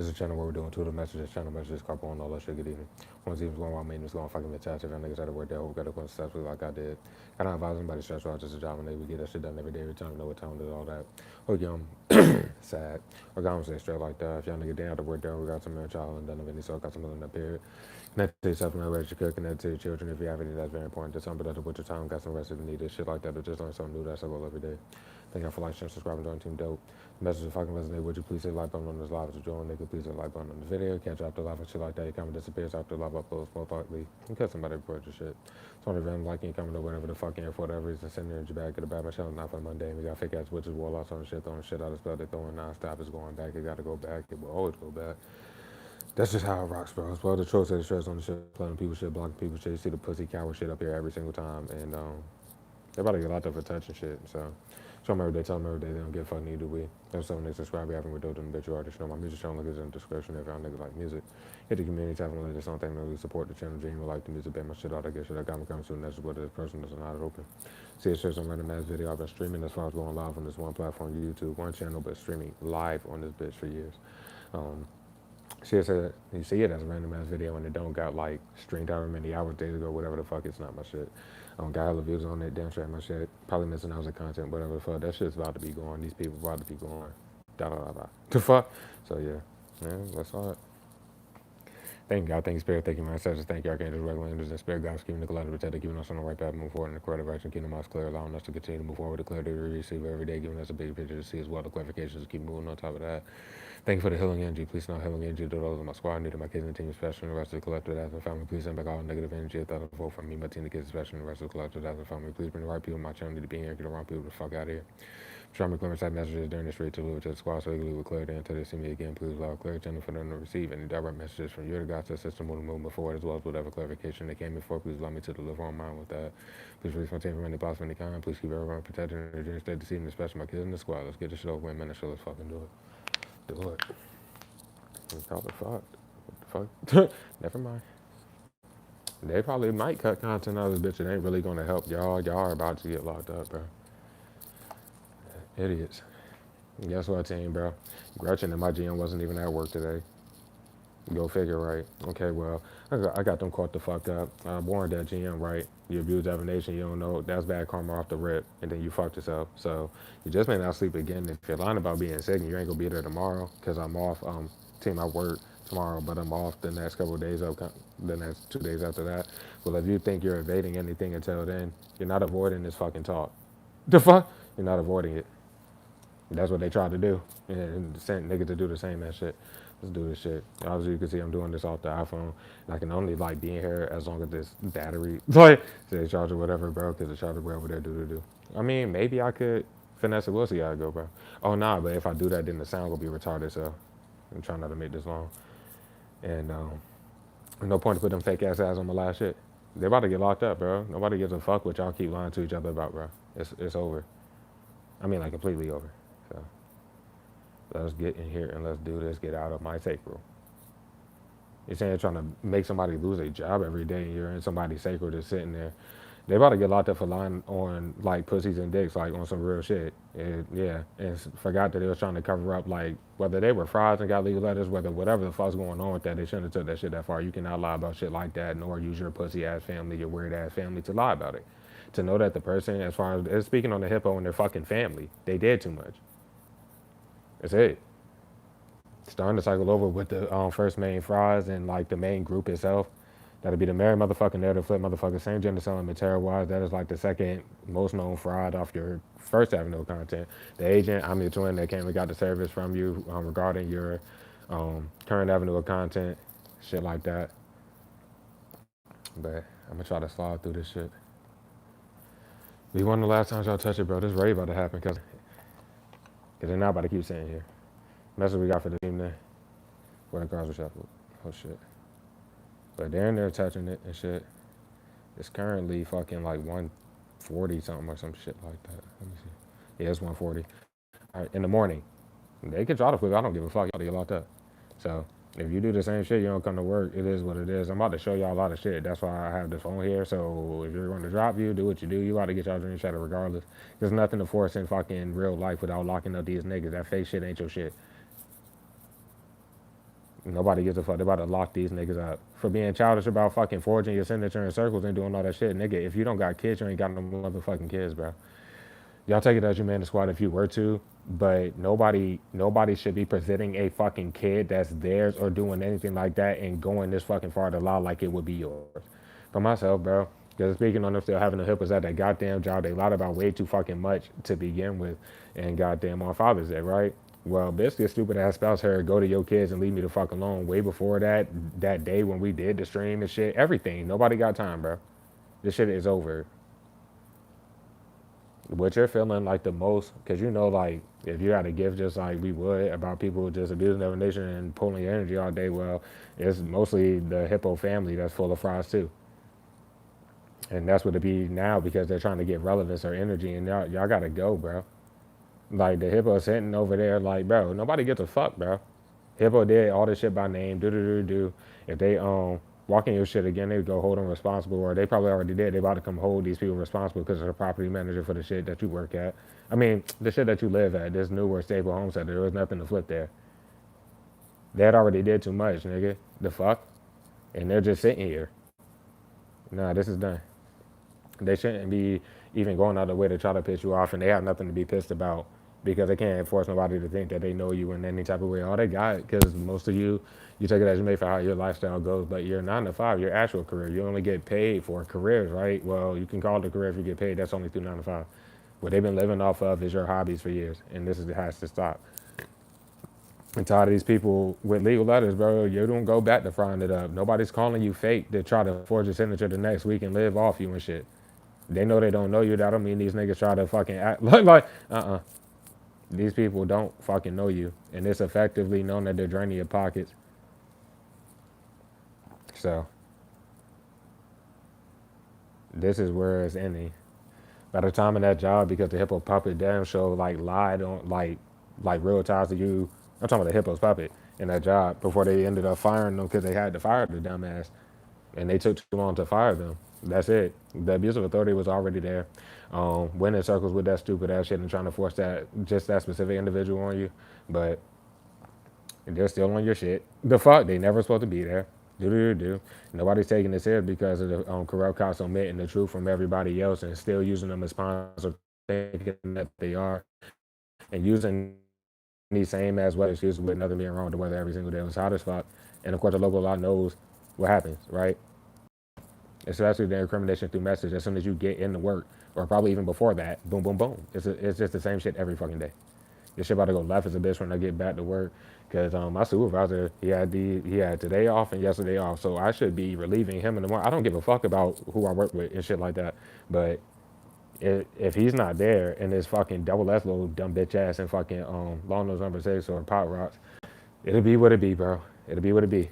This is a channel where we're doing Twitter messages, channel messages, carpool, and all that shit. Good evening. One team's going while maintenance going fucking fantastic. Y'all niggas had to work that whole got to go successfully like I did. I don't advise anybody stressful out just a job and they would get that shit done every day, every time, know what time to do all that. Hook y'all sad. Or got say straight like that. If y'all nigga down to work down, we got some marriage child and done of any sort, got some in that period. Connect to yourself and raise your cook, connect to your children if you have any, that's very important. Just something productive with your time, got some rest if you need it, shit like that, or just learn something new, that's our goal every day. Thank y'all for liking, sharing, subscribing, joining Team Dope. The message if fucking resonate, would you please hit the like button on this live? If you're joining, nigga, please hit the like button on the video. Can't drop the live and shit like that. Your comment disappears after the live uploads, most likely. You cut somebody report your shit. So on the random liking, comment or whatever the fuck in for whatever reason, send energy back, get a bad channel, not for Monday. We got fake ass witches, warlocks on the shit, throwing shit out of spell, they throwing non-stop, it's going back, it gotta go back, it will always go back. That's just how it rocks, bro. Well, the troll said the stress on the shit, playing people shit, blocking people shit. You see the pussy coward shit up here every single time, and they're about to get locked up for touching shit. So show them every day, tell them every day they don't get fucked, neither do we. There's something they subscribe, we haven't dope them, bitch, you already know my music channel, link is in the description if y'all niggas like music. Hit the community tab and let us know thing that we support the channel, dream, like the music, band, my shit, all that good shit. I got me coming soon, that's what it is, person that's not open. See, it's just some random ass video I've been streaming as far as going live on this one platform, YouTube, one channel, but streaming live on this bitch for years. She said, you see it as a random ass video and it don't got like streamed however many hours, days ago, whatever the fuck, it's not my shit. Got hella views on it, damn sure my shit. Probably missing hours of content, whatever the fuck. That shit's about to be going. These people about to be going. Da da da da. The fuck? So yeah, man, that's all. Thank God, thank you, Spirit, thank you, my ancestors, thank you, Archangels, regular angels, and Spirit God's keeping the collective protected, keeping us on the right path, move forward in the correct direction, keeping us clear, allowing us to continue to move forward, the clarity we receive every day, giving us a bigger picture to see as well, the clarifications to keep moving on top of that. Thank you for the healing energy. Please send out healing energy to those of my squad, needed my kids and team, especially the rest of the collective as my family. Please send back all negative energy that I vote from me, my team, the kids, especially the rest of the collective as my family. Please bring the right people in my channel to be here, get the wrong people the fuck out of here. Try me clear type messages during this street to deliver to the squad so they can leave with clarity until they see me again. Please allow clear channel for them to receive any direct messages from your God to the system moving forward as well as whatever clarification they came in for. Please allow me to deliver on mine with that. Please release my team from any possible any kind. Please keep everyone protected and their dreams stay deceiving, especially my kids in the squad. Let's get this shit over with, man. So let's fucking do it. Do it. Call it fucked. What the fuck? Never mind. They probably might cut content out of this bitch. It ain't really gonna help y'all. Y'all are about to get locked up, bro. Idiots. Guess what, team, bro? Gretchen and my GM wasn't even at work today. Go figure, right? Okay, well, I got them caught the fuck up. I warned that GM, right? You abuse divination, you don't know, that's bad karma off the rip, and then you fucked yourself. So you just may not sleep again. If you're lying about being sick, you ain't gonna be there tomorrow, because I'm off. Team, I work tomorrow, but I'm off the next couple of days, the next 2 days after that. Well, if you think you're evading anything until then, you're not avoiding this fucking talk. The fuck? You're not avoiding it. That's what they tried to do, and sent niggas to do the same that shit. Let's do this shit. Obviously, you can see I'm doing this off the iPhone, and I can only like be in here as long as this battery, like, say charger, whatever, bro, because the charger will over there do. I mean, maybe I could finesse it. We'll see how it go, bro. Oh nah, but if I do that, then the sound will be retarded. So I'm trying not to make this long. And no point to put them fake ass on my last shit. They about to get locked up, bro. Nobody gives a fuck what y'all keep lying to each other about, bro. It's over. I mean, like completely over. So let's get in here and let's do this. Get out of my sacral. You're saying you're trying to make somebody lose a job every day and you're in somebody's sacral just sitting there. They about to get locked up for lying on like pussies and dicks, like on some real shit. And, yeah, and forgot that they was trying to cover up like whether they were fries and got legal letters, whether whatever the fuck's going on with that, they shouldn't have took that shit that far. You cannot lie about shit like that, nor use your pussy ass family, your weird ass family to lie about it. To know that the person, as far as speaking on the hippo and their fucking family, they did too much. That's it. Starting to cycle over with the first main fries and like the main group itself. That'll be the married motherfucker, narrative flip motherfucker, same gender selling material wise. That is like the second most known fraud off your first avenue of content. The agent, I'm your twin that came and got the service from you regarding your current avenue of content, shit like that. But I'm gonna try to slide through this shit. Be one of the last times y'all touch it, bro. This raid about to happen because they're not about to keep saying here. Message we got for the team there. Where the cards were shuffled. Oh shit. But they're in there touching it and shit. It's currently fucking like 140 something or some shit like that. Let me see. Yeah, it's 140. All right, in the morning. They can try to flip. I don't give a fuck. Y'all get locked up. So if you do the same shit, you don't come to work. It is what it is. I'm about to show y'all a lot of shit. That's why I have this phone here. So if you're going to drop you, do what you do. You got to get y'all dream shattered regardless. There's nothing to force in fucking real life without locking up these niggas. That fake shit ain't your shit. Nobody gives a fuck. They're about to lock these niggas up for being childish about fucking forging your signature in circles and doing all that shit, nigga. If you don't got kids, you ain't got no motherfucking kids, bro. Y'all take it as you man the squad if you were to, but nobody should be presenting a fucking kid that's theirs or doing anything like that and going this fucking far to lie like it would be yours. For myself, bro, because speaking on them still having the hippos at that goddamn job, they lied about way too fucking much to begin with, and goddamn on Father's Day, right? Well, basically, a stupid ass spouse heard go to your kids and leave me the fuck alone way before that day when we did the stream and shit. Everything. Nobody got time, bro. This shit is over. What you're feeling like the most, because you know, like, if you had a gift just like we would about people just abusing their nation and pulling your energy all day, well, it's mostly the hippo family that's full of fries too. And that's what it be now because they're trying to get relevance or energy, and y'all gotta go, bro. Like the hippo sitting over there, like, bro, nobody gives a fuck, bro. Hippo did all this shit by name, do. If they walk in your shit again, they go hold them responsible, or they probably already did. They about to come hold these people responsible because of the property manager for the shit that you work at. I mean, the shit that you live at. This newer stable home center, there was nothing to flip there. They had already did too much, nigga. The fuck, and they're just sitting here. Nah, this is done. They shouldn't be even going out of the way to try to piss you off, and they have nothing to be pissed about because they can't force nobody to think that they know you in any type of way. All they got, because most of you take it as you may for how your lifestyle goes, but your 9 to 5, your actual career, you only get paid for careers, right? Well, you can call it a career if you get paid. That's only through 9 to 5. What they've been living off of is your hobbies for years, and this is has to stop. I'm tired of these people with legal letters, bro. You don't go back to frying it up. Nobody's calling you fake to try to forge a signature the next week and live off you and shit. They know they don't know you. That don't mean these niggas try to fucking act like. These people don't fucking know you, and it's effectively known that they're draining your pockets. So this is where it's ending. By the time of that job, because the hippo puppet damn show like lied on like real ties to you. I'm talking about the hippo's puppet in that job before they ended up firing them because they had to fire the dumbass, and they took too long to fire them. That's it. The abuse of authority was already there. Went in circles with that stupid ass shit and trying to force that specific individual on you, but they're still on your shit. The fuck, they never supposed to be there. Do. Nobody's taking this here because of the corrupt cops omitting the truth from everybody else and still using them as sponsors, thinking that they are, and using these same as weather excuses with nothing being wrong with the weather every single day. It was hot as fuck, and of course the local law knows what happens, right? Especially the incrimination through message. As soon as you get into work, or probably even before that, boom, boom, boom. It's just the same shit every fucking day. This shit about to go left as a bitch when I get back to work. Cause my supervisor, he had today off and yesterday off, so I should be relieving him in the morning. I don't give a fuck about who I work with and shit like that. But if he's not there and this fucking double S little dumb bitch ass and fucking long nose number 6 or pot rocks, it'll be what it be, bro. It'll be what it be.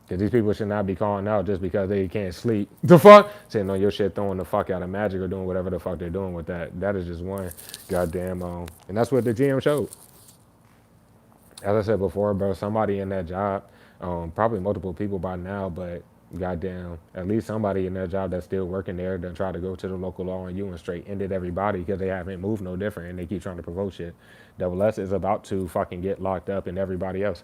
Cause these people should not be calling out just because they can't sleep. The fuck? Sitting on your shit throwing the fuck out of magic or doing whatever the fuck they're doing with that. That is just one goddamn and that's what the GM showed. As I said before, bro, somebody in that job, probably multiple people by now, but goddamn, at least somebody in that job that's still working there done try to go to the local law on you and straight ended everybody because they haven't moved no different and they keep trying to provoke shit. Double S is about to fucking get locked up and everybody else.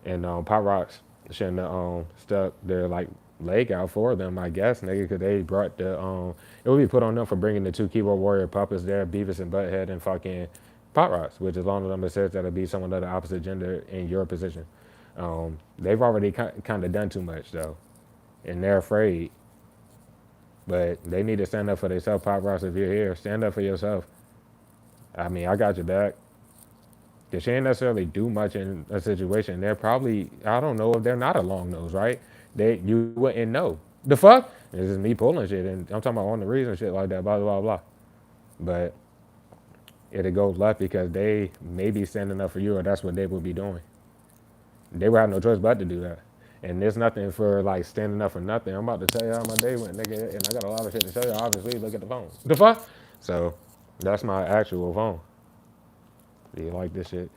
And Pot Rocks shouldn't have stuck their like leg out for them, I guess, nigga, because they brought the it would be put on them for bringing the 2 keyboard warrior puppets there, Beavis and Butthead and fucking Pot Rocks, which is long as says that'll be someone of the opposite gender in your position. They've already kind of done too much though, and they're afraid. But they need to stand up for themselves. Pop Rocks, if you're here, stand up for yourself. I mean, I got your back. Cause she ain't necessarily do much in a situation. They're probably, I don't know if they're not a long nose, right? You wouldn't know. The fuck? This is me pulling shit, and I'm talking about on the reason shit like that, blah blah blah. But it'll go left because they may be standing up for you, or that's what they would be doing. They would have no choice but to do that. And there's nothing for like standing up for nothing. I'm about to tell you how my day went, nigga, and I got a lot of shit to show you. Obviously, look at the phone. The fuck? So that's my actual phone. Do you like this shit?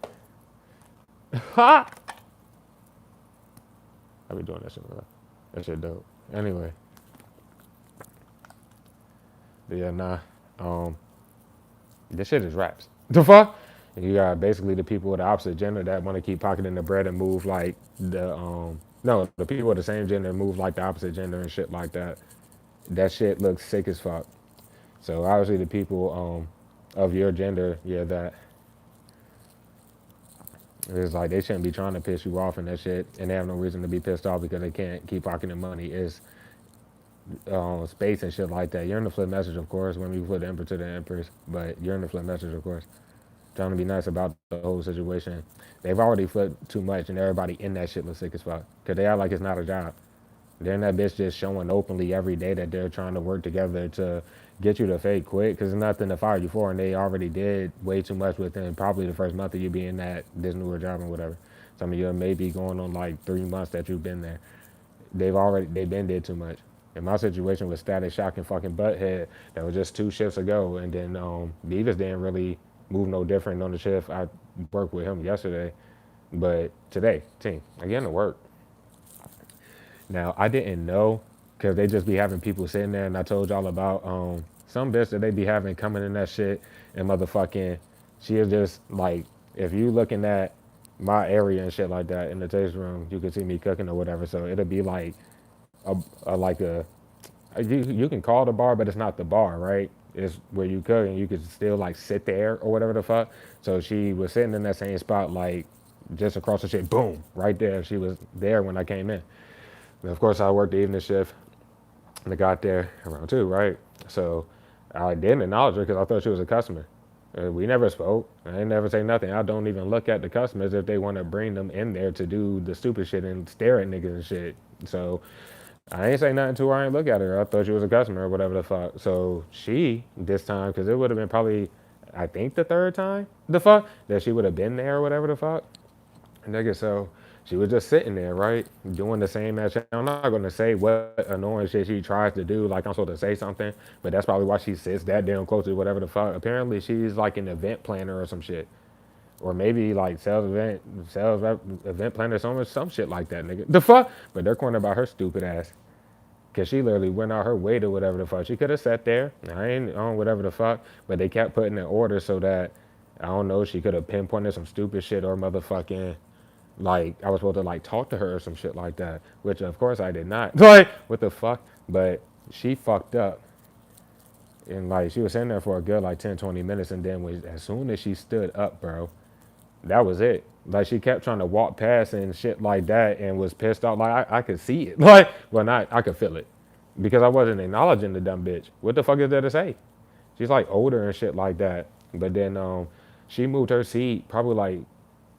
Ha! I be doing that shit, bro. That shit dope. Anyway, but yeah, nah. This shit is raps. The fuck? And you got basically the people with the opposite gender that want to keep pocketing the bread and move like no, the people with the same gender move like the opposite gender and shit like that. That shit looks sick as fuck. So obviously the people of your gender, yeah, that it's like they shouldn't be trying to piss you off and that shit, and they have no reason to be pissed off because they can't keep pocketing money. It's space and shit like that. You're in the flip message, of course, when you flip the emperor to the empress, but you're in the flip message, of course. Trying to be nice about the whole situation. They've already flipped too much, and everybody in that shit looks sick as fuck. Because they act like it's not a job. They're in that bitch just showing openly every day that they're trying to work together to get you to fake quit because there's nothing to fire you for, and they already did way too much within probably the first month of you being at this newer job and whatever. Some of you may be going on like 3 months that you've been there. They've been did too much. And my situation was Static Shock and fucking Butthead. That was just 2 shifts ago, and then Beavis didn't really move no different on the shift. I worked with him yesterday, but today, team, again to work. Now I didn't know because they just be having people sitting there, and I told y'all about some bitch that they be having coming in that shit and motherfucking. She is just like if you looking at my area and shit like that in the taste room, you can see me cooking or whatever. So it'll be like like you can call the bar, but it's not the bar, right? It's where you cook and you could still like sit there or whatever the fuck. So she was sitting in that same spot, like just across the shit, boom, right there. She was there when I came in. And of course, I worked the evening shift and I got there around 2, right? So I didn't acknowledge her because I thought she was a customer. We never spoke. I didn't never say nothing. I don't even look at the customers if they want to bring them in there to do the stupid shit and stare at niggas and shit. So I ain't say nothing to her. I ain't look at her. I thought she was a customer or whatever the fuck. So she, this time, because it would have been probably, I think the third time, the fuck, that she would have been there or whatever the fuck. Nigga, so she was just sitting there, right? Doing the same as I'm not gonna say what annoying shit she tries to do, like I'm supposed to say something, but that's probably why she sits that damn close to whatever the fuck. Apparently she's like an event planner or some shit. Or maybe like event planner, some shit like that, nigga. The fuck? But they're cornered about her stupid ass. Cause she literally went out her way to whatever the fuck. She could have sat there. I ain't on whatever the fuck. But they kept putting in order so that I don't know. She could have pinpointed some stupid shit or motherfucking like I was supposed to like talk to her or some shit like that. Which of course I did not. Like what the fuck? But she fucked up. And like she was sitting there for a good like 10, 20 minutes, and then as soon as she stood up, bro, that was it. Like she kept trying to walk past and shit like that, and was pissed off. Like I could see it. Like, well, not I could feel it, because I wasn't acknowledging the dumb bitch. What the fuck is there to say? She's like older and shit like that. But then she moved her seat probably like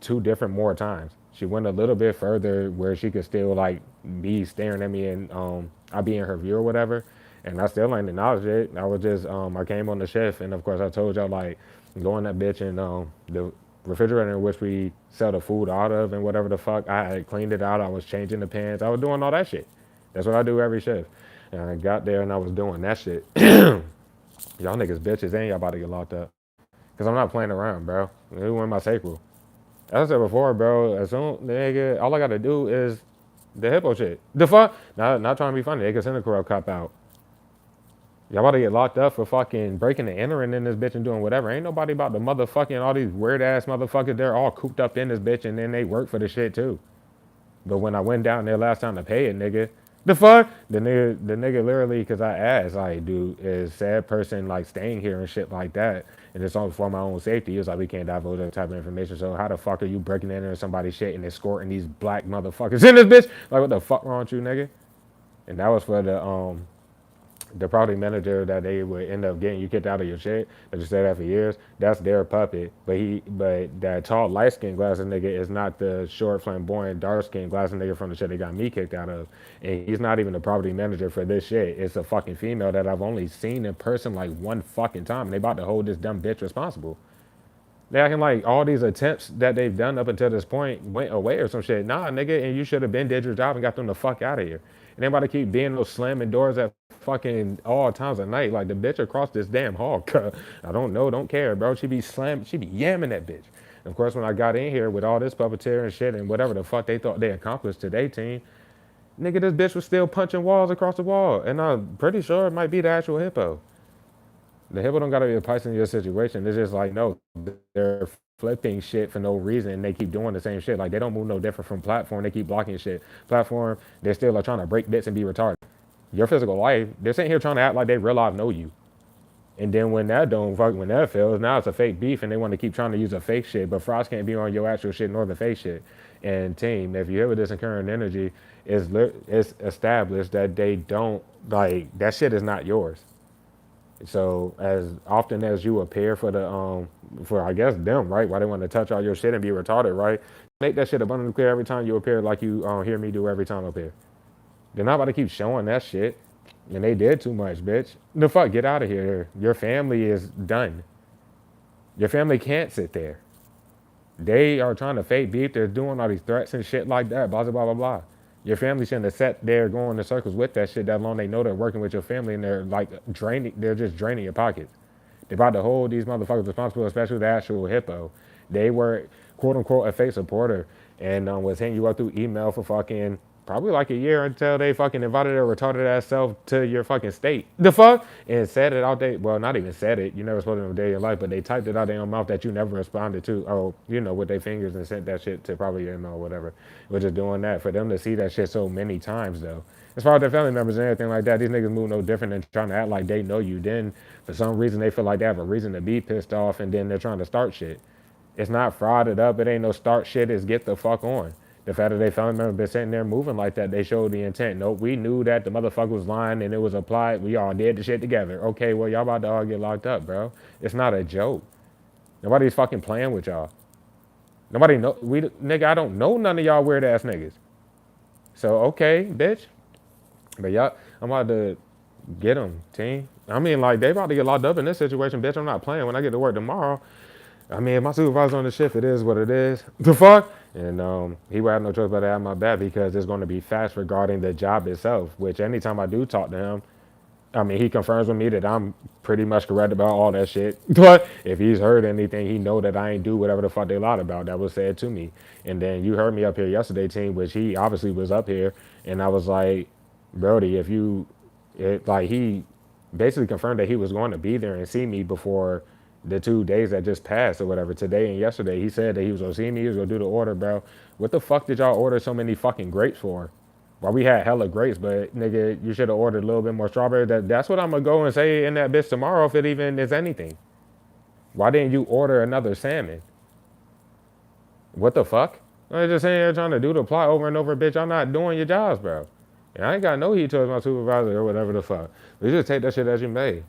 2 different more times. She went a little bit further where she could still like be staring at me, and I be in her view or whatever. And I still ain't acknowledged it. I was just I came on the shift, and of course I told y'all like go in that bitch and the refrigerator in which we sell the food out of and whatever the fuck. I had cleaned it out. I was changing the pans. I was doing all that shit. That's what I do every shift. And I got there and I was doing that shit. Y'all niggas bitches and y'all about to get locked up. Cause I'm not playing around, bro. It went my sacral. As I said before, bro, as soon nigga, all I gotta do is the hippo shit. The fuck? Not trying to be funny. They can send a corrupt cop out. Y'all about to get locked up for fucking breaking and entering in this bitch and doing whatever. Ain't nobody about the motherfucking all these weird ass motherfuckers. They're all cooped up in this bitch and then they work for the shit too. But when I went down there last time to pay it, nigga, the fuck? The nigga literally, because I asked, like, dude, is sad person like staying here and shit like that? And it's all for my own safety. He was like, we can't divulge that type of information. So how the fuck are you breaking into somebody's shit and escorting these black motherfuckers in this bitch? Like, what the fuck wrong with you, nigga? And that was for the property manager that they would end up getting you kicked out of your shit that you stayed at for years. That's their puppet. But that tall light skinned glasses nigga is not the short flamboyant dark skinned glasses nigga from the shit they got me kicked out of. And he's not even the property manager for this shit. It's a fucking female that I've only seen in person like one fucking time, and they about to hold this dumb bitch responsible. They acting like all these attempts that they've done up until this point went away or some shit. Nah, nigga, and you should have been did your job and got them the fuck out of here. And they about to keep being those slamming doors at fucking all times of night. Like the bitch across this damn hall. I don't know, don't care, bro. She be slamming, she be yamming that bitch. And of course, when I got in here with all this puppeteer and shit and whatever the fuck they thought they accomplished to their team, nigga, this bitch was still punching walls across the wall. And I'm pretty sure it might be the actual hippo. The hippo don't gotta be a Pisces in your situation. It's just like, no, they're flipping shit for no reason. And they keep doing the same shit. Like they don't move no different from platform. They keep blocking shit. Platform, they're still like trying to break bits and be retarded. Your physical life, they're sitting here trying to act like they real life know you. And then when that don't fuck, when that fails, now it's a fake beef, and they want to keep trying to use a fake shit. But Frost can't be on your actual shit nor the fake shit. And team, if you hear with this current energy, it's established that they don't like that shit is not yours. So as often as you appear for the for I guess them, right? Why they want to touch all your shit and be retarded, right? Make that shit abundantly clear every time you appear, like you hear me do every time I appear. They're not about to keep showing that shit. And they did too much, bitch. The fuck, get out of here. Your family is done. Your family can't sit there. They are trying to fake beef. They're doing all these threats and shit like that. Blah, blah, blah, blah, blah. Your family shouldn't have sat there going in circles with that shit that long. They know they're working with your family and they're like draining. They're just draining your pockets. They're about to hold these motherfuckers responsible, especially the actual hippo. They were quote unquote a fake supporter and was hitting you up through email for fucking probably like a year until they fucking invited their retarded ass self to your fucking state. The fuck? And said it out there. Well, not even said it. You never spoke to them a day in your life, but they typed it out their own mouth that you never responded to. Oh, you know, with their fingers and sent that shit to probably your email or whatever. We're just doing that. For them to see that shit so many times, though. As far as their family members and everything like that, these niggas move no different than trying to act like they know you. Then, for some reason, they feel like they have a reason to be pissed off, and then they're trying to start shit. It's not frauded up. It ain't no start shit. It's get the fuck on. The fact that they family member been sitting there moving like that, they showed the intent. Nope, we knew that the motherfucker was lying and it was applied. We all did the shit together. Okay, well, y'all about to all get locked up, bro. It's not a joke. Nobody's fucking playing with y'all. Nobody know. Nigga, I don't know none of y'all weird ass niggas. So, okay, bitch. But y'all, I'm about to get them, team. I mean, like, they about to get locked up in this situation, bitch. I'm not playing. When I get to work tomorrow, I mean, if my supervisor's on the shift, it is what it is. The fuck? And he would have no choice but to have my back because there's going to be facts regarding the job itself, which anytime I do talk to him, I mean, he confirms with me that I'm pretty much correct about all that shit. But if he's heard anything, he know that I ain't do whatever the fuck they lied about. That was said to me. And then you heard me up here yesterday, team, which he obviously was up here. And I was like, Brody, if you, like, he basically confirmed that he was going to be there and see me before the 2 days that just passed or whatever, today and yesterday. He said that he was gonna see me, he was gonna do the order, bro. What the fuck did y'all order so many fucking grapes for? Well, we had hella grapes, but nigga, you should have ordered a little bit more strawberry. That's what I'm gonna go and say in that bitch tomorrow if it even is anything. Why didn't you order another salmon? What the fuck? I'm just sitting here trying to do the plot over and over, bitch. I'm not doing your jobs, bro. And I ain't got no heat towards my supervisor or whatever the fuck. But you just take that shit as you may.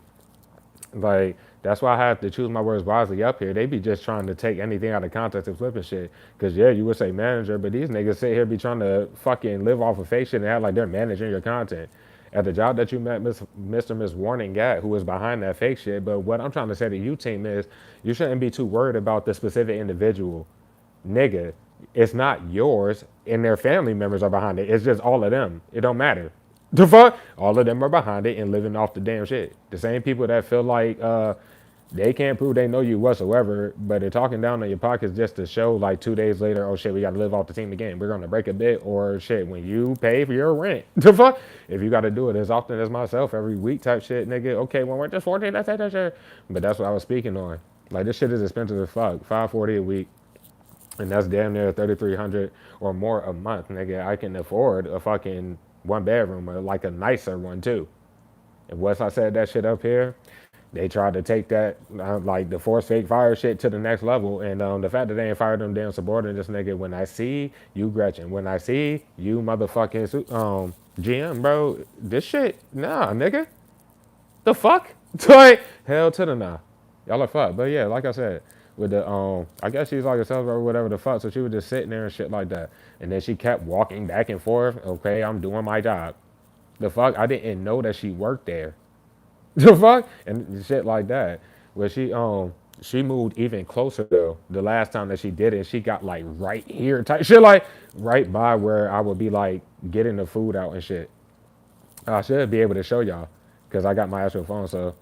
Like, that's why I have to choose my words wisely up here. They be just trying to take anything out of context and flipping shit. Because, yeah, you would say manager, but these niggas sit here be trying to fucking live off of fake shit and act like they're managing your content. At the job that you met Mr. Miss Warning at, who was behind that fake shit. But what I'm trying to say to you, team, is you shouldn't be too worried about the specific individual. Nigga, it's not yours, and their family members are behind it. It's just all of them. It don't matter. The fuck? All of them are behind it and living off the damn shit. The same people that feel like they can't prove they know you whatsoever, but they're talking down on your pockets just to show like 2 days later, oh shit, we got to live off the team again. We're going to break a bit, or shit, when you pay for your rent. The fuck? If you got to do it as often as myself every week type shit, nigga, okay, when we're just 14, that's that shit. But that's what I was speaking on. Like, this shit is expensive as fuck. $540 a week. And that's damn near 3,300 or more a month, nigga. I can afford a fucking one bedroom or like a nicer one too. And once I said that shit up here, they tried to take that like the force fake fire shit to the next level. And the fact that they ain't fired them damn subordinates, nigga. When I see you, Gretchen, when I see you, motherfucking GM, bro, this shit, nah, nigga. The fuck? Like, hell to the nah. Y'all are fucked. But yeah, like I said, with the I guess she's like a sales rep or whatever the fuck, so she was just sitting there and shit like that. And then she kept walking back and forth. Okay, I'm doing my job. The fuck? I didn't know that she worked there. The fuck? And shit like that. Where she moved even closer though. The last time that she did it, she got like right here type shit, like right by where I would be like getting the food out and shit. I should be able to show y'all because I got my actual phone. So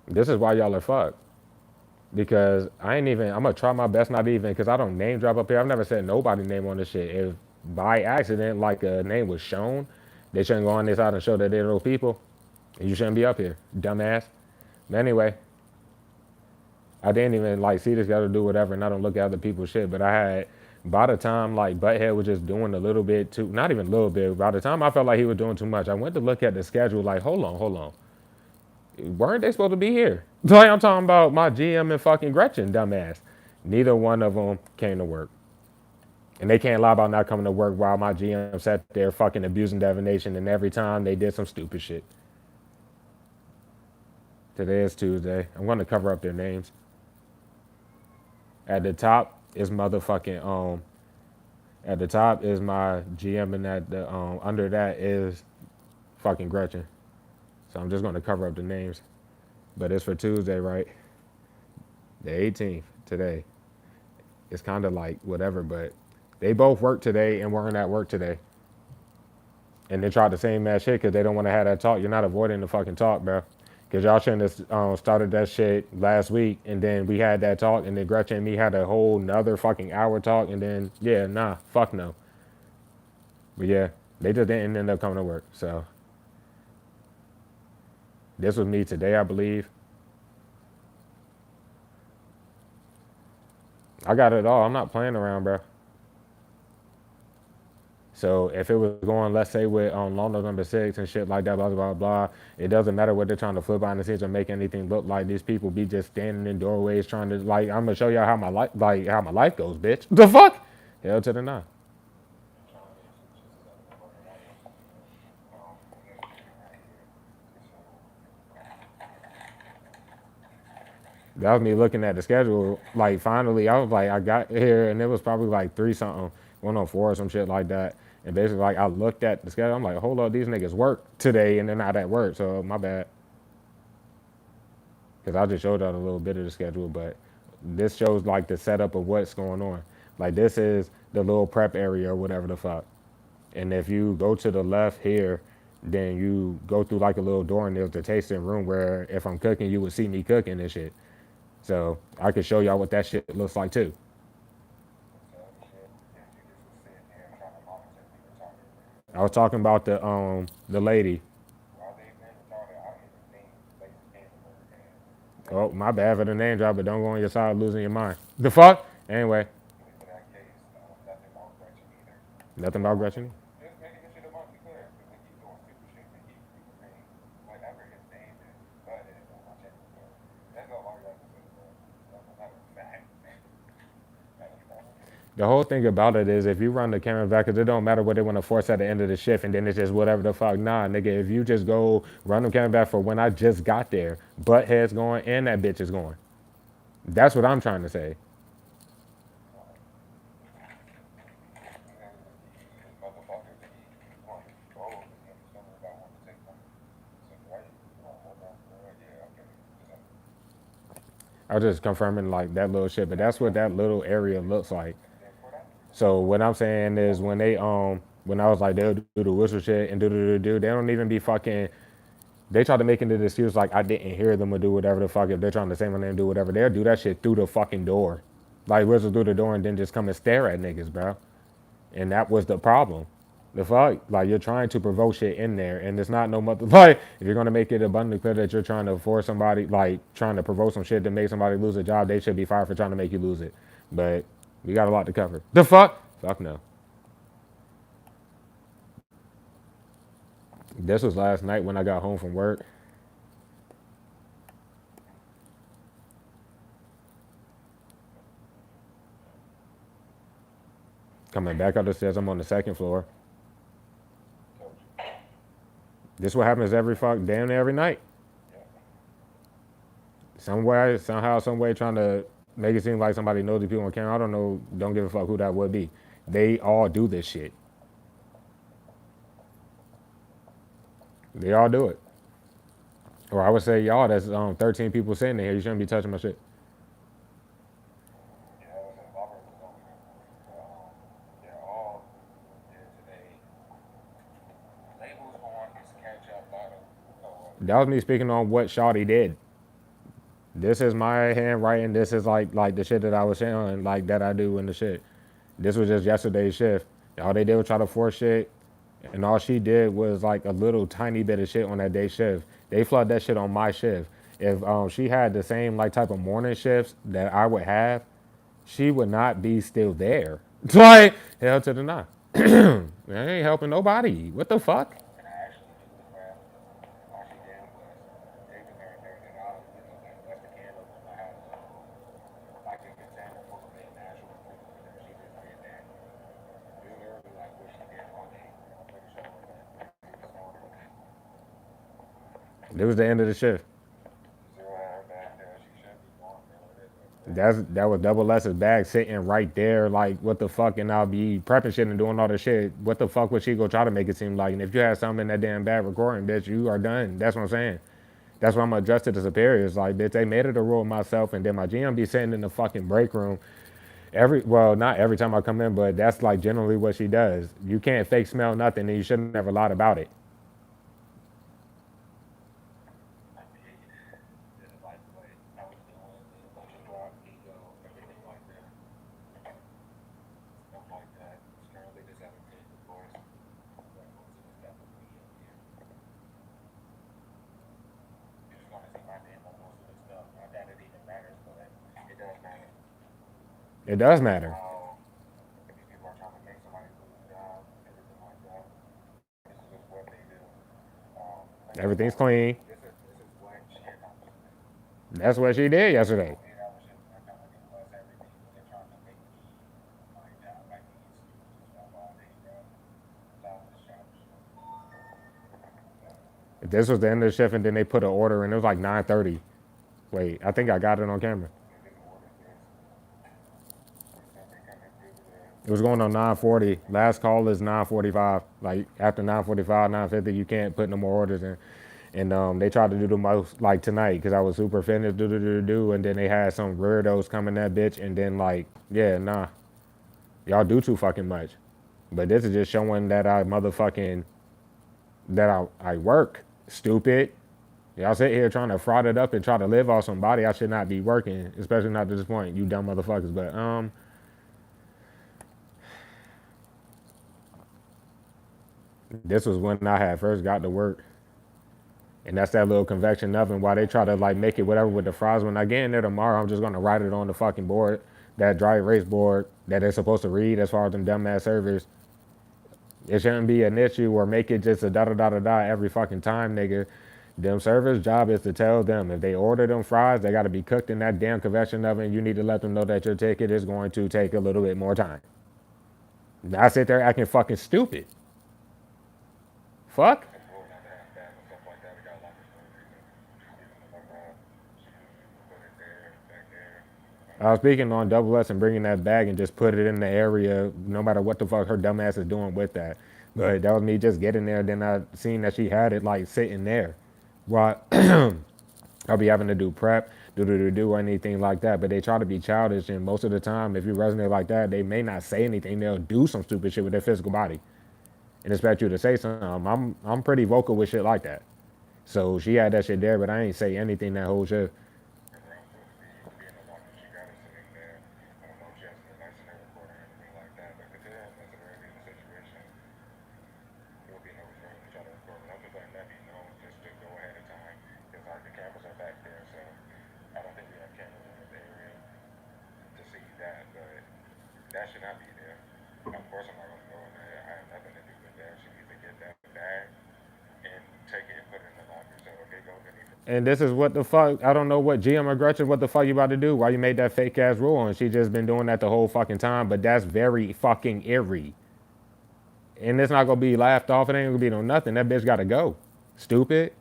this is why y'all are fucked. Because I ain't even, I'm gonna try my best not even, because I don't name drop up here. I've never said nobody name on this shit. If by accident, like a name was shown, they shouldn't go on this out and show that they're those people. You shouldn't be up here, dumbass. But anyway, I didn't even like see this guy to do whatever, and I don't look at other people's shit. But I had by the time like Butthead was just doing a little bit too, not even a little bit. By the time I felt like he was doing too much, I went to look at the schedule. Like, hold on, weren't they supposed to be here? Like I'm talking about my GM and fucking Gretchen, dumbass. Neither one of them came to work. And they can't lie about not coming to work while my GM sat there fucking abusing divination, and every time they did some stupid shit. Today is Tuesday. I'm going to cover up their names. At the top is motherfucking At the top is my GM, and at the under that is fucking Gretchen. So I'm just going to cover up the names. But it's for Tuesday, right? The 18th today. It's kind of like whatever, but they both worked today and weren't at work today. And they tried the same ass shit because they don't want to have that talk. You're not avoiding the fucking talk, bro. Because y'all shouldn't have started that shit last week, and then we had that talk, and then Gretchen and me had a whole nother fucking hour talk, and then, yeah, nah, fuck no. But yeah, they just didn't end up coming to work. So this was me today, I believe. I got it all. I'm not playing around, bro. So if it was going, let's say with law note number 6 and shit like that, blah, blah, blah, it doesn't matter what they're trying to flip behind the scenes or make anything look like. These people be just standing in doorways trying to, like, I'm gonna show y'all how my life, like, how my life goes, bitch. The fuck? Hell to the nah. That was me looking at the schedule. Like, finally, I was like, I got here and it was probably like 3 something, 104 or some shit like that. And basically, like, I looked at the schedule. I'm like, hold up, these niggas work today and they're not at work. So, my bad. Because I just showed y'all a little bit of the schedule, but this shows like the setup of what's going on. Like, this is the little prep area or whatever the fuck. And if you go to the left here, then you go through like a little door and there's the tasting room where if I'm cooking, you would see me cooking and shit. So I could show y'all what that shit looks like too. I was talking about the lady. Oh, my bad for the name drop, but don't go on your side losing your mind. The fuck? Anyway, nothing about Gretchen. The whole thing about it is if you run the camera back, because it don't matter what they want to force at the end of the shift, and then it's just whatever the fuck. Nah, nigga, if you just go run the camera back for when I just got there, butt head's going and that bitch is going. That's what I'm trying to say. I was just confirming like that little shit, but that's what that little area looks like. So what I'm saying is when they when I was like they'll do the whistle shit and do, they don't even be fucking. They try to make it an excuse like I didn't hear them or do whatever the fuck. If they're trying to say my name, do whatever, they'll do that shit through the fucking door, like whistle through the door and then just come and stare at niggas, bro. And that was the problem. The fuck, like you're trying to provoke shit in there, and it's not no mother. Like if you're gonna make it abundantly clear that you're trying to force somebody, like trying to provoke some shit to make somebody lose a job, they should be fired for trying to make you lose it. But we got a lot to cover. The fuck, fuck no. This was last night when I got home from work. Coming back up the stairs, I'm on the second floor. This what happens every fuck damn near every night. Some way, somehow, some way, trying to make it seem like somebody knows the people on camera. I don't know. Don't give a fuck who that would be. They all do this shit. They all do it. Or I would say y'all. That's 13 people sitting there. You shouldn't be touching my shit. That was me speaking on what Shawty did. This is my handwriting. This is like the shit that I was saying, like that I do in the shit. This was just yesterday's shift. All they did was try to force shit, and all she did was like a little tiny bit of shit on that day shift. They flood that shit on my shift, If she had the same like type of morning shifts that I would have, she would not be still there. It's like hell to the nah. I ain't helping nobody. What the fuck? It was the end of the shift. That was double S's bag sitting right there, like what the fuck, and I'll be prepping shit and doing all this shit. What the fuck would she go try to make it seem like? And if you had something in that damn bag recording, bitch, you are done. That's what I'm saying. That's why I'm adjusted to superiors. Like, bitch, they made it a rule myself, and then my GM be sitting in the fucking break room well, not every time I come in, but that's like generally what she does. You can't fake smell nothing, and you shouldn't never lie about it. It does matter. Everything's clean. That's what she did yesterday. This was the end of the shift, and then they put an order, and it was like 9:30. Wait, I think I got it on camera. It was going on 9:40. Last call is 9:45. Like after 9:45, 9:50, you can't put no more orders in. And they tried to do the most like tonight because I was super finished, do, and then they had some weirdos coming that bitch, and then like, yeah, nah, y'all do too fucking much. But this is just showing that I motherfucking that I work. Stupid. Y'all sit here trying to fraud it up and try to live off somebody. I should not be working, especially not to this point, you dumb motherfuckers. But this was when I had first got to work. And that's that little convection oven. While they try to like make it whatever with the fries, when I get in there tomorrow, I'm just gonna write it on the fucking board, that dry erase board that they're supposed to read as far as them dumbass servers. It shouldn't be an issue or make it just a da da da da da every fucking time, nigga. Them servers' job is to tell them if they order them fries, they gotta be cooked in that damn convection oven. You need to let them know that your ticket is going to take a little bit more time. I sit there acting fucking stupid. Fuck. I was speaking on double S and bringing that bag and just put it in the area, no matter what the fuck her dumb ass is doing with that. But that was me just getting there. Then I seen that she had it like sitting there. Well, I'll be having to do prep, do anything like that. But they try to be childish, and most of the time, if you resonate like that, they may not say anything. They'll do some stupid shit with their physical body and expect you to say something. I'm pretty vocal with shit like that. So she had that shit there, but I ain't say anything that whole shit. And this is what the fuck. I don't know what GM or Gretchen, what the fuck you about to do? Why you made that fake ass rule? And she just been doing that the whole fucking time. But that's very fucking eerie. And it's not gonna be laughed off. It ain't gonna be no nothing. That bitch gotta go. Stupid.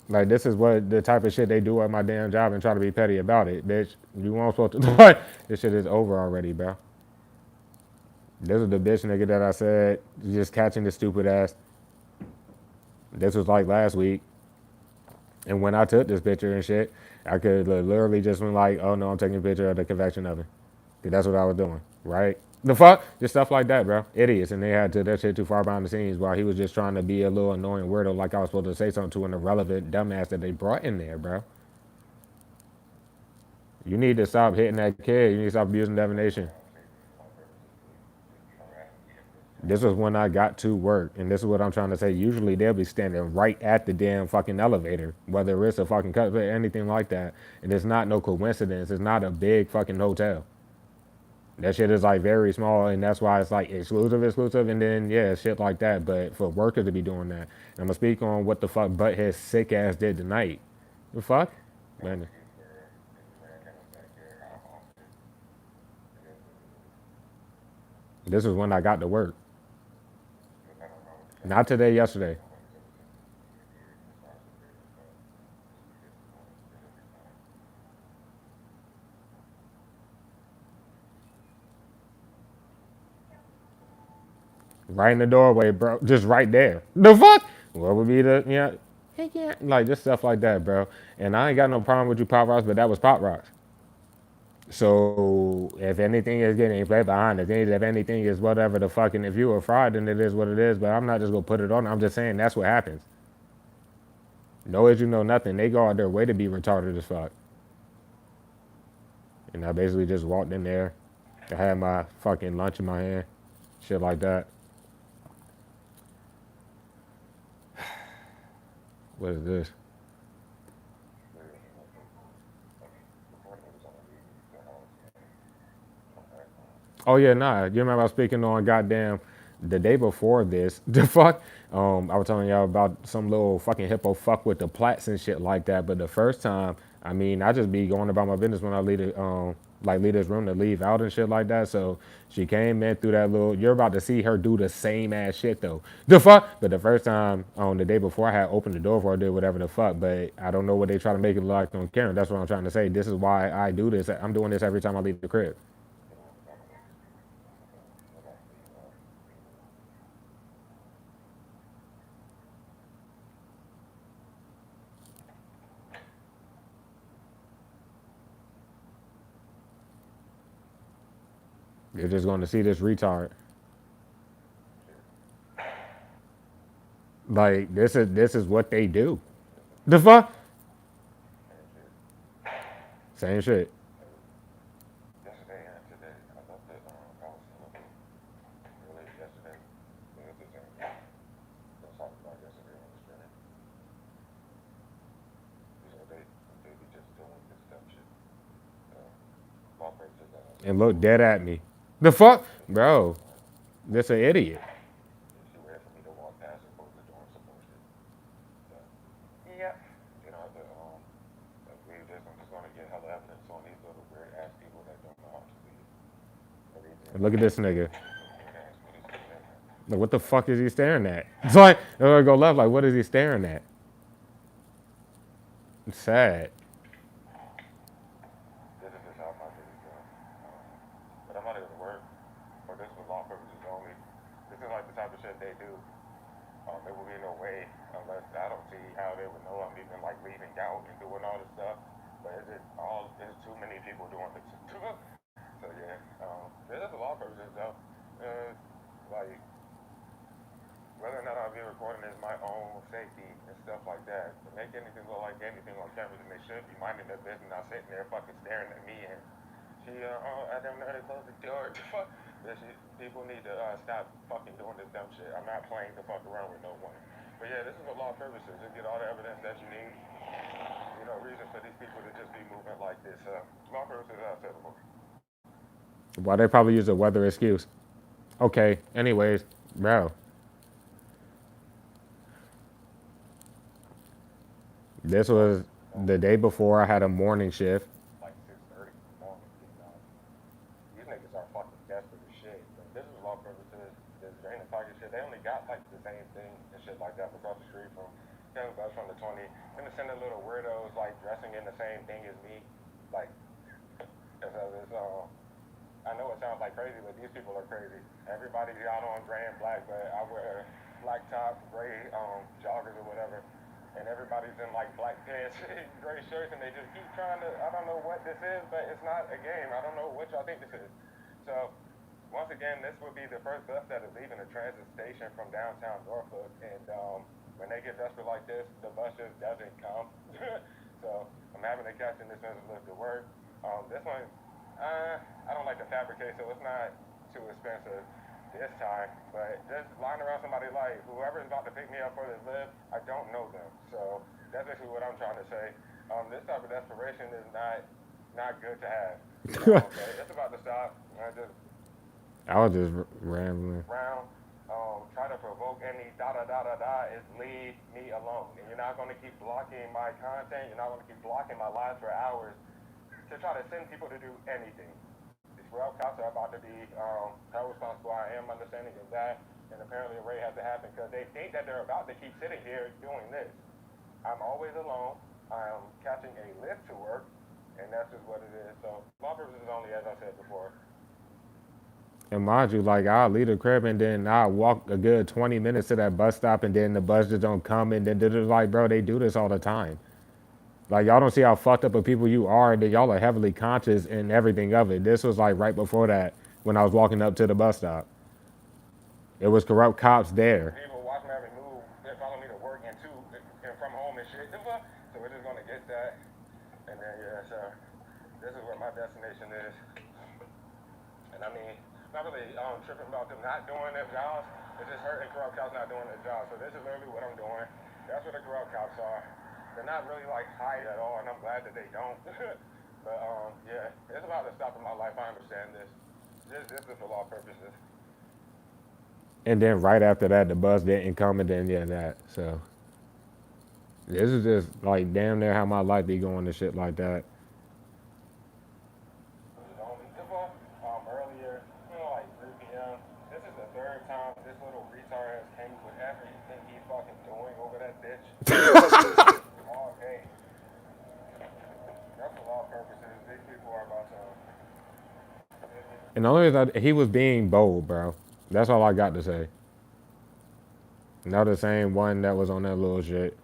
Like this is what the type of shit they do at my damn job and try to be petty about it, bitch. You weren't supposed to. Like this shit is over already, bro. This is the bitch nigga that I said just catching the stupid ass. This was like last week. And when I took this picture and shit, I could literally just been like, oh no, I'm taking a picture of the convection oven. Cause that's what I was doing, right? The fuck? Just stuff like that, bro. Idiots. And they had to that shit too far behind the scenes while he was just trying to be a little annoying weirdo like I was supposed to say something to an irrelevant dumbass that they brought in there, bro. You need to stop hitting that kid. You need to stop abusing divination. This was when I got to work, and this is what I'm trying to say. Usually they'll be standing right at the damn fucking elevator, whether it's a fucking cut or anything like that. And it's not no coincidence. It's not a big fucking hotel. That shit is like very small, and that's why it's like exclusive, and then yeah, shit like that. But for workers to be doing that, and I'm gonna speak on what the fuck Butthead sick ass did tonight. The fuck, man. This is when I got to work. Not today, yesterday. Right in the doorway, bro. Just right there. The fuck? What would be the Heck yeah, like just stuff like that, bro. And I ain't got no problem with you pop rocks, but that was pop rocks. So if anything is getting played behind the scenes, if anything is whatever the fucking, if you were fried, then it is what it is. But I'm not just gonna put it on. I'm just saying that's what happens. No as you know nothing. They go out their way to be retarded as fuck. And I basically just walked in there. I had my fucking lunch in my hand, shit like that. What is this? Oh yeah, nah. You remember I was speaking on goddamn the day before this. The fuck. I was telling y'all about some little fucking hippo fuck with the plats and shit like that. But the first time, I mean, I just be going about my business when I leave it, like leave this room to leave out and shit like that. So she came in through that little. You're about to see her do the same ass shit though. The fuck. But the first time on the day before, I had opened the door for her, did whatever the fuck. But I don't know what they try to make it look like on camera. That's what I'm trying to say. This is why I do this. I'm doing this every time I leave the crib. You're just going to see this retard. Like this is what they do. The fuck? Same shit. And look dead at me. The fuck, bro? This an idiot. And look at this nigga. Like, what the fuck is he staring at? It's like, I go left. Like, what is he staring at? It's sad. Why they probably use a weather excuse. Okay. Anyways, bro, this was the day before I had a morning shift. this time, but just lying around somebody like whoever's about to pick me up for this lift, I don't know them. So that's basically what I'm trying to say. This type of desperation is not good to have. But it's about to stop. I was just rambling. Round, try to provoke any da da da da da is leave me alone. And you're not going to keep blocking my content. You're not going to keep blocking my lives for hours to try to send people to do anything. These route cops are about to be held responsible. I am understanding of that. And apparently a raid has to happen because they think that they're about to keep sitting here doing this. I'm always alone. I'm catching a lift to work. And that's just what it is. So law purposes only, as I said before. And mind you, like I'll leave the crib and then I'll walk a good 20 minutes to that bus stop and then the bus just don't come and then they're just like, bro, they do this all the time. Like y'all don't see how fucked up of people you are, and then y'all are heavily conscious in everything of it. This was like right before that when I was walking up to the bus stop. It was corrupt cops there. People watch me every move. They follow me to work and from home and shit. So we're just gonna get that. And then yeah, so this is where my destination is. And I mean, not really tripping about them not doing their jobs. It's just hurting corrupt cops not doing their job. So this is literally what I'm doing. That's what the corrupt cops are. They're not really like high at all, and I'm glad that they don't. But yeah, it's about to stop in my life. I understand this. This is for law purposes. And then right after that, the bus didn't come, and then yeah, that. So this is just like damn near how my life be going to shit like that. Earlier, like 3 p.m. This is the third time this little retard has came with everything he's fucking doing over that bitch. All day. That's for law purposes. These people are about to. And the only reason he was being bold, bro. That's all I got to say. Not the same one that was on that little shit.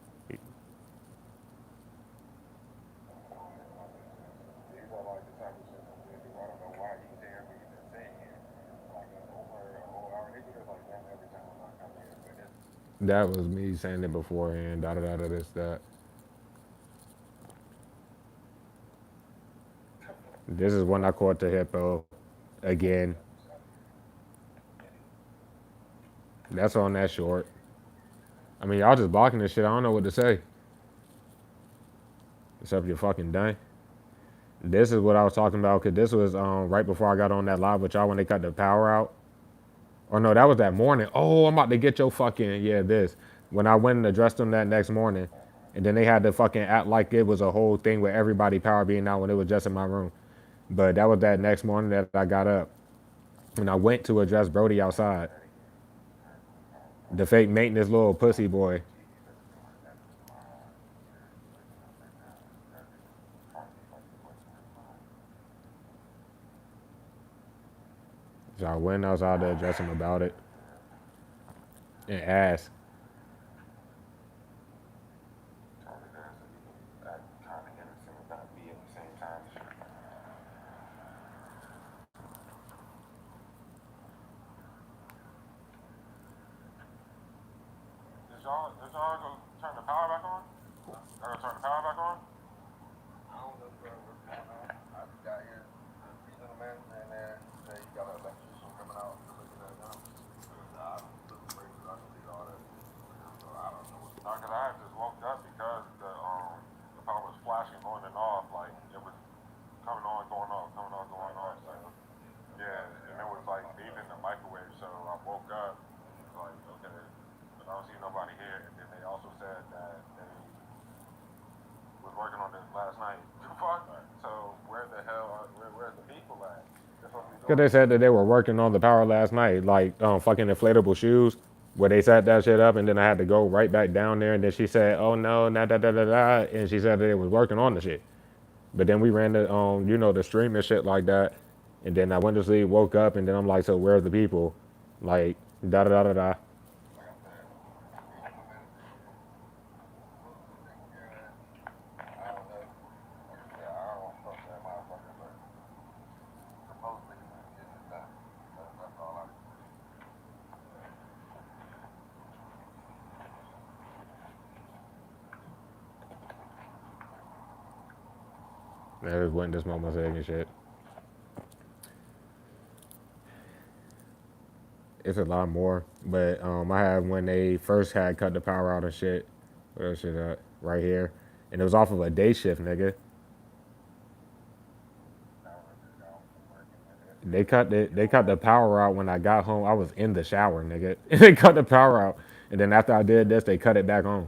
That was me saying it beforehand. Da da da da this that. This is when I caught the hippo again. That's on that short. I mean, y'all just blocking this shit. I don't know what to say. Except you're fucking done. This is what I was talking about because this was right before I got on that live with y'all when they cut the power out. Or no, that was that morning. Oh, I'm about to get your fucking yeah this. When I went and addressed them that next morning, and then they had to fucking act like it was a whole thing with everybody power being out when it was just in my room. But that was that next morning that I got up, and I went to address Brody outside. The fake maintenance little pussy boy. So I went outside to address him about it and asked. Did y'all go turn the power back on? Y'all gonna turn the power back on? I don't know what's going on. I just got here, gentleman, and then say you got an electrician coming out to look at that now. I don't look the breakers, I don't need all that. So I don't know what's. Cause I just woke up because the power was flashing on and off, like it was coming on, going off, coming on, going off. So, yeah, and it was like beeping the microwave. So I woke up, like okay. I don't see nobody here. And then they also said that they was working on this last night. So where the hell, where's the people at? Because they said that they were working on the power last night, like fucking inflatable shoes, where they set that shit up, and then I had to go right back down there. And then she said, "Oh no, nah, da da da da," and she said that they was working on the shit. But then we ran the the stream and shit like that. And then I went to sleep, woke up, and then I'm like, "So where's the people?" Like da da da da da. I just went and smoked my cig and shit. It's a lot more. But I had when they first had cut the power out and shit. Where that shit at? Right here. And it was off of a day shift, nigga. They cut the power out when I got home. I was in the shower, nigga. They cut the power out. And then after I did this, they cut it back on.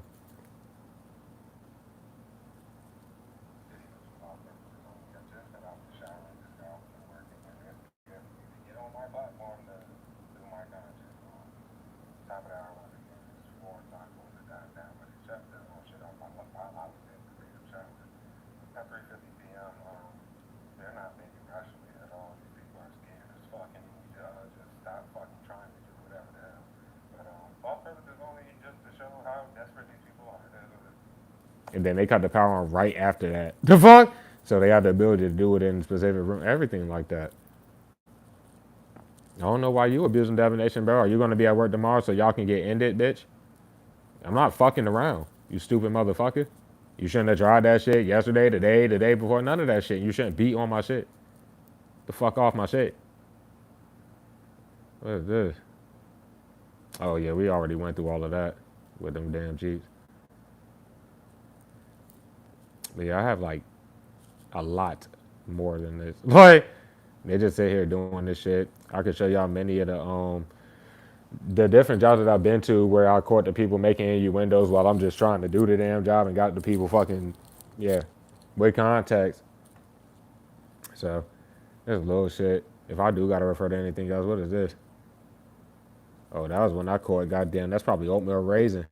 And then they cut the power on right after that. The fuck? So they had the ability to do it in a specific room, everything like that. I don't know why you abusing divination, bro. Are you gonna be at work tomorrow so y'all can get ended, bitch? I'm not fucking around, you stupid motherfucker. You shouldn't have tried that shit yesterday, today, the day before. None of that shit. You shouldn't beat on my shit. The fuck off my shit. What is this? Oh yeah, we already went through all of that with them damn Jeeps. But yeah, I have like a lot more than this. Like they just sit here doing this shit. I could show y'all many of the different jobs that I've been to where I caught the people making innuendos while I'm just trying to do the damn job and got the people fucking yeah with context. So there's little shit. If I do gotta refer to anything else, what is this? Oh, that was when I caught. Goddamn, that's probably oatmeal raisin.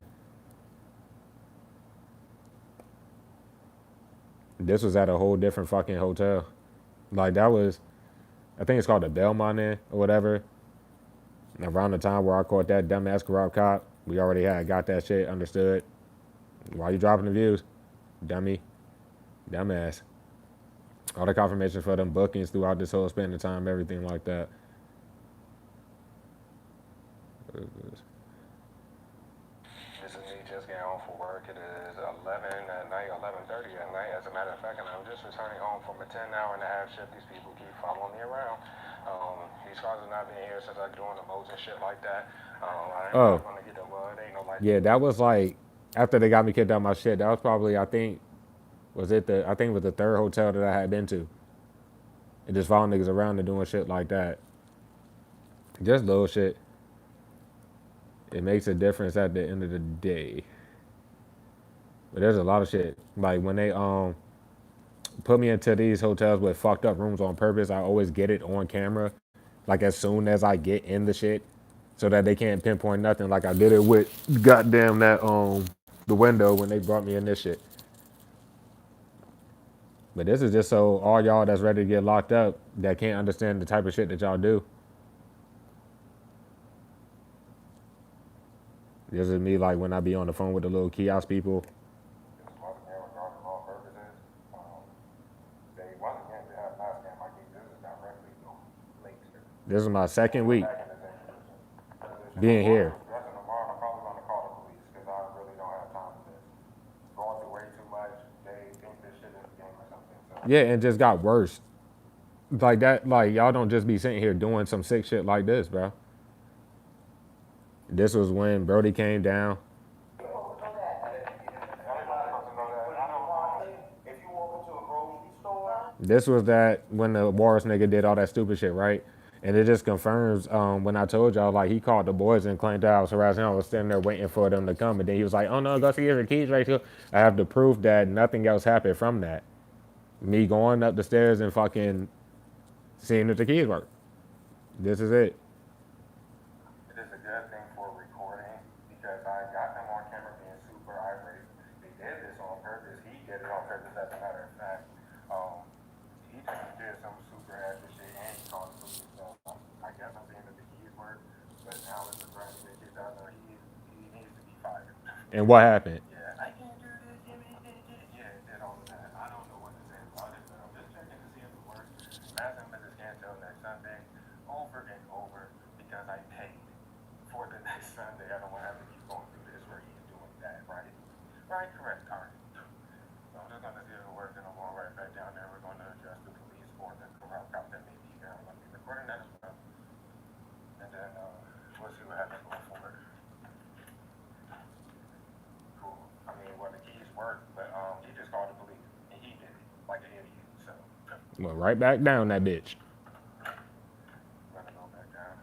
This was at a whole different fucking hotel. Like that was, I think it's called the Belmont Inn or whatever. And around the time where I caught that dumbass corrupt cop, we already had got that shit understood. Why you dropping the views, dummy, dumbass? All the confirmation for them bookings throughout this whole span of time, everything like that. This is me just getting home from work. It is 11 at night, 11:30 at night, as a matter of fact, and I'm just returning home from a 10-hour-and-a-half shift. These people keep following me around. These cars have not been here since I'm doing the modes and shit like that. I ain't oh. Gonna get the mud. Ain't no like. Yeah, that was like after they got me kicked out my shit. That was probably I think it was the third hotel that I had been to. And just following niggas around and doing shit like that. Just little shit. It makes a difference at the end of the day. But there's a lot of shit. Like when they put me into these hotels with fucked up rooms on purpose, I always get it on camera. Like as soon as I get in the shit. So that they can't pinpoint nothing. Like I did it with goddamn that the window when they brought me in this shit. But this is just so all y'all that's ready to get locked up that can't understand the type of shit that y'all do. This is me like when I be on the phone with the little kiosk people. This is my second week being here. Yeah, and just got worse. Like that, like y'all don't just be sitting here doing some sick shit like this, bro. This was when Brody came down. This was that when the Morris nigga did all that stupid shit, right? And it just confirms when I told y'all, like, he called the boys and claimed that I was harassing him. I was standing there waiting for them to come. And then he was like, oh no, go see your keys right here. I have the proof that nothing else happened from that. Me going up the stairs and fucking seeing if the keys work. This is it. And what happened? like an idiot. So went right back down that bitch. Running on back down.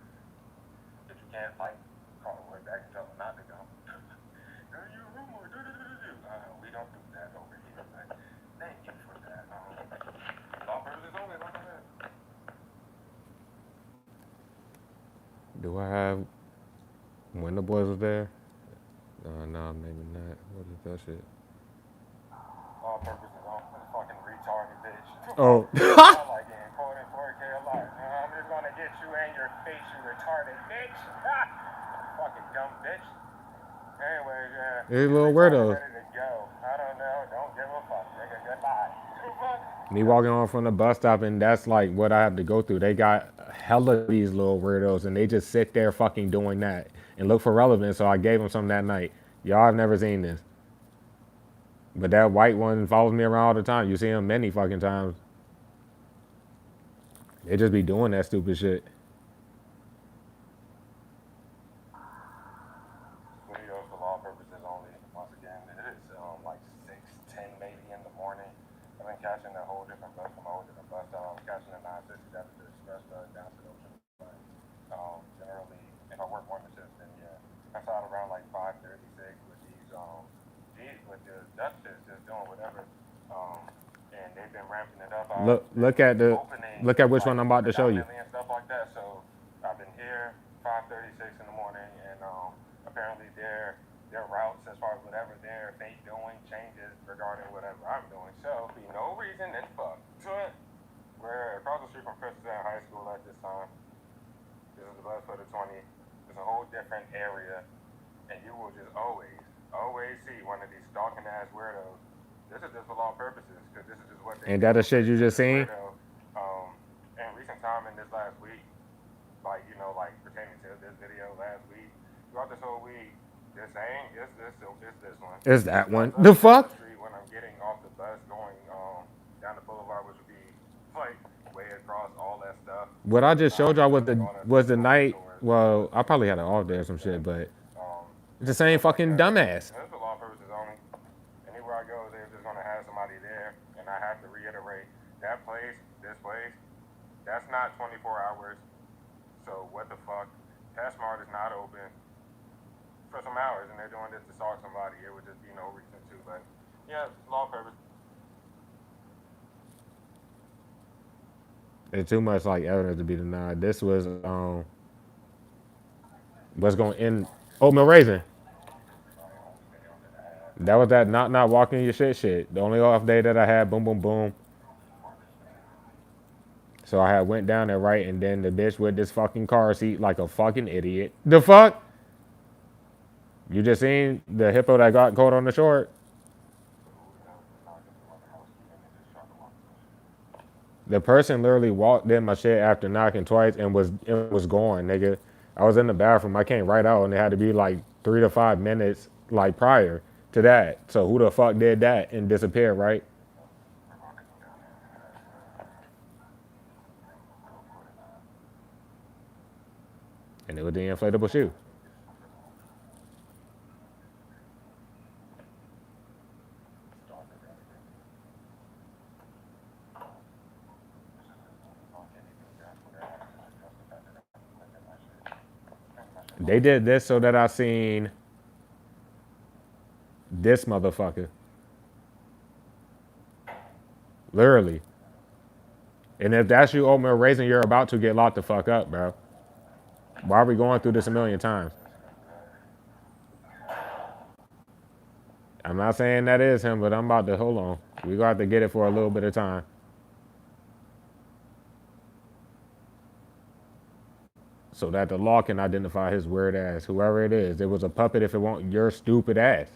But you can't like call her way back and tell her not to go. You rumor. We don't do that over here. But thank you for that. Law purposes only. Like that. Do I have when the boys was there? No, maybe not. What is that shit? All purposes on for the fucking retarded bitch. Oh. I like getting quoted 4K a lot. I'm just gonna get you and your face, you retarded bitch. Fucking dumb bitch. Anyways, yeah. These little weirdos. Ready to go. I don't know. Don't give a fuck, nigga. Goodbye. Me walking on from the bus stop, and that's like what I have to go through. They got hella these little weirdos, and they just sit there fucking doing that and look for relevance. So I gave them some that night. Y'all have never seen this. But that white one follows me around all the time. You see him many fucking times. They just be doing that stupid shit. Videos for law purposes only. Once again, it is like 6:10 maybe in the morning. I've been catching a whole different bus from a whole different bus stop. Catching a 960 after the express bus down to the ocean. But generally, if I work morning shifts, then yeah, I saw it around like 5:36 with with the Judkinsk just doing whatever, and they've been ramping it up. Look at which one I'm about to show you. And stuff like that. So I've been here 5:36 in the morning, and apparently their routes as far as whatever they doing changes regarding whatever I'm doing. So be no reason it's fucked. We're across the street from Christian High School at this time. This is the bus for the 20. It's a whole different area, and you will just always see one of these stalking ass weirdos. This is just for law purposes, because this is just what they. Ain't that the shit you just seen? In recent time, in this last week, like pertaining to this video last week, throughout this whole week, this one. Is that one? The fuck? When I'm getting off the bus going down the boulevard, which would be like way across all that stuff. What I just showed y'all was the night. Well, I probably had it off there or some shit, but. It's the same fucking dumbass. That's for law purposes only. Anywhere I go, they're just gonna have somebody there, and I have to reiterate that place, this place, that's not 24 hours. So what the fuck? PetSmart is not open for some hours, and they're doing this to stalk somebody. It would just be no reason to, but yeah, law purpose. It's too much like evidence to be denied. This was what's going in. Oatmeal raisin. That was that not walking your shit. The only off day that I had, boom, boom, boom. So I had went down there, right, and then the bitch with this fucking car seat like a fucking idiot. The fuck? You just seen the hippo that got caught on the short? The person literally walked in my shit after knocking twice and was gone, nigga. I was in the bathroom. I came right out, and it had to be like 3 to 5 minutes like prior to that. So who the fuck did that and disappeared, right? And it was the inflatable shoe. They did this so that I seen this motherfucker. Literally. And if that's you, oatmeal raisin, you're about to get locked the fuck up, bro. Why are we going through this a million times? I'm not saying that is him, but I'm about to, hold on. We're going to have to get it for a little bit of time. So that the law can identify his weird ass. Whoever it is. It was a puppet if it won't your stupid ass.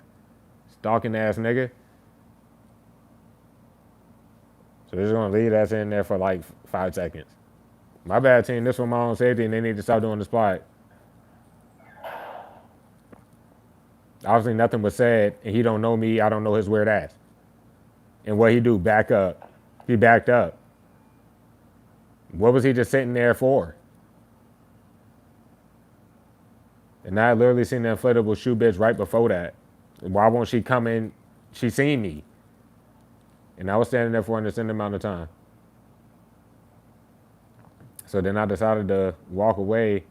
Stalking ass nigga. So they're just going to leave us in there for like 5 seconds. My bad, team. This for my own safety, and they need to stop doing the spot. Obviously, nothing was said, and he don't know me. I don't know his weird ass. And what he do? Back up. He backed up. What was he just sitting there for? And I literally seen the inflatable shoe bitch right before that. Why won't she come in? She seen me. And I was standing there for an extended amount of time. So then I decided to walk away.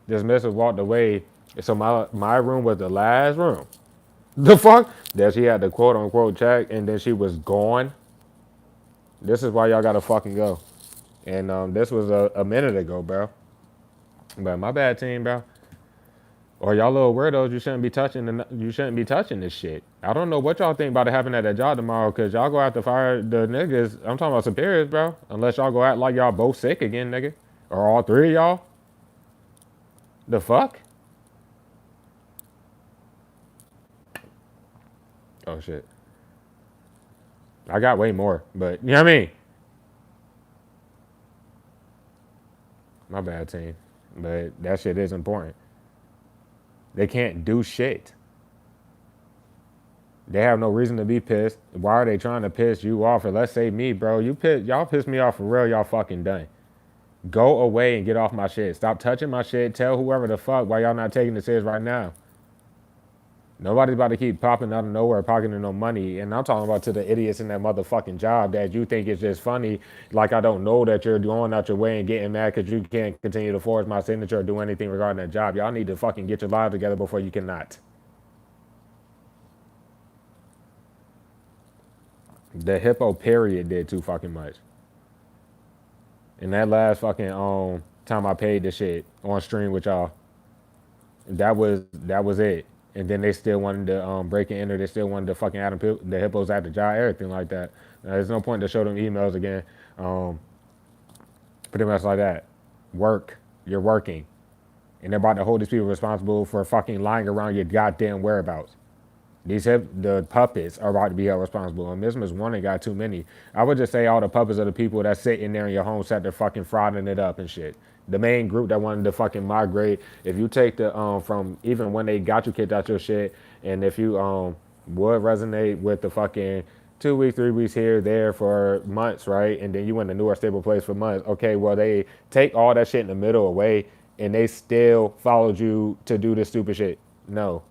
This missus walked away. So my room was the last room. The fuck? That she had to quote unquote check and then she was gone. This is why y'all gotta fucking go. And this was a minute ago, bro. But my bad team, bro. Or y'all little weirdos, you shouldn't be touching this shit. I don't know what y'all think about to happen at that job tomorrow, cause y'all go have to fire the niggas. I'm talking about superiors, bro. Unless y'all go act like y'all both sick again, nigga. Or all three of y'all. The fuck? Oh shit. I got way more, but you know what I mean? My bad team. But that shit is important. They can't do shit. They have no reason to be pissed. Why are they trying to piss you off? Or let's say me, bro. Y'all piss me off for real. Y'all fucking done. Go away and get off my shit. Stop touching my shit. Tell whoever the fuck why y'all not taking this serious right now. Nobody's about to keep popping out of nowhere, pocketing no money. And I'm talking about to the idiots in that motherfucking job that you think is just funny. Like I don't know that you're going out your way and getting mad because you can't continue to forge my signature or do anything regarding that job. Y'all need to fucking get your lives together before you cannot. The hippo period did too fucking much. And that last fucking time I paid the shit on stream with y'all, that was it. And then they still wanted to break and enter. They still wanted to fucking add them, the hippos at the job, everything like that. There's no point to show them emails again. Um, Pretty much like that. Work. You're working. And they're about to hold these people responsible for fucking lying around your goddamn whereabouts. The puppets are about to be held responsible. And Miss One ain't got too many. I would just say all the puppets are the people that sit in there in your home set, they're fucking frauding it up and shit. The main group that wanted to fucking migrate. If you take the from even when they got you kicked out your shit, and if you would resonate with the fucking 2 weeks, 3 weeks here, there for months, right? And then you in a newer stable place for months. Okay, well they take all that shit in the middle away, and they still followed you to do this stupid shit. No,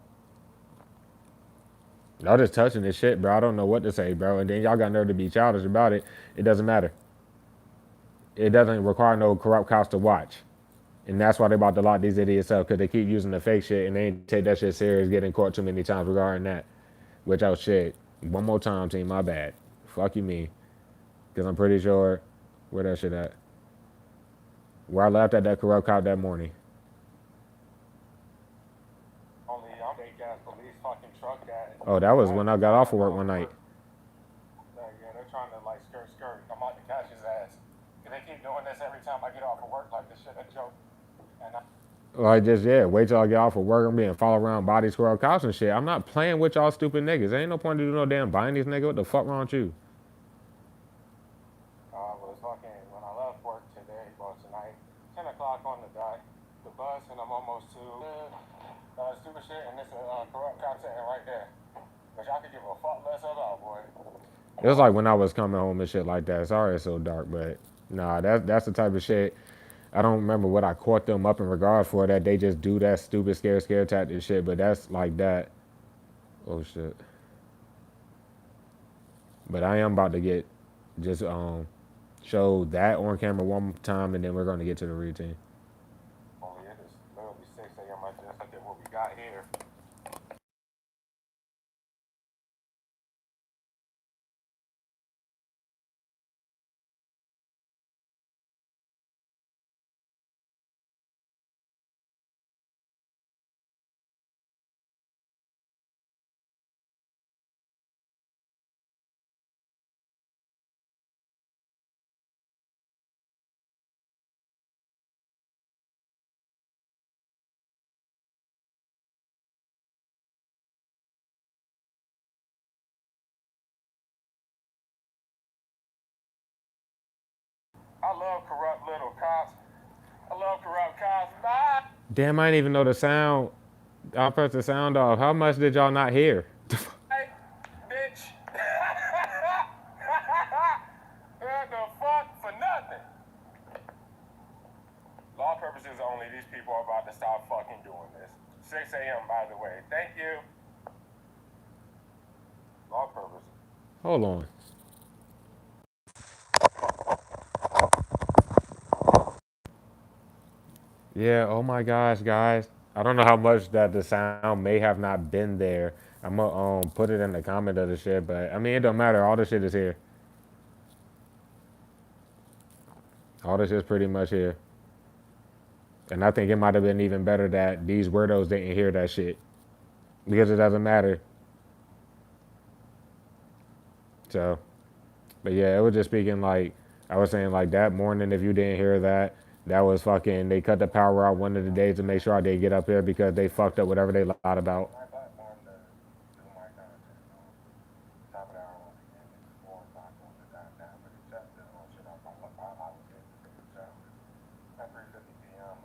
y'all just touching this shit, bro. I don't know what to say, bro. And then y'all got nerve to be childish about it. It doesn't matter. It doesn't require no corrupt cops to watch. And that's why they about to lock these idiots up, because they keep using the fake shit and they ain't take that shit serious, getting caught too many times regarding that. Which I was shit. One more time, team, my bad. Fuck you, me. Because I'm pretty sure where that shit at. Where I left at that corrupt cop that morning. Oh, that was when I got off of work one night. Like just wait till I get off of work. I'm being followed around body squirrel cops and shit. I'm not playing with y'all stupid niggas. There ain't no point to do no damn buying these niggas. What the fuck wrong with you? It was like when I was coming home and shit like that. Sorry it's so dark, but nah, that's the type of shit. I don't remember what I caught them up in regard for that. They just do that stupid scare tactic shit, but that's like that. Oh shit. But I am about to get just show that on camera one time, and then we're gonna get to the routine. Only it is literally 6 a.m. I just look at what we got here. I love corrupt little cops. I love corrupt cops. Bye. Damn, I didn't even know the sound. I pressed the sound off. How much did y'all not hear? Hey, bitch. What the fuck for nothing? Law purposes only. These people are about to stop fucking doing this. 6 a.m. by the way. Thank you. Law purposes. Hold on. Yeah, oh my gosh, guys. I don't know how much that the sound may have not been there. I'm gonna put it in the comment of the shit, but I mean it don't matter. All the shit is here. All this is pretty much here. And I think it might have been even better that these weirdos didn't hear that shit. Because it doesn't matter. So, but yeah, it was just speaking like I was saying like that morning if you didn't hear that, that was fucking they cut the power out one of the days to make sure I didn't get up here because they fucked up whatever they lied about. My platform to do my content. Top of the hour once again. It's 4 o'clock on the dot now. But except that shit I'm like, I was in the shower. At 3:50 p.m.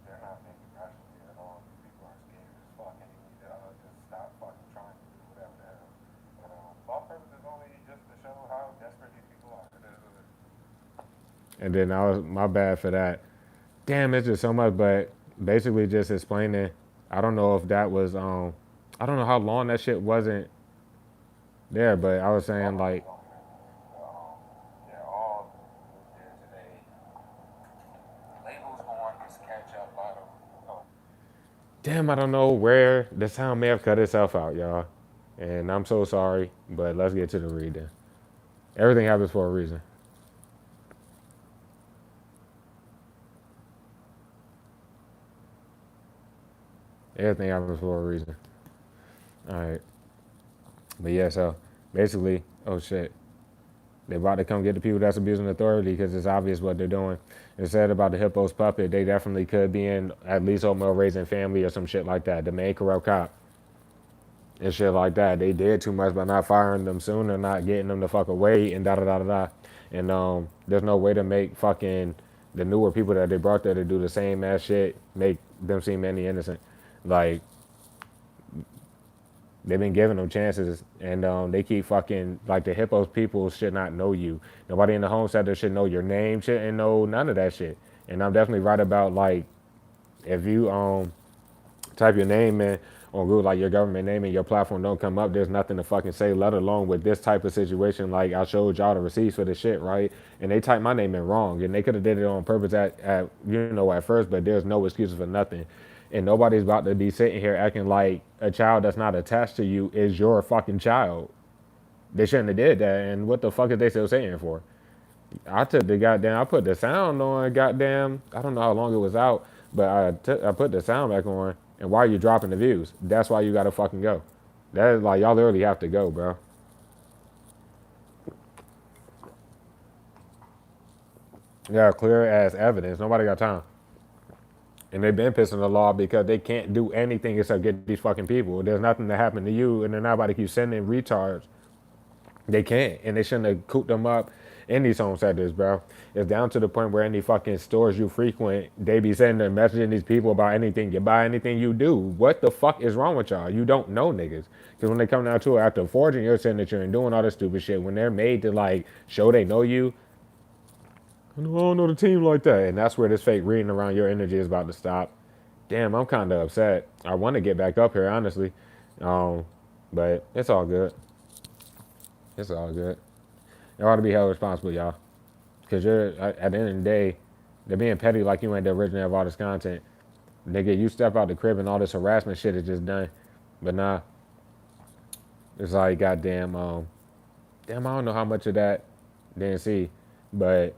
They're not thinking rationally at all. These people are scared as fuck, and you need to just stop fucking trying to do whatever the hell. But law purposes only just to show how desperate these people are. It is what it is. And then I was my bad for that. Damn, it's just so much, but basically just explaining. I don't know if that was I don't know how long that shit wasn't there, but I was saying Almost like as long as yeah, all there today. Labels on this catch up bottle. Oh, damn, I don't know where the sound may have cut itself out, y'all. And I'm so sorry, but let's get to the reading. Everything happens for a reason. Everything happens for a reason. All right. But yeah, so basically, oh shit. They about to come get the people that's abusing authority because it's obvious what they're doing. It said about the Hippo's puppet, they definitely could be in at least Oatmeal Raising Family or some shit like that. The main corrupt cop and shit like that. They did too much by not firing them sooner, not getting them the fuck away, and da da da da da. And there's no way to make fucking the newer people that they brought there to do the same ass shit make them seem any innocent. Like they've been giving them chances, and they keep fucking like the Hippos people should not know you. Nobody in the homesteader should know your name, shouldn't know none of that shit. And I'm definitely right about like if you type your name in on Google, like your government name and your platform don't come up, there's nothing to fucking say, let alone with this type of situation. Like I showed y'all the receipts for the shit, right? And they typed my name in wrong. And they could have did it on purpose at at first, but there's no excuses for nothing. And nobody's about to be sitting here acting like a child that's not attached to you is your fucking child. They shouldn't have did that. And what the fuck is they still saying for? I took the goddamn. I put the sound on. Goddamn. I don't know how long it was out, but I put the sound back on. And why are you dropping the views? That's why you gotta fucking go. That is like y'all literally have to go, bro. Yeah, clear as evidence. Nobody got time. And they've been pissing the law because they can't do anything except get these fucking people. There's nothing that happened to you, and they're not about to keep sending retards. They can't, and they shouldn't have cooped them up in these home centers, bro. It's down to the point where any fucking stores you frequent, they be sending and messaging these people about anything you buy, anything you do. What the fuck is wrong with y'all? You don't know niggas. Because when they come down to it after forging your signature and doing all this stupid shit, when they're made to like show they know you, I don't know the team like that. And that's where this fake reading around your energy is about to stop. Damn, I'm kind of upset. I want to get back up here, honestly. Um, but it's all good. It's all good. You ought to be held responsible, y'all. Because you're, at the end of the day, they're being petty like you ain't the originator of all this content. Nigga, you step out the crib and all this harassment shit is just done. But nah, it's like goddamn, damn, I don't know how much of that didn't see. But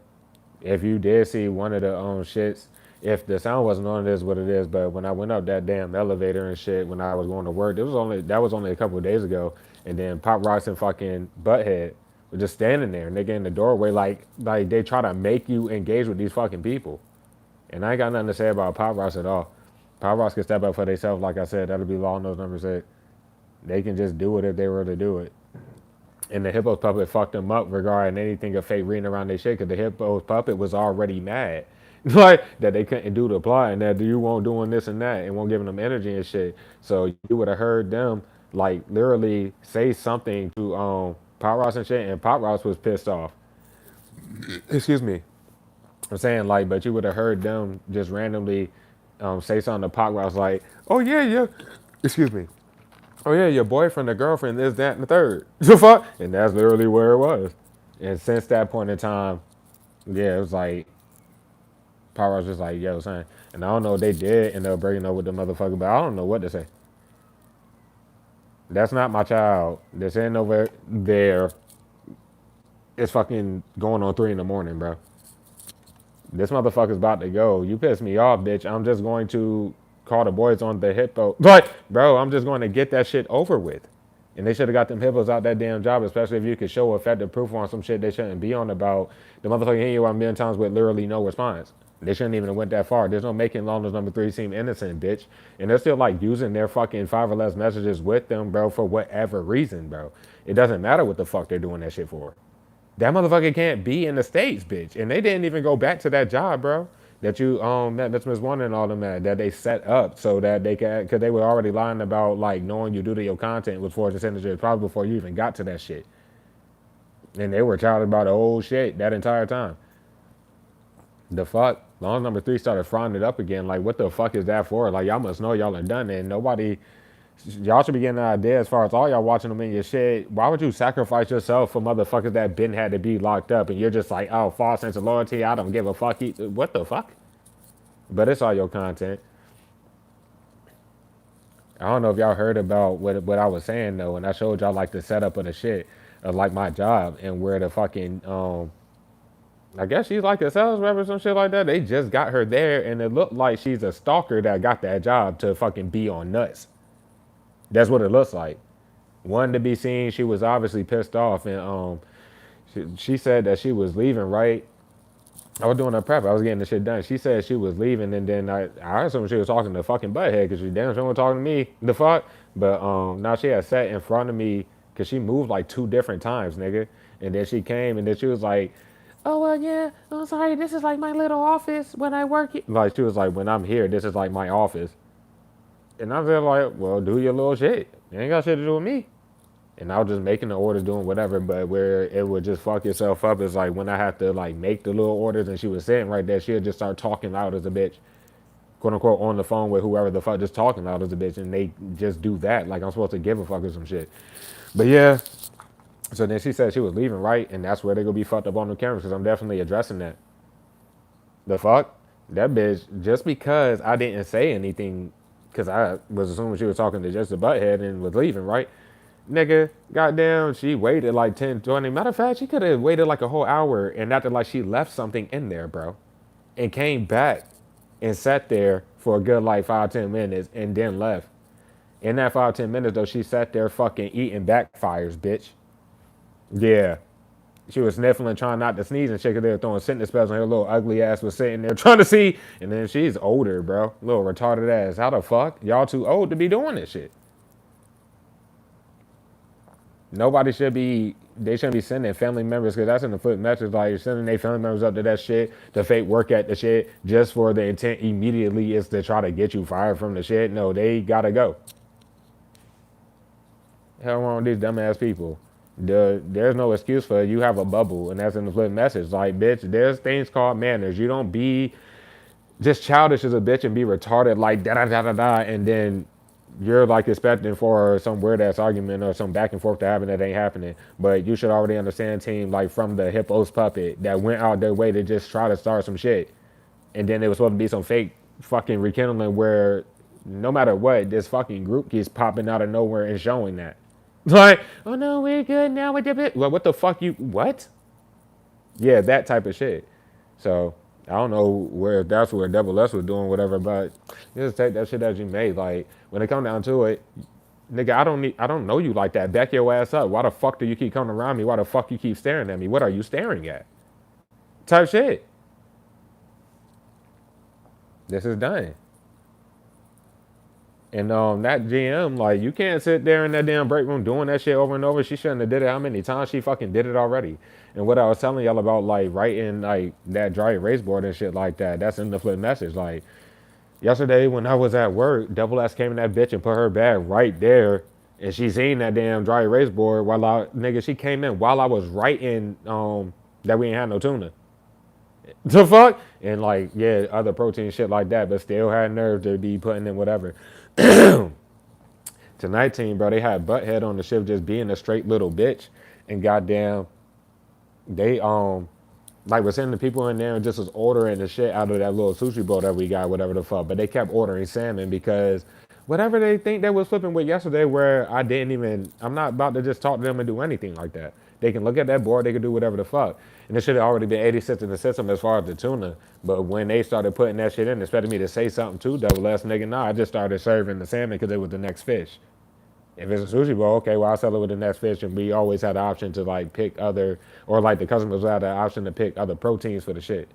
if you did see one of the shits, if the sound wasn't on, it is what it is. But when I went up that damn elevator and shit, when I was going to work, that was only a couple of days ago. And then Pop Rocks and fucking Butthead were just standing there, nigga, in the doorway, like they try to make you engage with these fucking people. And I ain't got nothing to say about Pop Rocks at all. Pop Rocks can step up for themselves, like I said. That'll be law knows number 6. They can just do it if they were to do it. And the Hippo's puppet fucked them up regarding anything of fate reading around their shit because the Hippo's puppet was already mad. Like, that they couldn't do the plot and that you won't doing this and that and won't giving them energy and shit. So you would have heard them, like, literally say something to Pop Ross and shit, and Pop Ross was pissed off. Excuse me. I'm saying, like, but you would have heard them just randomly say something to Pop Ross like, oh, yeah, yeah. Excuse me. Oh yeah, your boyfriend or girlfriend is that and the third. The fuck? And that's literally where it was. And since that point in time, yeah, it was like Power was just like, yo, son. And I don't know if they did end up breaking up with the motherfucker, but I don't know what to say. That's not my child. This ain't over there. It's fucking going on 3 in the morning, bro. This motherfucker's about to go. You piss me off, bitch. I'm just going to call the boys on the hippo. But, bro, I'm just going to get that shit over with. And they should have got them hippos out that damn job, especially if you could show effective proof on some shit they shouldn't be on about. The motherfucker hitting you a million times with literally no response. They shouldn't even have went that far. There's no making Londo's number 3 seem innocent, bitch. And they're still like using their fucking 5 or less messages with them, bro, for whatever reason, bro. It doesn't matter what the fuck they're doing that shit for. That motherfucker can't be in the States, bitch. And they didn't even go back to that job, bro. That you that's Miss One and all them that they set up so that they can, because they were already lying about like knowing you do to your content was for the signatures probably before you even got to that shit. And they were childish about the old shit that entire time. The fuck? Long number 3 started frying it up again. Like, what the fuck is that for? Like, y'all must know y'all are done. And nobody, y'all should be getting an idea as far as all y'all watching them in your shit. Why would you sacrifice yourself for motherfuckers that been had to be locked up and you're just like, oh, false sense of loyalty. I don't give a fuck. What the fuck? But it's all your content. I don't know if y'all heard about what I was saying though, and I showed y'all like the setup of the shit of like my job and where the fucking I guess she's like a sales rep or some shit like that. They just got her there, and it looked like she's a stalker that got that job to fucking be on nuts. That's what it looks like. One to be seen, she was obviously pissed off, and she said that she was leaving. Right, I was doing her prep. I was getting the shit done. She said she was leaving, and then I assumed she was talking to fucking Butthead because she damn sure was talking to me. The fuck, but now she had sat in front of me because she moved like 2 different times, nigga, and then she came, and then she was like, oh, well, yeah, I'm sorry, this is like my little office when I work here. Like, she was like, when I'm here, this is like my office. And I was just like, well, do your little shit. You ain't got shit to do with me. And I was just making the orders, doing whatever, but where it would just fuck yourself up is like when I have to like make the little orders and she was sitting right there, she'll just start talking loud as a bitch, quote unquote, on the phone with whoever the fuck, just talking loud as a bitch, and they just do that. Like I'm supposed to give a fuck or some shit. But yeah, so then she said she was leaving, right? And that's where they gonna be fucked up on the cameras because I'm definitely addressing that. The fuck? That bitch, just because I didn't say anything, because I was assuming she was talking to just a butthead and was leaving, right? Nigga, goddamn, she waited like 10, 20. Matter of fact, she could have waited like a whole hour and acted like she left something in there, bro. And came back and sat there for a good like 5, 10 minutes and then left. In that 5, 10 minutes, though, she sat there fucking eating backfires, bitch. Yeah. She was sniffling, trying not to sneeze and shit because they were throwing sentence spells on her little ugly ass was sitting there trying to see. And then she's older, bro. Little retarded ass. How the fuck? Y'all too old to be doing this shit. Nobody should be, they shouldn't be sending family members, because that's in the foot message, like you're sending their family members up to that shit, to fake work at the shit, just for the intent immediately is to try to get you fired from the shit. No, they gotta go. Hell wrong with these dumbass people. There's no excuse for it. You have a bubble, and that's in the flip message. Like, bitch, there's things called manners. You don't be just childish as a bitch and be retarded like da da da da da, and then you're like expecting for some weird ass argument or some back and forth to happen that ain't happening. But you should already understand, team, like from the hippos puppet that went out their way to just try to start some shit, and then it was supposed to be some fake fucking rekindling where no matter what, this fucking group keeps popping out of nowhere and showing that. Like, oh no, we're good now with the. Well, what the fuck you what? Yeah, that type of shit. So I don't know where that's where Double S was doing whatever, but just take that shit as you may. Like when it come down to it, nigga, I don't know you like that. Back your ass up. Why the fuck do you keep coming around me? Why the fuck you keep staring at me? What are you staring at? Type shit. This is done. And that GM, like, you can't sit there in that damn break room doing that shit over and over. She shouldn't have did it. How many times she fucking did it already? And what I was telling y'all about, like, writing like that dry erase board and shit like that. That's in the flip message. Like yesterday when I was at work, Double S came in that bitch and put her bag right there, and she seen that damn dry erase board while she came in while I was writing that we ain't had no tuna. The fuck? And like, yeah, other protein shit like that, but still had nerve to be putting in whatever. Tonight team, bro, they had Butthead on the shift just being a straight little bitch. And goddamn, they like was sending the people in there and just was ordering the shit out of that little sushi bowl that we got, whatever the fuck. But they kept ordering salmon because whatever they think they was flipping with yesterday, where I'm not about to just talk to them and do anything like that. They can look at that board, they can do whatever the fuck. And it should have already been 80 cents in the system as far as the tuna. But when they started putting that shit in, expecting me to say something to Double S, nigga, nah, I just started serving the salmon because it was the next fish. If it's a sushi bowl, okay, well, I'll sell it with the next fish. And we always had the option to like pick other, or like the customers had the option to pick other proteins for the shit.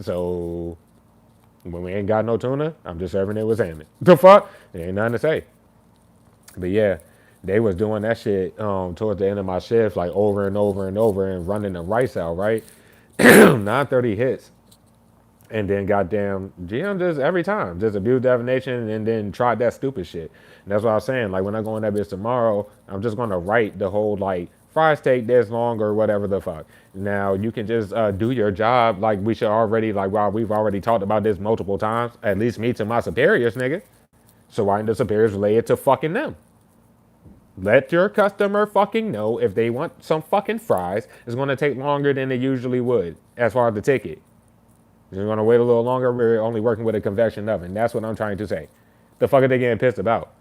So when we ain't got no tuna, I'm just serving it with salmon. The fuck? There ain't nothing to say. But yeah, they was doing that shit towards the end of my shift, like over and over and over and running the rice out, right? 9:30 hits. And then goddamn GM just every time just abused divination and then tried that stupid shit. And that's what I was saying. Like when I go in that bitch tomorrow, I'm just gonna write the whole like fries take this long or whatever the fuck. Now you can just do your job like we should already like while we've already talked about this multiple times. At least me to my superiors, nigga. So why didn't the superiors relay it to fucking them? Let your customer fucking know if they want some fucking fries. It's gonna take longer than it usually would as far as the ticket. You're gonna wait a little longer. We're only working with a convection oven. That's what I'm trying to say. The fuck are they getting pissed about?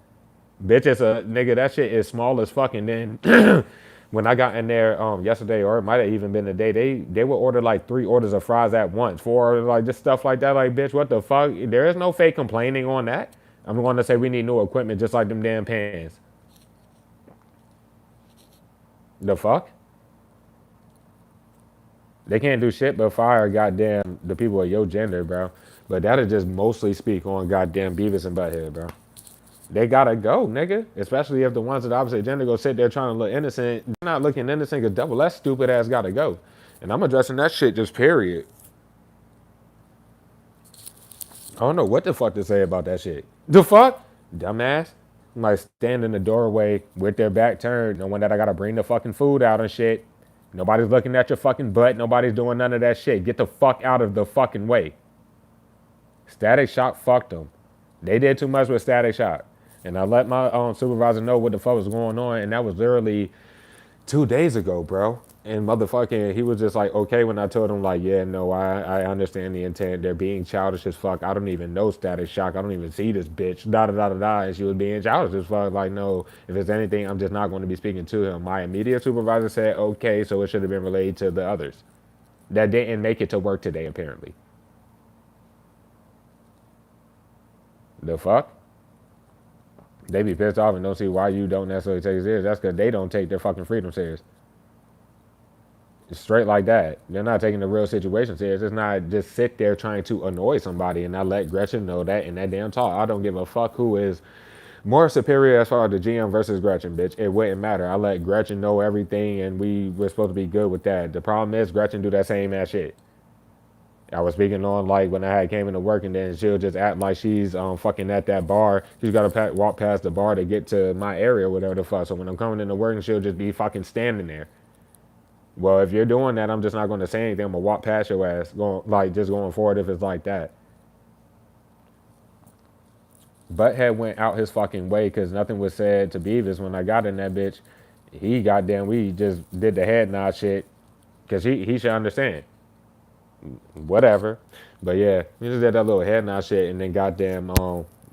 Bitch, it's a nigga. That shit is small as fucking. Then when I got in there yesterday, or it might have even been the day, they would order like 3 orders of fries at once, 4 orders, like just stuff like that. Like, bitch, what the fuck? There is no fake complaining on that. I'm going to say we need new equipment, just like them damn pans. The fuck? They can't do shit but fire goddamn the people of your gender, bro. But that'll just mostly speak on goddamn Beavis and Butthead, bro. They gotta go, nigga. Especially if the ones of the opposite gender go sit there trying to look innocent. They're not looking innocent because Double that stupid ass gotta go. And I'm addressing that shit just period. I don't know what the fuck to say about that shit. The fuck? Dumbass. Like stand in the doorway with their back turned, knowing that I gotta bring the fucking food out and shit. Nobody's looking at your fucking butt. Nobody's doing none of that shit. Get the fuck out of the fucking way. Static Shock fucked them. They did too much with Static Shock. And I let my supervisor know what the fuck was going on. And that was literally 2 days ago, bro. And motherfucking, he was just like, okay, when I told him, like, yeah, no, I understand the intent. They're being childish as fuck. I don't even know Static Shock. I don't even see this bitch. Da da da da da. And she was being childish as fuck. Like, no, if it's anything, I'm just not going to be speaking to him. My immediate supervisor said, okay, so it should have been relayed to the others. That didn't make it to work today, apparently. The fuck? They be pissed off and don't see why you don't necessarily take it serious. That's because they don't take their fucking freedom serious. Straight like that. They're not taking the real situation serious. It's not just sit there trying to annoy somebody and I let Gretchen know that in that damn talk. I don't give a fuck who is more superior as far as the GM versus Gretchen, bitch. It wouldn't matter. I let Gretchen know everything and we were supposed to be good with that. The problem is Gretchen do that same ass shit. I was speaking on like when I had came into work and then she'll just act like she's fucking at that bar. She's got to walk past the bar to get to my area or whatever the fuck. So when I'm coming into work and she'll just be fucking standing there. Well, if you're doing that, I'm just not going to say anything. I'm going to walk past your ass, just going forward if it's like that. Butthead went out his fucking way because nothing was said to Beavis when I got in that bitch. He goddamn, we just did the head nod shit because he should understand. Whatever. But yeah, we just did that little head nod shit and then goddamn,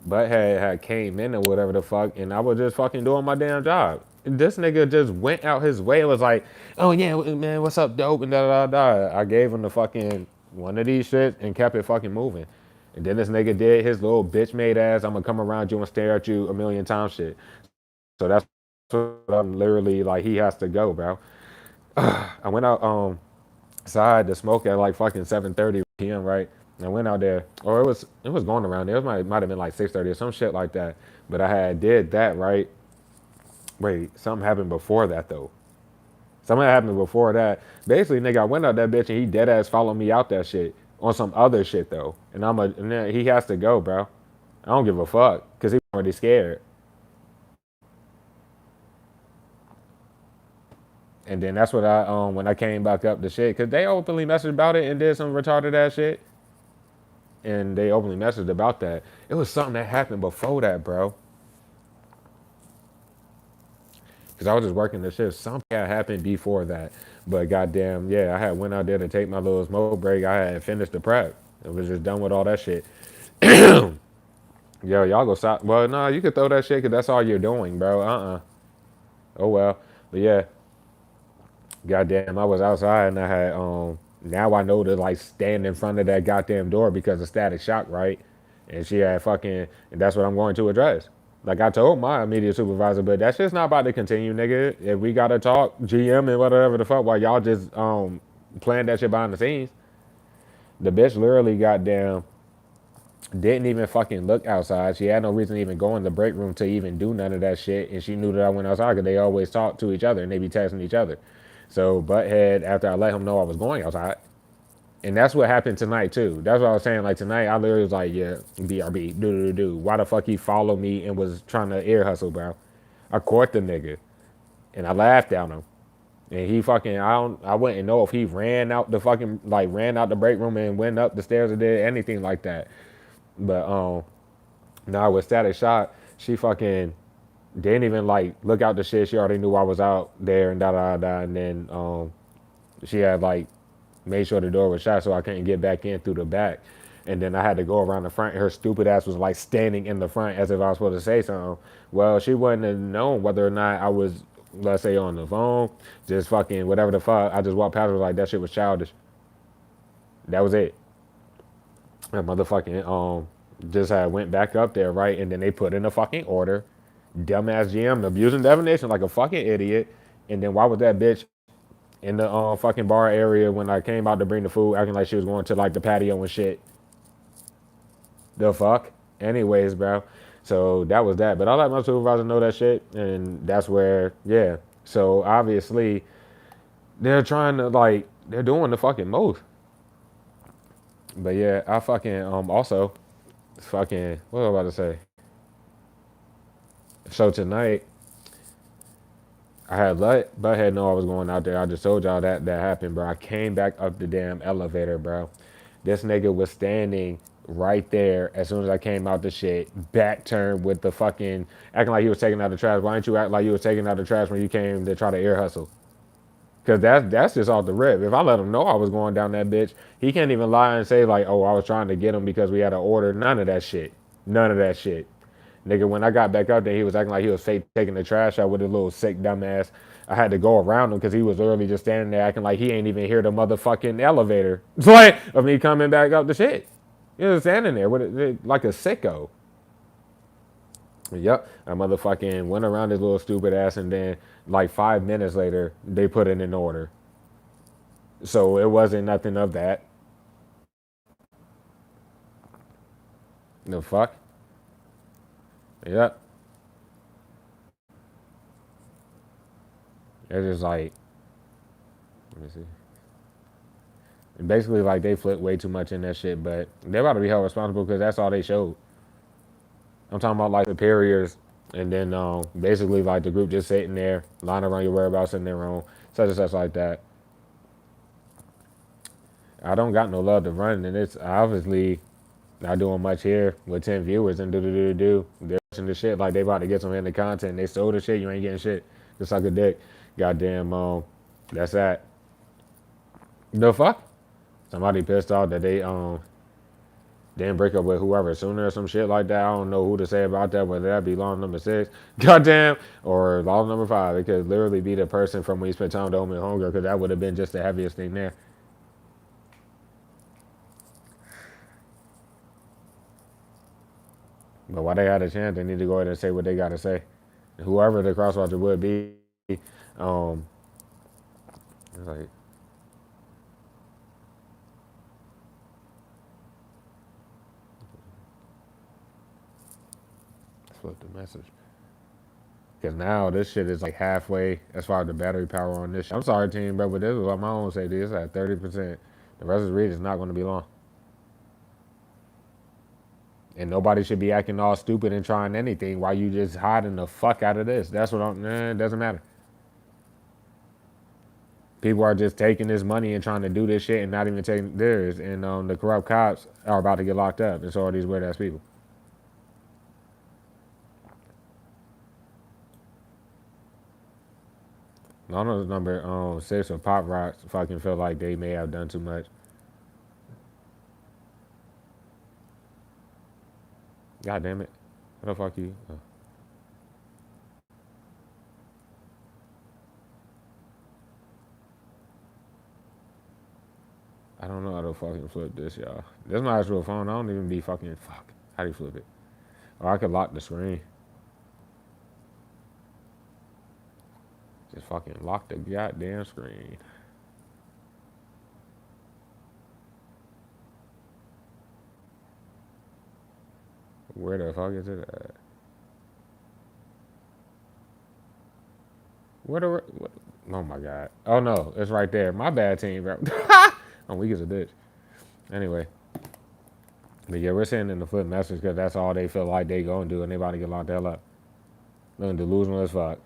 Butthead had came in or whatever the fuck, and I was just fucking doing my damn job. This nigga just went out his way and was like, oh yeah, man, what's up, dope? And da da da. I gave him the fucking one of these shit and kept it fucking moving. And then this nigga did his little bitch made ass, I'm gonna come around you and stare at you a million times shit. So that's what I'm literally like, he has to go, bro. I went out outside to smoke at like fucking 7:30 p.m. right? I went out there, or it was going around there. It might have been like 6:30 or some shit like that. But I had did that right. Wait, something happened before that though. Something happened before that. Basically, nigga, I went out that bitch and he dead ass followed me out that shit on some other shit though. And then he has to go, bro. I don't give a fuck because he already scared. And then that's what I when I came back up the shit because they openly messaged about it and did some retarded ass shit. And they openly messaged about that. It was something that happened before that, bro. Because I was just working the shift. Something had happened before that. But goddamn, yeah, I had went out there to take my little smoke break. I had finished the prep. I was just done with all that shit. Yo, y'all go stop. Well, no, you could throw that shit because that's all you're doing, bro. Oh well. But yeah, goddamn, I was outside and I had now I know to like stand in front of that goddamn door because of static shock, right? And she had fucking and that's what I'm going to address. Like I told my immediate supervisor, but that shit's not about to continue, nigga. If we gotta talk GM and whatever the fuck while y'all just playing that shit behind the scenes. The bitch literally goddamn didn't even fucking look outside. She had no reason to even go in the break room to even do none of that shit. And she knew that I went outside because they always talk to each other and they be texting each other. So Butthead, after I let him know I was going outside, and that's what happened tonight too. That's what I was saying. Like tonight, I literally was like, "Yeah, BRB, do. Why the fuck he followed me and was trying to ear hustle, bro?" I caught the nigga, and I laughed at him. And he fucking, I wouldn't know if he ran out the fucking, like ran out the break room and went up the stairs or did anything like that. But now with Static Shock, she fucking didn't even like look out the shit. She already knew I was out there and da da da. And then she had like made sure the door was shut so I couldn't get back in through the back. And then I had to go around the front. Her stupid ass was like standing in the front as if I was supposed to say something. Well, she wouldn't have known whether or not I was, let's say, on the phone, just fucking whatever the fuck. I just walked past her like that shit was childish. That was it. That motherfucking just had went back up there, right? And then they put in a fucking order. Dumbass GM abusing definition like a fucking idiot. And then why was that bitch in the fucking bar area when I came out to bring the food, acting like she was going to like the patio and shit? The fuck? Anyways, bro. So that was that. But I let my supervisor know that shit, and that's where, yeah. So obviously, they're trying to like, they're doing the fucking most. But yeah, I fucking also fucking what was I about to say? So tonight I had let Butthead know I was going out there. I just told y'all that happened, bro. I came back up the damn elevator, bro. This nigga was standing right there as soon as I came out the shit, back turned with the fucking acting like he was taking out the trash. Why didn't you act like you was taking out the trash when you came to try to ear hustle? Cause that's just off the rip. If I let him know I was going down that bitch, he can't even lie and say like, "Oh, I was trying to get him because we had an order." None of that shit. None of that shit. Nigga, when I got back up there, he was acting like he was fake taking the trash out with his little sick dumb ass. I had to go around him because he was literally just standing there acting like he ain't even hear the motherfucking elevator. It's like of me coming back up the shit. He was standing there with it like a sicko. Yep, I motherfucking went around his little stupid ass, and then like 5 minutes later, they put it in order. So it wasn't nothing of that. The fuck? Yep. It's just like, let me see. And basically, like they flipped way too much in that shit, but they're about to be held responsible because that's all they showed. I'm talking about like superiors, and then basically like the group just sitting there, lying around your whereabouts in their own, such and such like that. I don't got no love to run, and it's obviously Not doing much here with 10 viewers and do. They're watching the shit like they about to get some into content. They stole the shit. You ain't getting shit. Just like a dick. Goddamn. That's that. The fuck? Somebody pissed off that they didn't break up with whoever sooner or some shit like that. I don't know who to say about that. Whether that be law number 6, goddamn, or law number 5. It could literally be the person from when you spent time with the homie homegirl, because that would have been just the heaviest thing there. But while they had a chance, they need to go ahead and say what they got to say. Whoever the crosswatcher would be, um, it's like, flip the message. Because now this shit is like halfway as far as the battery power on this shit. I'm sorry, team, bro, but this is what my own say. This at 30%. The rest of the read is not going to be long. And nobody should be acting all stupid and trying anything while you just hiding the fuck out of this. That's what it doesn't matter. People are just taking this money and trying to do this shit and not even taking theirs. And the corrupt cops are about to get locked up. And so are these weird ass people. Lano's number 6 with Pop Rocks fucking feel like they may have done too much. God damn it. What the fuck you? Oh. I don't know how to fucking flip this, y'all. This is my actual phone. I don't even be fucking fuck. How do you flip it? Or I could lock the screen. Just fucking lock the goddamn screen. Where the fuck is it at? What? Oh my god. Oh no, it's right there. My bad, team, bro. I'm weak as a bitch. Anyway. But yeah, we're sending in the flip message because that's all they feel like they gonna do, and they about to get locked the hell up. Looking delusional as fuck.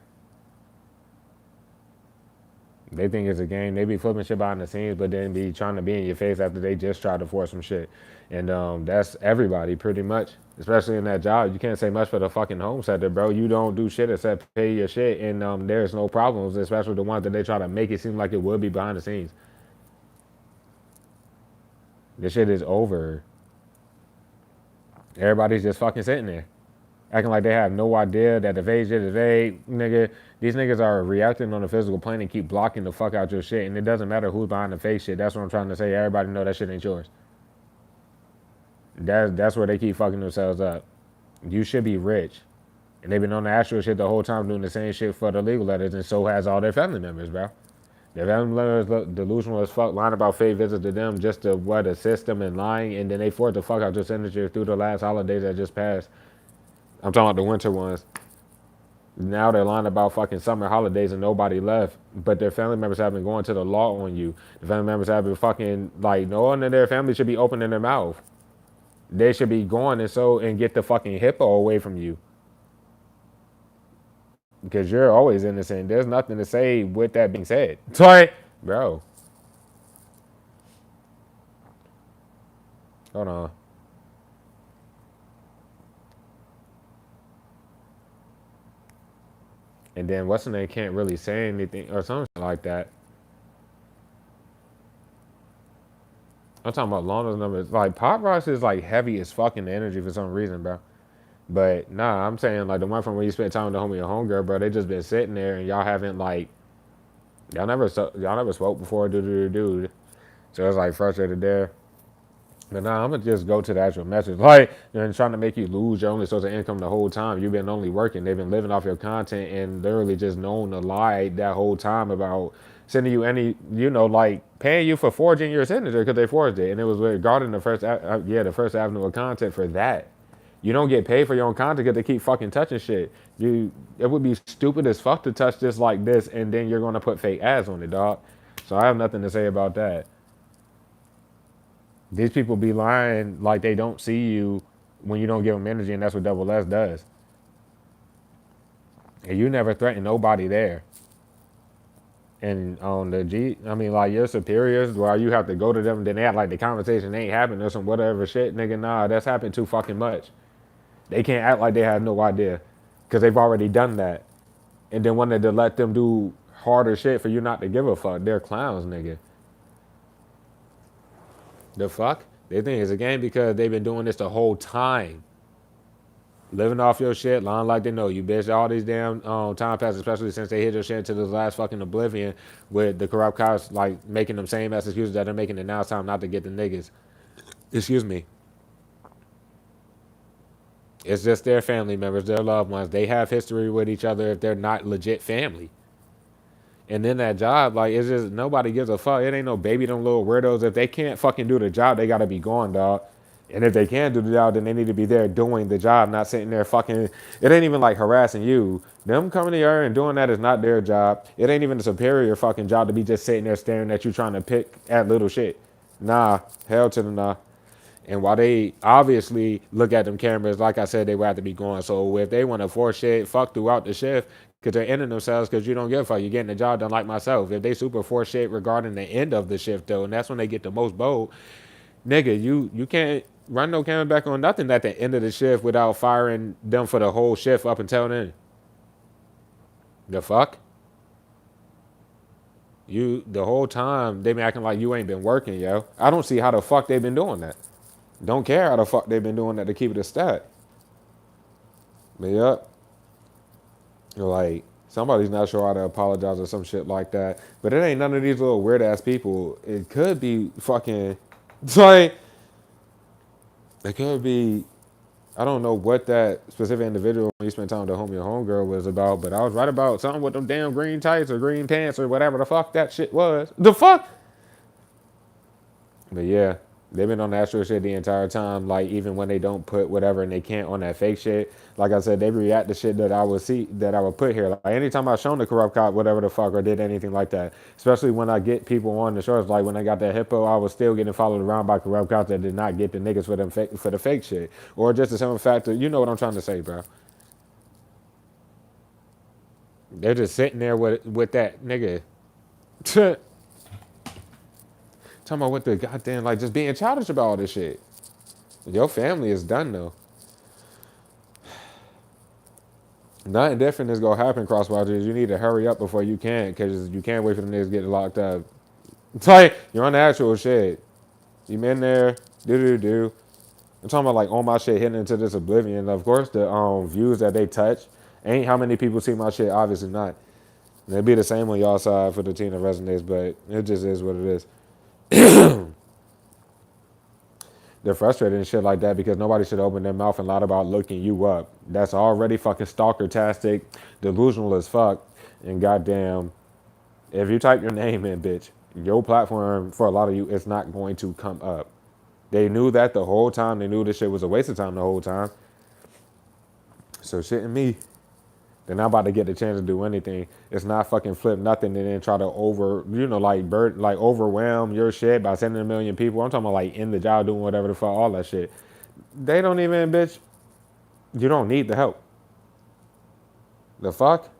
They think it's a game. They be flipping shit behind the scenes, but then be trying to be in your face after they just tried to force some shit. And that's everybody pretty much, especially in that job. You can't say much for the fucking home sector, bro. You don't do shit except pay your shit, and there's no problems, especially the ones that they try to make it seem like it would be behind the scenes. This shit is over. Everybody's just fucking sitting there, acting like they have no idea that the fake shit is fake, nigga. These niggas are reacting on the physical plane and keep blocking the fuck out your shit, and it doesn't matter who's behind the fake shit. That's what I'm trying to say. Everybody know that shit ain't yours. That's where they keep fucking themselves up. You should be rich, and they've been on the actual shit the whole time doing the same shit for the legal letters, and so has all their family members, bro. Their family members look delusional as fuck, lying about fake visits to them just to what a system and lying, and then they forced the fuck out your signature through the last holidays that just passed. I'm talking about the winter ones. Now they're lying about fucking summer holidays and nobody left, but their family members have been going to the law on you. The family members have been fucking like no one in their family should be opening their mouth. They should be going and get the fucking hippo away from you. Because you're always innocent. There's nothing to say with that being said. Sorry, bro. Hold on. And then what's the name can't really say anything or something like that. I'm talking about Lana's numbers. Like Pop Rocks is like heavy as fucking energy for some reason, bro. But nah, I'm saying like the one from when you spent time with the homie or homegirl, bro. They just been sitting there and y'all haven't like y'all never spoke before, dude. So it's like frustrated there. But nah, I'm gonna just go to the actual message. Like, trying to make you lose your only source of income the whole time. You've been only working. They've been living off your content and literally just known to lie that whole time about sending you any, like paying you for forging your signature because they forged it. And it was regarding the first avenue of content for that. You don't get paid for your own content because they keep fucking touching shit. It would be stupid as fuck to touch this like this and then you're gonna put fake ads on it, dog. So I have nothing to say about that. These people be lying like they don't see you when you don't give them energy, and that's what Double S does. And you never threaten nobody there. And on the I mean, like your superiors, where you have to go to them, then they have like the conversation ain't happened or some whatever shit, nigga. Nah, that's happened too fucking much. They can't act like they have no idea, because they've already done that. And then wanted to let them do harder shit for you not to give a fuck. They're clowns, nigga. The fuck? They think it's a game because they've been doing this the whole time. Living off your shit, lying like they know you, bitch. All these damn time passes, especially since they hit your shit into this last fucking oblivion with the corrupt cops like making them same ass excuses that they're making it now. It's time not to get the niggas. Excuse me. It's just their family members, their loved ones. They have history with each other if they're not legit family. And then that job, like, it's just nobody gives a fuck. It ain't no baby, them little weirdos. If they can't fucking do the job, they gotta be gone, dog. And if they can do the job, then they need to be there doing the job, not sitting there fucking. It ain't even like harassing you. Them coming here and doing that is not their job. It ain't even a superior fucking job to be just sitting there staring at you trying to pick at little shit. Nah, hell to the nah. And while they obviously look at them cameras, like I said, they would have to be going. So if they want to force shit, fuck throughout the shift, because they're ending themselves because you don't give a fuck. You're getting the job done like myself. If they super force shit regarding the end of the shift, though, and that's when they get the most bold, nigga, you can't run no camera back on nothing at the end of the shift without firing them for the whole shift up until then. The fuck? You, the whole time, they been acting like you ain't been working, yo. I don't see how the fuck they been doing that. Don't care how the fuck they been doing that to keep it a stat. But yep, like somebody's not sure how to apologize or some shit like that. But it ain't none of these little weird ass people. It could be fucking. It's like it could be. I don't know what that specific individual when you spent time with the homie or homegirl was about, but I was right about something with them damn green tights or green pants or whatever the fuck that shit was. The fuck? But yeah, they've been on that actual shit the entire time. Like even when they don't put whatever and they can't on that fake shit. Like I said, they react to shit that I would see that I would put here. Like anytime I shown the corrupt cop whatever the fuck or did anything like that. Especially when I get people on the shorts. Like when I got that hippo, I was still getting followed around by corrupt cops that did not get the niggas for them for the fake shit. Or just the simple fact that you know what I'm trying to say, bro. They're just sitting there with that nigga. Talking about what the goddamn like just being childish about all this shit. Your family is done though. Nothing different is gonna happen, crosswatchers. You need to hurry up before you can, cause you can't wait for the niggas to get locked up. It's like you're on the actual shit. You been there, do. I'm talking about like all my shit hitting into this oblivion. Of course, the views that they touch ain't how many people see my shit. Obviously not. And it'd be the same on y'all side for the team that resonates, but it just is what it is. They're frustrated and shit like that because nobody should open their mouth and lie about looking you up. That's already fucking stalker-tastic, delusional as fuck, and goddamn, if you type your name in, bitch, your platform for a lot of you is not going to come up. They knew that the whole time. They knew this shit was a waste of time the whole time. So shitting me. They're not about to get the chance to do anything. It's not fucking flip nothing and then try to like overwhelm your shit by sending a million people. I'm talking about like in the job doing whatever the fuck, all that shit. They don't even, bitch. You don't need the help. The fuck?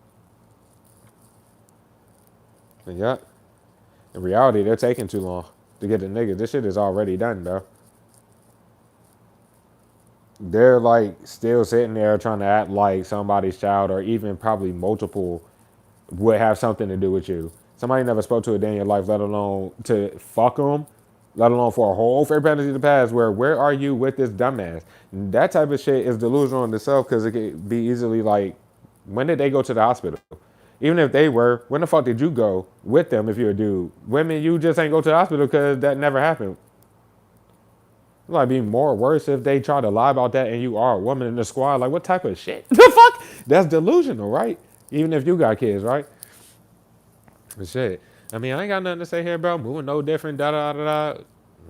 And yeah. In reality, they're taking too long to get the niggas. This shit is already done, though. They're like still sitting there trying to act like somebody's child or even probably multiple would have something to do with you. Somebody never spoke to a day in your life, let alone to fuck them, let alone for a whole fair penalty to the past. Where are you with this dumbass? That type of shit is delusional in itself because it could be easily like, when did they go to the hospital? Even if they were, when the fuck did you go with them if you're a dude? Women, you just ain't go to the hospital because that never happened. It might be more worse if they try to lie about that and you are a woman in the squad. Like, what type of shit? The fuck? That's delusional, right? Even if you got kids, right? But shit. I mean, I ain't got nothing to say here, bro. Moving no different, da.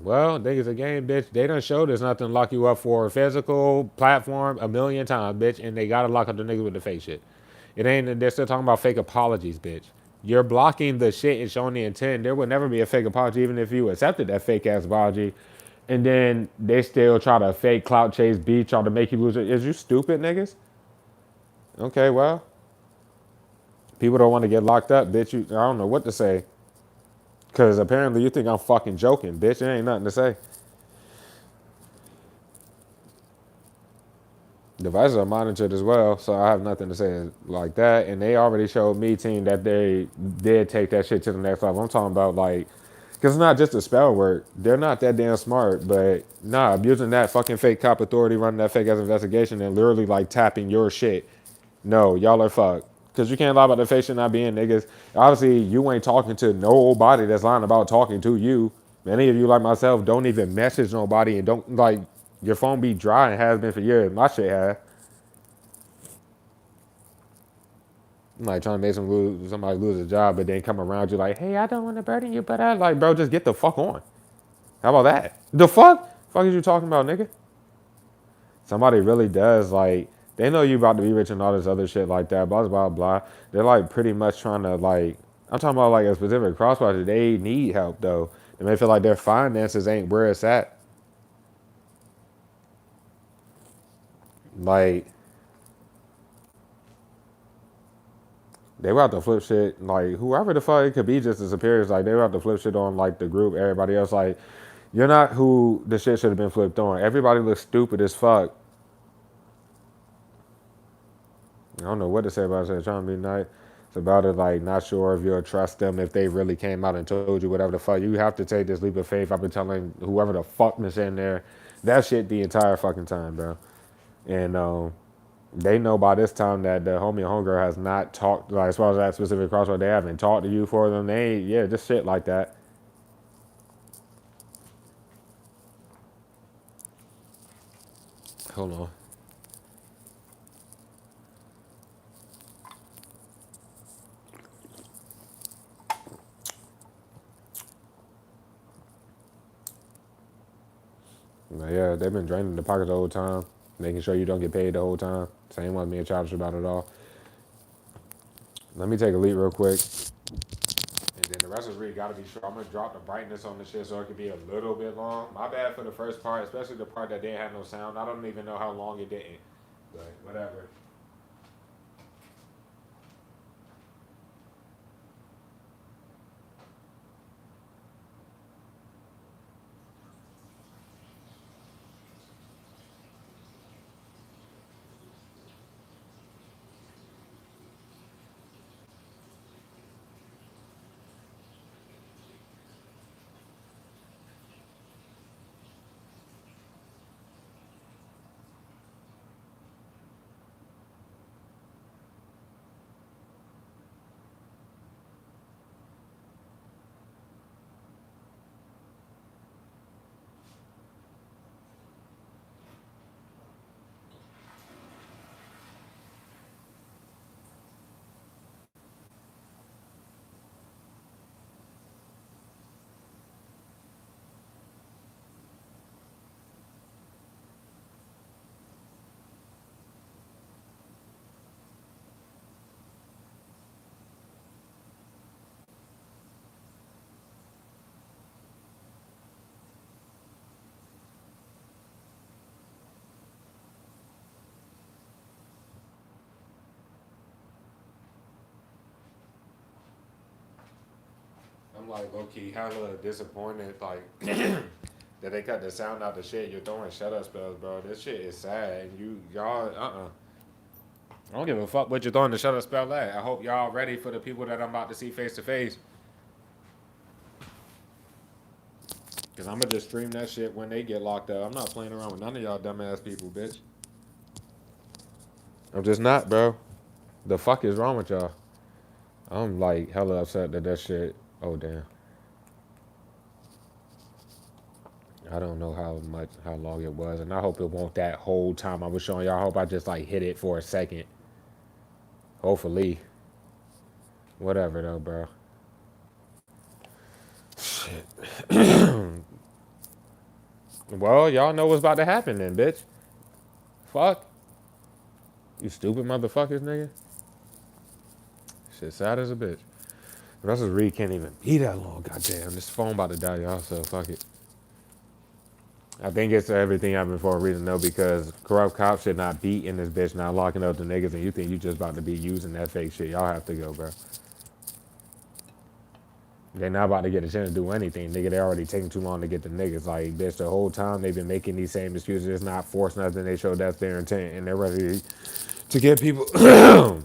Well, niggas a game, bitch. They done showed there's nothing to lock you up for a physical platform a million times, bitch. And they gotta lock up the niggas with the fake shit. It ain't, they're still talking about fake apologies, bitch. You're blocking the shit and showing the intent. There would never be a fake apology, even if you accepted that fake ass apology. And then they still try to fake clout chase beat, try to make you lose it. Is you stupid, niggas? Okay, well. People don't want to get locked up, bitch. I don't know what to say. Because apparently you think I'm fucking joking, bitch. There ain't nothing to say. Devices are monitored as well, so I have nothing to say like that. And they already showed me, team, that they did take that shit to the next level. I'm talking about like, because it's not just a spell work. They're not that damn smart, but nah, abusing that fucking fake cop authority, running that fake ass investigation, and literally like tapping your shit. No, y'all are fucked. Because you can't lie about the fake shit not being niggas. Obviously, you ain't talking to nobody that's lying about talking to you. Many of you, like myself, don't even message nobody and don't, like, your phone be dry and has been for years. My shit has. I'm like trying to make somebody lose a job, but then come around you like, hey, I don't want to burden you, but I like, bro, just get the fuck on. How about that? The fuck? Fuck is you talking about, nigga? Somebody really does like they know you about to be rich and all this other shit like that, blah blah blah. They're like pretty much trying to like I'm talking about like a specific cross project. They need help though. They may feel like their finances ain't where it's at. Like they were out to flip shit. Like whoever the fuck it could be, just as superiors. Like they were out to flip shit on like the group. Everybody else like you're not who the shit should have been flipped on. Everybody looks stupid as fuck. I don't know what to say about it. Trying to be nice. It's about it, like, not sure if you'll trust them if they really came out and told you whatever the fuck. You have to take this leap of faith. I've been telling whoever the fuck is in there that shit the entire fucking time, bro. And they know by this time that the homie and homegirl has not talked, like, as far as that specific crossroad, they haven't talked to you for them. They ain't, yeah, just shit like that. Hold on. Yeah, they've been draining the pockets the whole time, making sure you don't get paid the whole time. Same with me and childish about it all. Let me take a leap real quick. And then the rest is really gotta be short. I'm gonna drop the brightness on the shit so it could be a little bit long. My bad for the first part, especially the part that didn't have no sound. I don't even know how long it didn't. But whatever. I'm like low key hella disappointed, like that they cut the sound out the shit. You're throwing shut up spells, bro. This shit is sad. And y'all. I don't give a fuck what you're throwing the shut up spell at. I hope y'all ready for the people that I'm about to see face to face. Cause I'm gonna just stream that shit when they get locked up. I'm not playing around with none of y'all dumbass people, bitch. I'm just not, bro. The fuck is wrong with y'all? I'm like hella upset that shit. Oh damn. I don't know how long it was, and I hope it won't that whole time I was showing y'all. I hope I just like hit it for a second. Hopefully. Whatever though, bro. Shit. Well, y'all know what's about to happen then, bitch. Fuck. You stupid motherfuckers, nigga. Shit sad as a bitch. Russell's read can't even be that long. Goddamn, this phone about to die, y'all. So fuck it. I think it's everything happened for a reason though, because corrupt cops should not be in this bitch now locking up the niggas, and you think you just about to be using that fake shit. Y'all have to go, bro. They not about to get a chance to do anything, nigga. They already taking too long to get the niggas. Like, bitch, the whole time they've been making these same excuses. It's not forced nothing. They show that's their intent, and they're ready to get people. All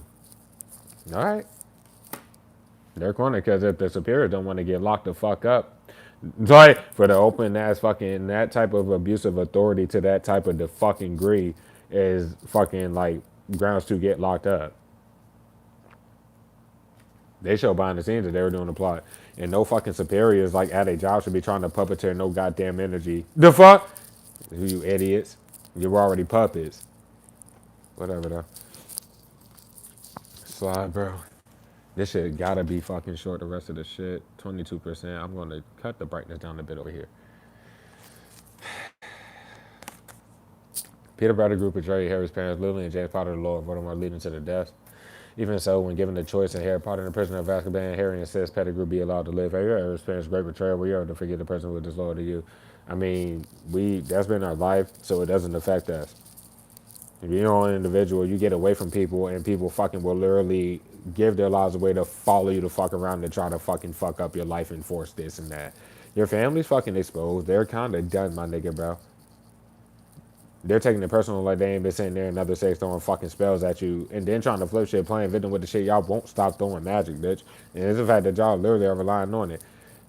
right, they're cornered because if the superiors don't want to get locked the fuck up, like for the open ass fucking that type of abusive authority to that type of the fucking degree is fucking like grounds to get locked up. They show behind the scenes that they were doing the plot. And no fucking superiors like at a job should be trying to puppeteer no goddamn energy. The fuck? You idiots. You were already puppets. Whatever though. Slide, bro. This shit gotta be fucking short the rest of the shit. 22%. I'm gonna cut the brightness down a bit over here. Peter Pettigrew portrayed Harry's parents, Lily and James Potter, the Lord Voldemort, leading to their deaths. Even so, when given the choice in Harry Potter and the Prisoner of Azkaban, Harry insists Pettigrew be allowed to live. Have you ever experienced great betrayal where you ever to forget the person who was disloyal to you? I mean, that's been our life, so it doesn't affect us. If you're your own individual, you get away from people, and people fucking will literally give their lives away to follow you to fuck around to try to fucking fuck up your life and force this and that. Your family's fucking exposed. They're kind of done, my nigga, bro. They're taking it personal like they ain't been sitting there another sex throwing fucking spells at you and then trying to flip shit, playing victim with the shit. Y'all won't stop throwing magic, bitch. And it's the fact that y'all literally are relying on it.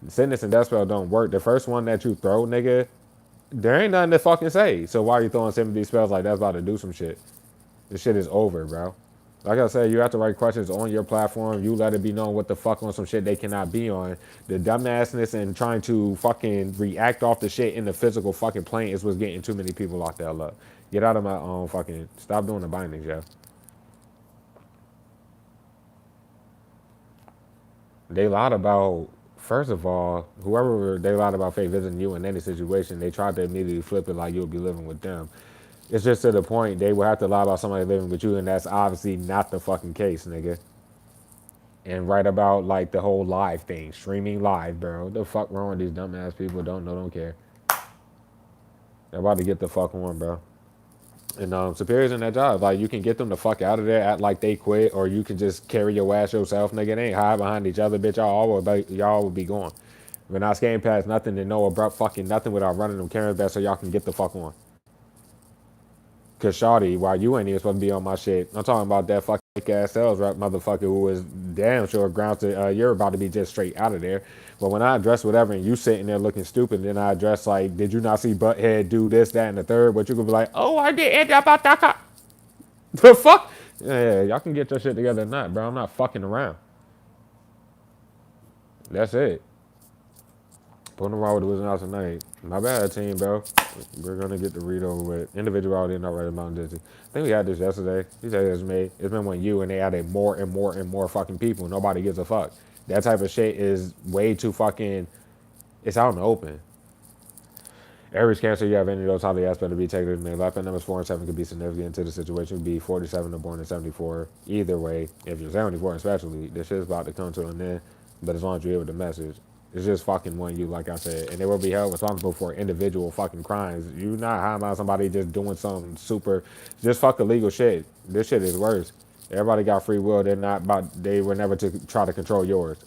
Sickness and death spell don't work. The first one that you throw, nigga, there ain't nothing to fucking say. So why are you throwing some of these spells like that's about to do some shit? This shit is over, bro. Like I said, you have to write questions on your platform. You let it be known what the fuck on some shit they cannot be on. The dumbassness and trying to fucking react off the shit in the physical fucking plane is what's getting too many people locked the hell up. Get out of my own fucking. Stop doing the bindings, yo. They lied about. First of all, whoever they lied about fake visiting you in any situation, they tried to immediately flip it like you'll be living with them. It's just to the point they will have to lie about somebody living with you, and that's obviously not the fucking case, nigga. And write about like the whole live thing, streaming live, bro. What the fuck wrong with these dumbass people? Don't know, don't care. They're about to get the fuck on, bro. And superiors in that job, like you can get them the fuck out of there, act like they quit, or you can just carry your ass yourself, nigga. They ain't hide behind each other, bitch. Y'all will be gone. We're not skating past nothing and no abrupt fucking nothing without running them cameras back so y'all can get the fuck on. Cause shawty, while you ain't even supposed to be on my shit, I'm talking about that fucking ass sales rep motherfucker who was damn sure grounds to you're about to be just straight out of there. But when I address whatever and you sitting there looking stupid, then I address like, did you not see Butthead do this, that, and the third? But you could be like, oh, I did about that. The fuck? Yeah, y'all can get your shit together or not, bro. I'm not fucking around. That's it. Putting the raw with the Wizard House tonight. My bad, team, bro. We're gonna get the read over with. Individuality not right about Disney. I think we had this yesterday. He said it's made. It's been when you and they added more and more and more fucking people. Nobody gives a fuck. That type of shit is way too fucking. It's out in the open. Average cancer, you have any of those highly aspect to be taken in their life. And numbers 4 and 7 could be significant to the situation. Be 47 or born in 74. Either way, if you're 74 especially, this shit's about to come to an end. But as long as you hear the message, it's just fucking one you, like I said. And they will be held responsible for individual fucking crimes. You not high about somebody just doing something super, just fuck illegal shit. This shit is worse. Everybody got free will. They're not about, they were never to try to control yours.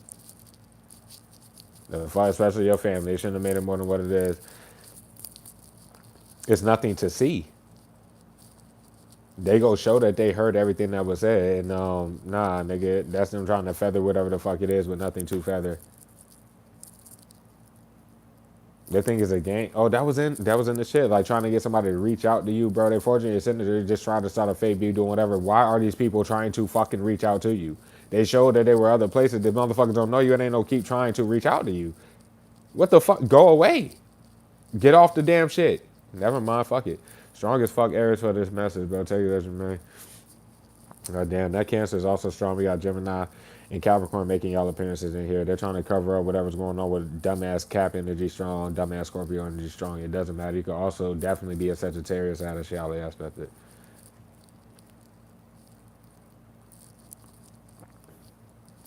Especially your family. They shouldn't have made it more than what it is. It's nothing to see. They go show that they heard everything that was said, and nah, nigga, that's them trying to feather whatever the fuck it is with nothing to feather. Their thing is a game. Oh, that was in the shit. Like trying to get somebody to reach out to you, bro. They fortunately you're sitting there just trying to start a fake view doing whatever. Why are these people trying to fucking reach out to you? They showed that there were other places. The motherfuckers don't know you and ain't no keep trying to reach out to you. What the fuck? Go away. Get off the damn shit. Never mind. Fuck it. Strong as fuck Aries for this message, bro. I'll tell you this, man. God damn, that Cancer is also strong. We got Gemini and Capricorn making y'all appearances in here. They're trying to cover up whatever's going on with dumbass Cap energy strong, dumbass Scorpio energy strong. It doesn't matter. You could also definitely be a Sagittarius out of Shalley aspect it.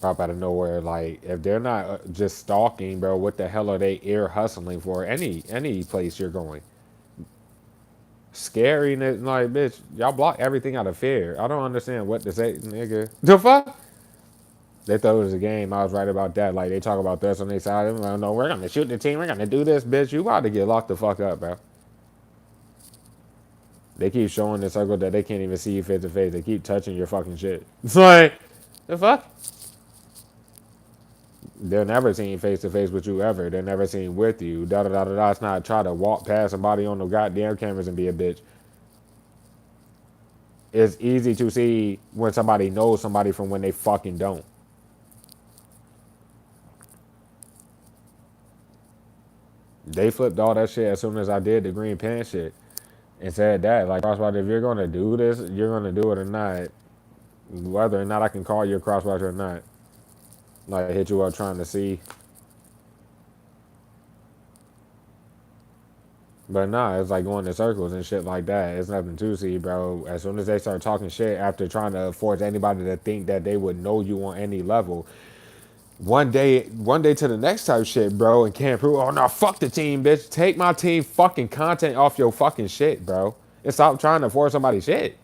Pop out of nowhere, like if they're not just stalking, bro, what the hell are they ear hustling for? Any place you're going. Scary, like, bitch, y'all block everything out of fear. I don't understand what to say, nigga. The fuck? They thought it was a game. I was right about that. Like, they talk about this on their side. I'm like, no, we're gonna shoot the team. We're gonna do this, bitch. You about to get locked the fuck up, bro. They keep showing the circle that they can't even see you face to face. They keep touching your fucking shit. It's like, the fuck? They're never seen face to face with you ever. They're never seen with you. Da da da da da. It's not try to walk past somebody on the goddamn cameras and be a bitch. It's easy to see when somebody knows somebody from when they fucking don't. They flipped all that shit as soon as I did the green pen shit and said that, like, Crosswatch, if you're gonna do this, you're gonna do it or not. Whether or not I can call you a Crosswatch or not. Like, hit you up trying to see. But nah, it's like going in circles and shit like that. It's nothing to see, bro. As soon as they start talking shit after trying to force anybody to think that they would know you on any level, one day to the next type shit, bro, and can't prove, oh no, fuck the team, bitch. Take my team fucking content off your fucking shit, bro. And stop trying to force somebody's shit.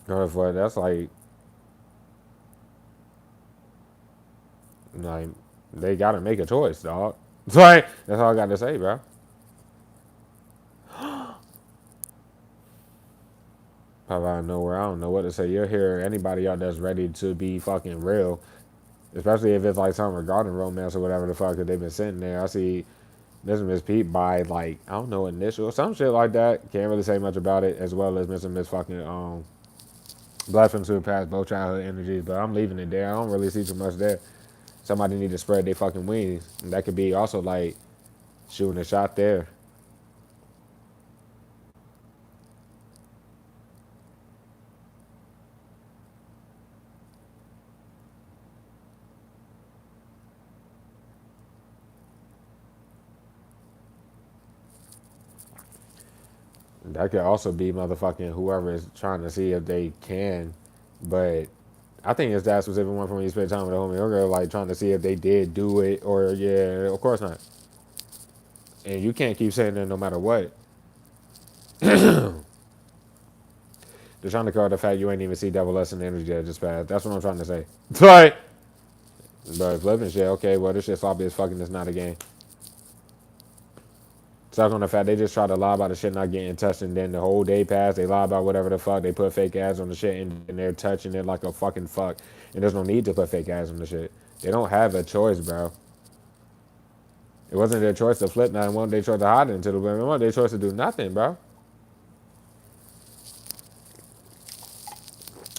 That's like they gotta make a choice, dog. Like, that's all I got to say, bro. Pop out of nowhere, I don't know what to say. You'll hear anybody out that's ready to be fucking real, especially if it's like something regarding romance or whatever the fuck that they've been sitting there. I see this Miss Pete by like, I don't know, initial some shit like that. Can't really say much about it, as well as Mr. Miss fucking blessings to past both childhood energies. But I'm leaving it there. I don't really see too much there. Somebody need to spread their fucking wings, and that could be also like shooting a shot there. That could also be motherfucking whoever is trying to see if they can. But I think it's that specific one from when you spend time with a homie or girl, like trying to see if they did do it or yeah, of course not. And you can't keep saying that no matter what. They're trying to cover the fact you ain't even see double S in the energy that just passed. That's what I'm trying to say. Right. But flipping shit, okay, well this shit sloppy as fucking, it's not a game. Stuck on the fact they just try to lie about the shit not getting touched, and then the whole day passed. They lie about whatever the fuck. They put fake ads on the shit, and they're touching it like a fucking fuck. And there's no need to put fake ads on the shit. They don't have a choice, bro. It wasn't their choice to flip that. It wasn't their choice to hide it into the women. It wasn't their choice to do nothing, bro.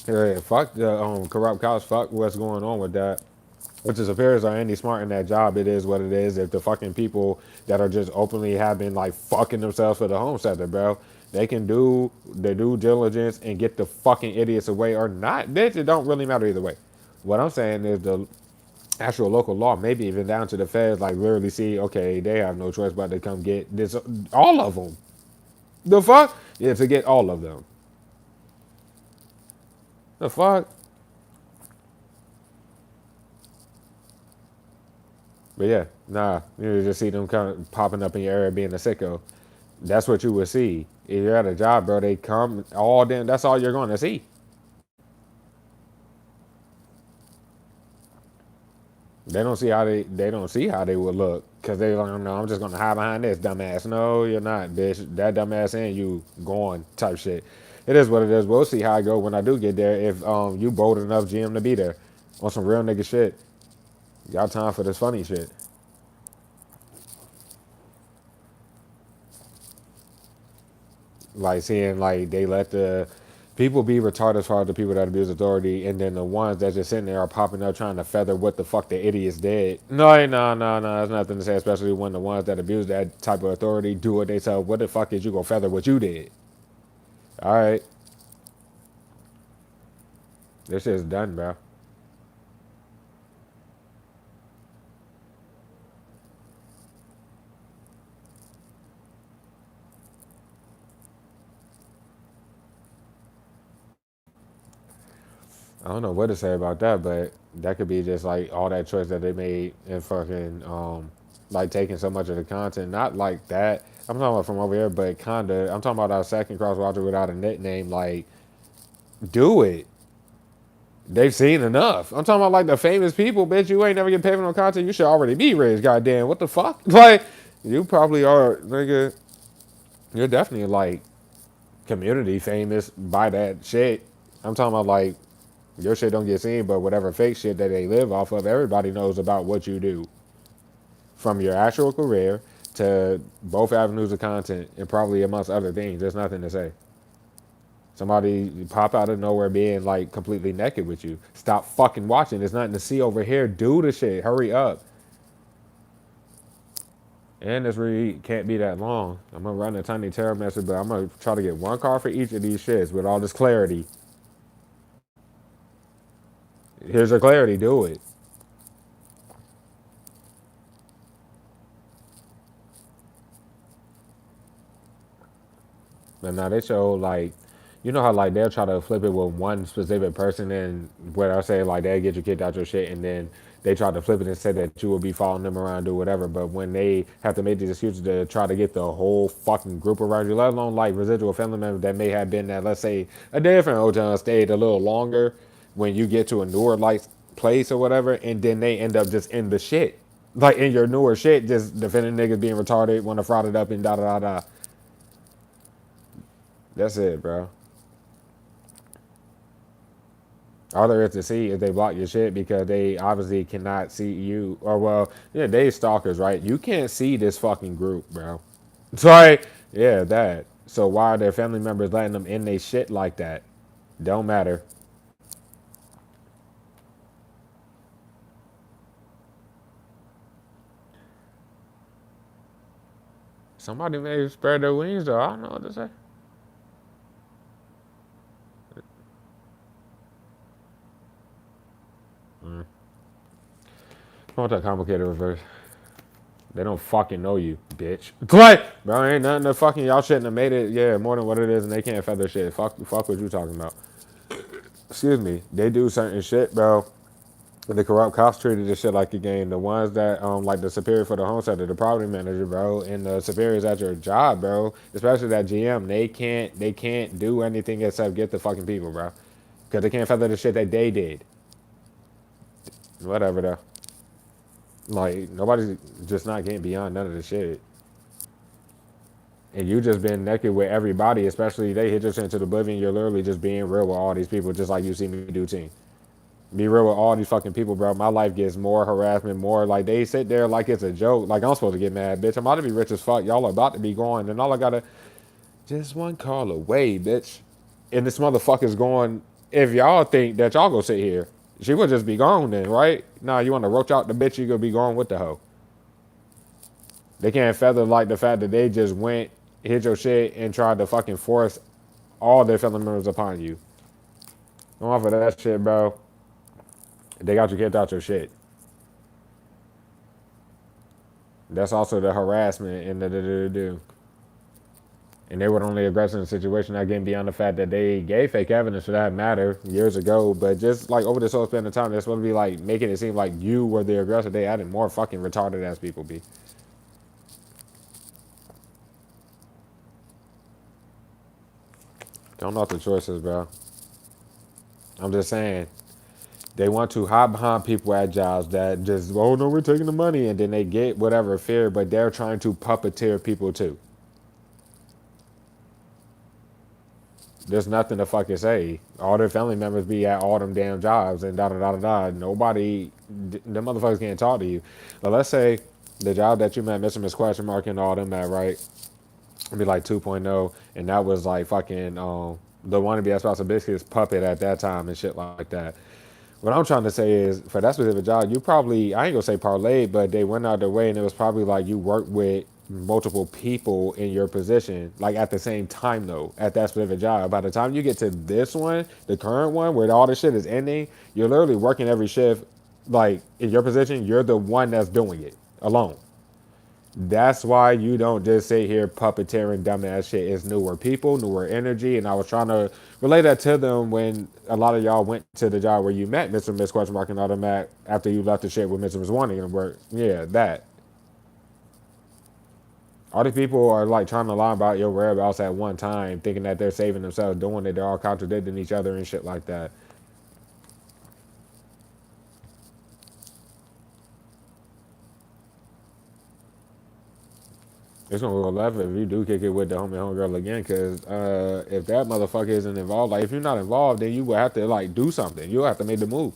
Yeah, fuck the corrupt cops. Fuck what's going on with that. Which is appears are any smart in that job. It is what it is. If the fucking people that are just openly have been like fucking themselves for the home sector, bro, they can do their due diligence and get the fucking idiots away or not. Bitch, it don't really matter either way. What I'm saying is the actual local law, maybe even down to the feds, like literally see, okay, they have no choice but to come get this, all of them. The fuck? Yeah, to get all of them. The fuck? But yeah, nah, you just see them kind of popping up in your area being a sicko. That's what you would see. If you're at a job, bro, they come all damn. That's all you're going to see. They don't see how they would look because they don't know. I'm just gonna hide behind this dumbass. No, you're not, bitch. That dumbass and you gone type shit. It is what it is. We'll see how I go when I do get there. If you bold enough, GM, to be there on some real nigga shit. Got time for this funny shit. Like seeing like they let the people be retarded as far as the people that abuse authority, and then the ones that just sitting there are popping up trying to feather what the fuck the idiots did. No, no, no, no. There's nothing to say, especially when the ones that abuse that type of authority do it. They say, "What the fuck is you gonna feather what you did?" All right, this shit's done, bro. I don't know what to say about that, but that could be just like all that choice that they made and fucking like taking so much of the content. Not like that. I'm talking about from over here, but kinda. I'm talking about our second cross watcher without a nickname. Like, do it. They've seen enough. I'm talking about like the famous people, bitch. You ain't never get paid for no content. You should already be rich. Goddamn, what the fuck? Like, you probably are, nigga. You're definitely like community famous by that shit. I'm talking about like your shit don't get seen, but whatever fake shit that they live off of, everybody knows about what you do. From your actual career to both avenues of content and probably amongst other things. There's nothing to say. Somebody pop out of nowhere being like completely naked with you. Stop fucking watching. There's nothing to see over here. Do the shit. Hurry up. And this really can't be that long. I'm gonna run a tiny terror message, but I'm gonna try to get one car for each of these shits with all this clarity. Here's your clarity. Do it. But now they show like, you know how like they'll try to flip it with one specific person, and where I say like they get you kicked out your shit, and then they try to flip it and say that you will be following them around, do whatever. But when they have to make these excuses to try to get the whole fucking group around you, let alone like residual family members that may have been at, let's say, a different hotel and stayed a little longer, when you get to a newer like place or whatever, and then they end up just in the shit. Like in your newer shit, just defending niggas being retarded, want to fraud it up and da da da da. That's it, bro. All there is to see is they block your shit because they obviously cannot see you. Or, well, yeah, they stalkers, right? You can't see this fucking group, bro. Sorry. Yeah, that. So why are their family members letting them in they shit like that? Don't matter. Somebody may spread their wings, though. I don't know what to say. I want that complicated reverse. They don't fucking know you, bitch. Like, bro, ain't nothing to fucking, y'all shouldn't have made it, yeah, more than what it is, and they can't feather shit. Fuck what you talking about. Excuse me. They do certain shit, bro. The corrupt cops treated this shit like a game. The ones that like the superior for the home center, the property manager, bro, and the superiors at your job, bro, especially that GM, they can't do anything except get the fucking people, bro. Cause they can't feather the shit that they did. Whatever though. Like nobody's just not getting beyond none of the shit. And you just been naked with everybody, especially they hit you into the oblivion. You're literally just being real with all these people, just like you see me do, team. Be real with all these fucking people, bro. My life gets more harassment, more like they sit there like it's a joke. Like I'm supposed to get mad, bitch. I'm about to be rich as fuck. Y'all are about to be going, and all I gotta just one call away, bitch. And this motherfucker's going. If y'all think that y'all go sit here, she would just be gone then, right? Nah, you want to roach out the bitch, you gonna be going with the hoe. They can't feather like the fact that they just went, hit your shit, and tried to fucking force all their family members upon you. Come off of that shit, bro. They got you kicked out your shit. That's also the harassment and the. And they were only aggressive in the situation, not getting beyond the fact that they gave fake evidence for that matter years ago. But just like over this whole span of time, they're supposed to be like making it seem like you were the aggressor. They added more fucking retarded ass people be. Don't know what the choice is, bro. I'm just saying. They want to hide behind people at jobs that just, oh no, we're taking the money, and then they get whatever fear, but they're trying to puppeteer people too. There's nothing to fucking say. All their family members be at all them damn jobs and da da da da da. Nobody, the motherfuckers can't talk to you. But let's say the job that you met, Mr. Miss Question Mark and all them at, right? It'd be like 2.0, and that was like fucking the wannabe spouse of Biscuits puppet at that time and shit like that. What I'm trying to say is, for that specific job, you probably, I ain't gonna say parlay, but they went out their way, and it was probably like you worked with multiple people in your position, like at the same time though, at that specific job. By the time you get to this one, the current one, where all this shit is ending, you're literally working every shift, like in your position, you're the one that's doing it alone. That's why you don't just sit here puppeteering dumbass shit. It's newer people, newer energy, and I was trying to relay that to them when a lot of y'all went to the job where you met Mr. Miss Question Mark and all them at after you left the shit with Mr. Miss Wanting and work. Yeah, that. All these people are like trying to lie about your whereabouts at one time, thinking that they're saving themselves, doing it. They're all contradicting each other and shit like that. It's gonna go left if you do kick it with the homegirl again, because if that motherfucker isn't involved, like if you're not involved, then you will have to like do something. You'll have to make the move.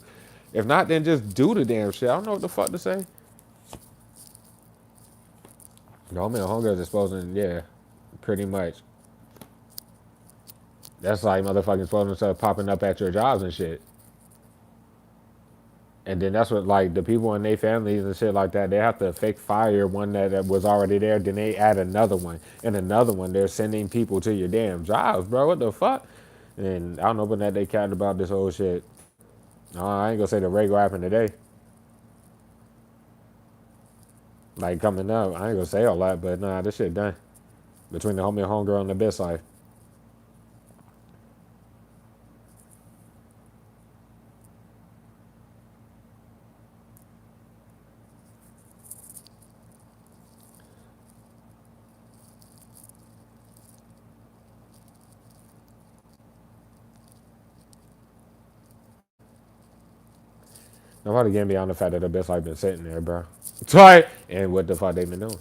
If not, then just do the damn shit. I don't know what the fuck to say. The homegirl's exposing, yeah, pretty much. That's like motherfucking exposing stuff popping up at your jobs and shit. And then that's what like the people in their families and shit like that, they have to fake fire one that was already there, then they add another one and another one. They're sending people to your damn jobs, bro. What the fuck? And I don't know when that they cared about this whole shit. I ain't gonna say the rate gonna happen today. Like coming up, I ain't gonna say all that, but nah, this shit done. Between the homie and homegirl and the best life. Nobody getting beyond the fact that the best life been sitting there, bro. Right. And what the fuck they been doing.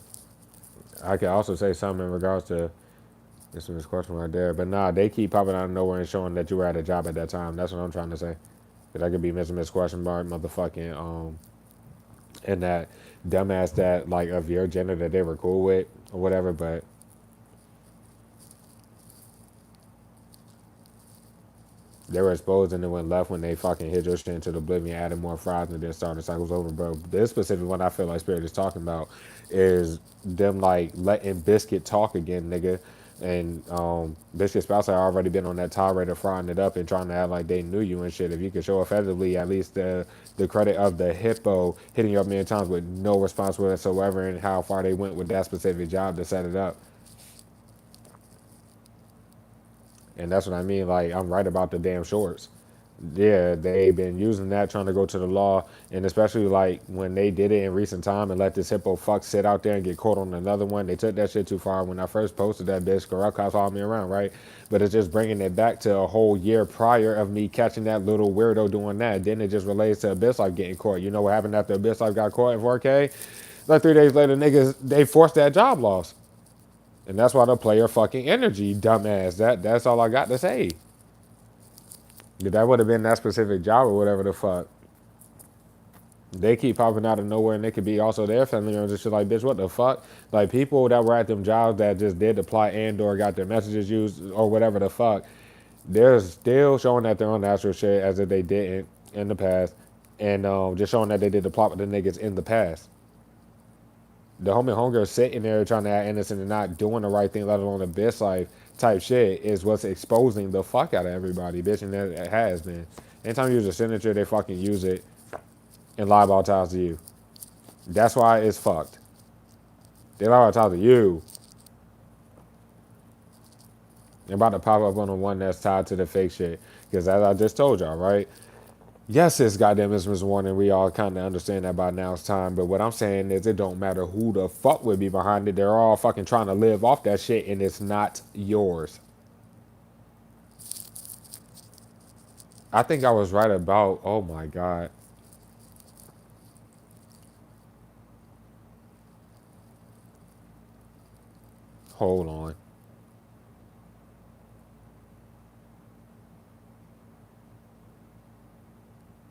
I could also say something in regards to this question right there. But nah, they keep popping out of nowhere and showing that you were at a job at that time. That's what I'm trying to say. That I could be missing this question mark, motherfucking, and that dumbass that like of your gender that they were cool with or whatever. But they were exposed and then went left when they fucking hit your shit into the oblivion, added more fries, and then started the cycles over, bro. This specific one I feel like Spirit is talking about is them like letting Biscuit talk again, nigga. And Biscuit's spouse had already been on that tirade of frying it up and trying to act like they knew you and shit. If you could show effectively at least the credit of the hippo hitting you up many times with no response whatsoever and how far they went with that specific job to set it up. And that's what I mean. Like, I'm right about the damn shorts. Yeah, they've been using that trying to go to the law. And especially like when they did it in recent time and let this hippo fuck sit out there and get caught on another one, they took that shit too far. When I first posted that bitch, Corrupt Cops followed me around, right? But it's just bringing it back to a whole year prior of me catching that little weirdo doing that. Then it just relates to Abyss Life getting caught. You know what happened after Abyss Life got caught in 4K? Like 3 days later, niggas, they forced that job loss. And that's why the player fucking energy, dumbass. That's all I got to say. If that would have been that specific job or whatever the fuck. They keep popping out of nowhere and they could be also their family members and shit like, bitch, what the fuck? Like people that were at them jobs that just did apply and or got their messages used or whatever the fuck, they're still showing that they're on the actual shit as if they didn't in the past. And just showing that they did the plot with the niggas in the past. The homie homegirl sitting there trying to act innocent and not doing the right thing, let alone the best life type shit, is what's exposing the fuck out of everybody, bitch. And that it has been. Anytime you use a signature, they fucking use it and lie about ties to you. That's why it's fucked. They lie about ties to you. They're about to pop up on the one that's tied to the fake shit. Because as I just told y'all, right? Yes, it's goddamn Christmas warning. We all kind of understand that by now it's time. But what I'm saying is it don't matter who the fuck would be behind it. They're all fucking trying to live off that shit and it's not yours. I think I was right about, oh my God. Hold on.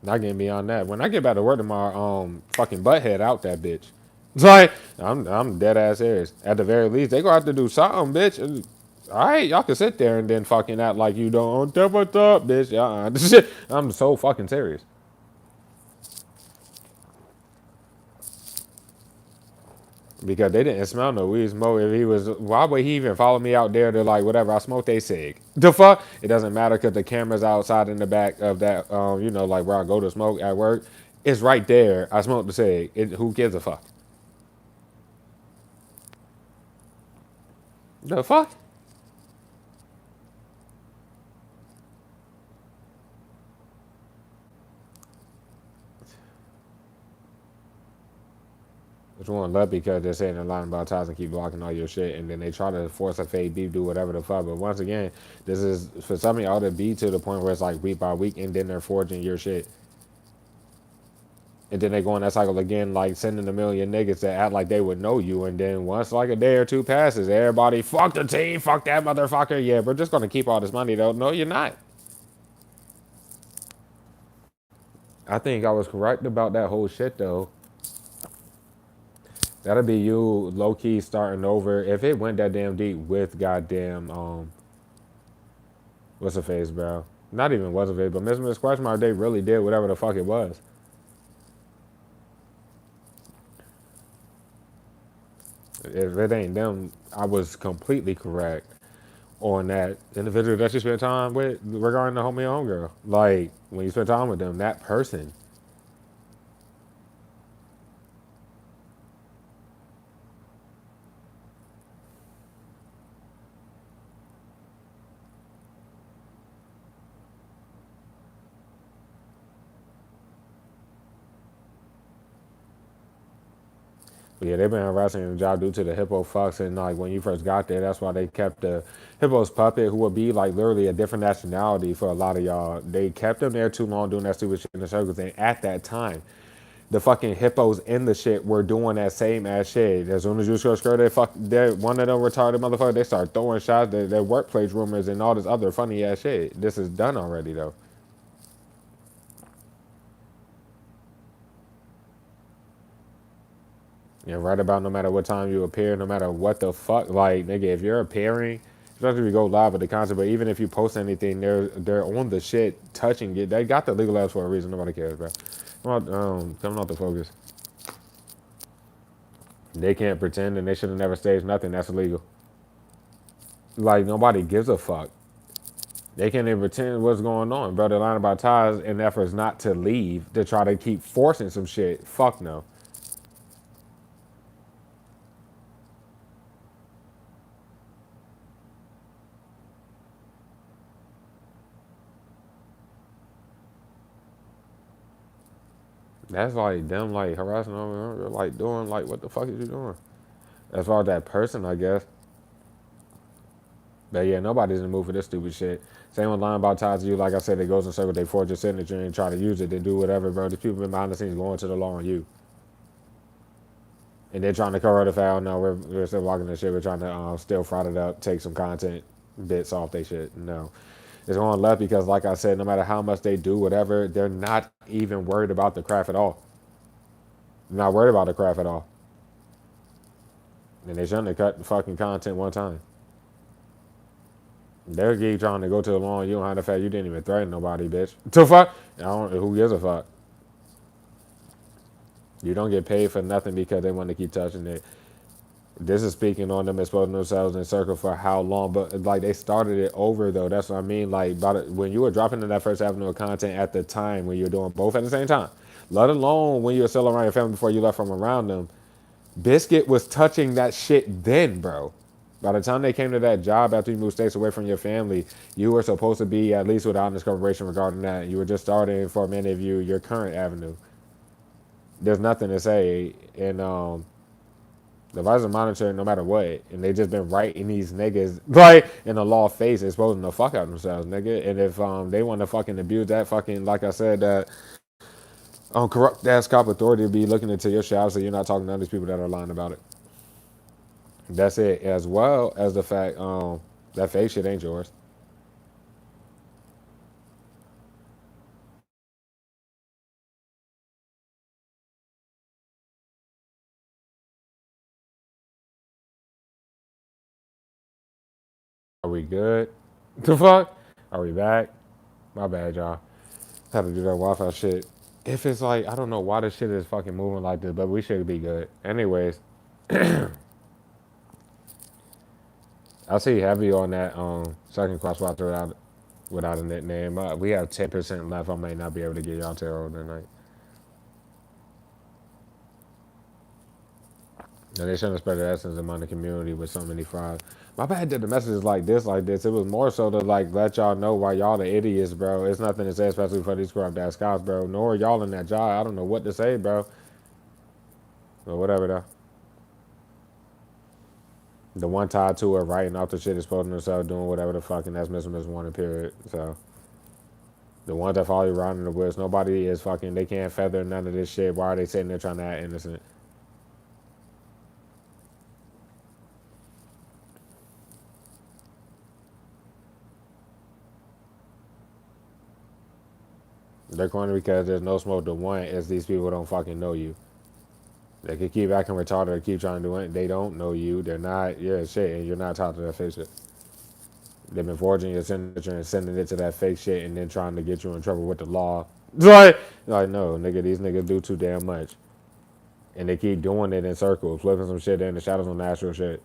Not getting beyond that. When I get back to work tomorrow, fucking butthead out that bitch. It's like I'm dead ass serious. At the very least, they gonna have to do something, bitch. All right, y'all can sit there and then fucking act like you don't tell what's up, bitch. I'm so fucking serious. Because they didn't smell no weed smoke. If he was, why would he even follow me out there to like whatever? I smoked a cig. The fuck? It doesn't matter because the camera's outside in the back of that, like where I go to smoke at work. It's right there. I smoked the cig. Who gives a fuck? The fuck? It's one love because they're saying a lot about ties and keep blocking all your shit, and then they try to force a fade beef, do whatever the fuck. But once again, this is for some of y'all to be to the point where it's like week by week, and then they're forging your shit, and then they go in that cycle again, like sending a million niggas that act like they would know you, and then once like a day or two passes, everybody fuck the team, fuck that motherfucker. Yeah, we're just gonna keep all this money though. No, you're not. I think I was correct about that whole shit though. That'll be you low key starting over. If it went that damn deep with goddamn what's the face, bro? Not even what's the face, but Miss Question Mark, they really did whatever the fuck it was. If it ain't them, I was completely correct on that individual that you spent time with regarding the homegirl. Like when you spend time with them, that person. But yeah, they've been harassing the job due to the hippo fucks, and like when you first got there, that's why they kept the hippo's puppet, who would be like literally a different nationality for a lot of y'all. They kept him there too long doing that stupid shit in the circus, and at that time, the fucking hippos in the shit were doing that same ass shit. As soon as you skirt, they one of them retarded motherfuckers, they start throwing shots, their workplace rumors and all this other funny ass shit. This is done already though. And right about no matter what time you appear, no matter what the fuck, like nigga, if you're appearing, especially if you go live at the concert, but even if you post anything, they're on the shit, touching it. They got the legal apps for a reason. Nobody cares, bro. Coming off the focus. They can't pretend, and they should have never staged nothing. That's illegal. Like nobody gives a fuck. They can't even pretend what's going on, bro. They're lying about ties and efforts not to leave to try to keep forcing some shit. Fuck no. That's like them like harassing them, like doing like what the fuck is you doing? As far as that person, I guess. But yeah, nobody's in the mood for this stupid shit. Same with lying about ties to you. Like I said, it goes in circle. They forge your signature and try to use it. They do whatever, bro. These people been behind the scenes going to the law on you. And they're trying to cover the foul. No, we're still walking the shit. We're trying to still fraud it up, take some content bits off they shit. No. It's going left because, like I said, no matter how much they do, whatever, they're not even worried about the craft at all. They're not worried about the craft at all. And they shouldn't have cut the fucking content one time. They're keep trying to go to the law and you don't have the fact you didn't even threaten nobody, bitch. To fuck? Who gives a fuck? You don't get paid for nothing because they want to keep touching it. This is speaking on them exposing themselves in circle for how long, but like they started it over though. That's what I mean. Like when you were dropping in that first avenue of content at the time when you were doing both at the same time, let alone when you were still around your family before you left from around them, Biscuit was touching that shit then, bro. By the time they came to that job after you moved states away from your family, you were supposed to be at least without discoveration regarding that. You were just starting for many of you your current avenue. There's nothing to say, and the vice are monitoring no matter what, and they just been writing these niggas like in the law face, exposing the fuck out of themselves, nigga. And if they want to fucking abuse that fucking, like I said, that corrupt ass cop authority to be looking into your shop, so you're not talking to other people that are lying about it. That's it, as well as the fact that fake shit ain't yours. Are we good? The fuck? Are we back? My bad, y'all. Had to do that Wi-Fi shit. If it's like, I don't know why this shit is fucking moving like this, but we should be good. Anyways, I see heavy on that second cross watch without a nickname. We have 10% left. I may not be able to get y'all till tonight. And they shouldn't spread the essence among the community with so many fries. My bad that the messages like this, like this. It was more so to like let y'all know why y'all the idiots, bro. It's nothing to say, especially for these corrupt ass cops, bro. Nor y'all in that job. I don't know what to say, bro. But whatever though. The one tied to it, writing off the shit, exposing themselves, doing whatever the fuck, and that's missing this one period. So the ones that follow you around in the woods, nobody is fucking. They can't feather none of this shit. Why are they sitting there trying to act innocent? They're corny because there's no smoke. The one is these people don't fucking know you. They can keep acting retarded or keep trying to do it. They don't know you. They're not your shit, and you're not taught to that fake shit. They've been forging your signature and sending it to that fake shit, and then trying to get you in trouble with the law. Like no, nigga, these niggas do too damn much, and they keep doing it in circles, flipping some shit in the shadows on natural shit.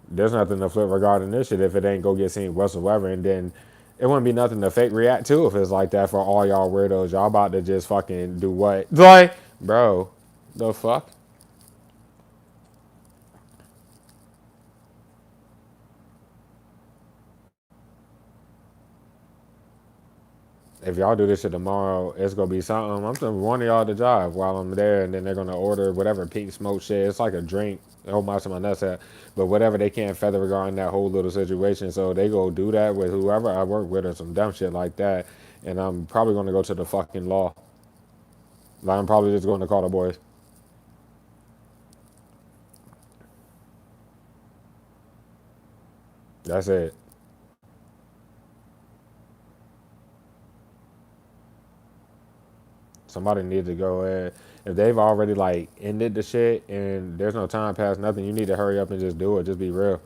There's nothing to flip regarding this shit if it ain't go get seen whatsoever, and then it wouldn't be nothing to fake react to if it's like that for all y'all weirdos. Y'all about to just fucking do what? Like, bro, the fuck? If y'all do this shit tomorrow, it's gonna be something. I'm sending one of y'all to job while I'm there, and then they're gonna order whatever pink smoke shit. It's like a drink. Oh my, to my nuts at, but whatever they can't feather regarding that whole little situation. So they go do that with whoever I work with or some dumb shit like that, and I'm probably gonna go to the fucking law. Like I'm probably just going to call the boys. That's it. Somebody needs to go ahead. If they've already like ended the shit and there's no time past nothing, you need to hurry up and just do it. Just be real.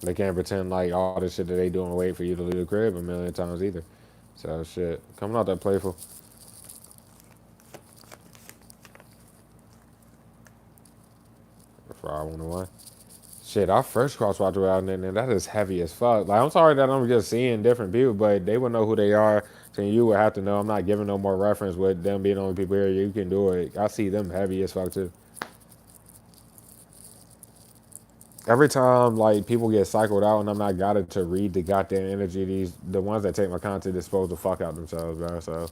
They can't pretend like all the shit that they doing wait for you to leave the crib a million times either. So shit, coming out that playful. For I 101. Shit, our first crosswalk out there, and that is heavy as fuck. Like, I'm sorry that I'm just seeing different people, but they would know who they are. So you would have to know. I'm not giving no more reference with them being the only people here. You can do it. I see them heavy as fuck too. Every time like people get cycled out and I'm not got it to read the goddamn energy, these the ones that take my content dispose the fuck out themselves, bro. So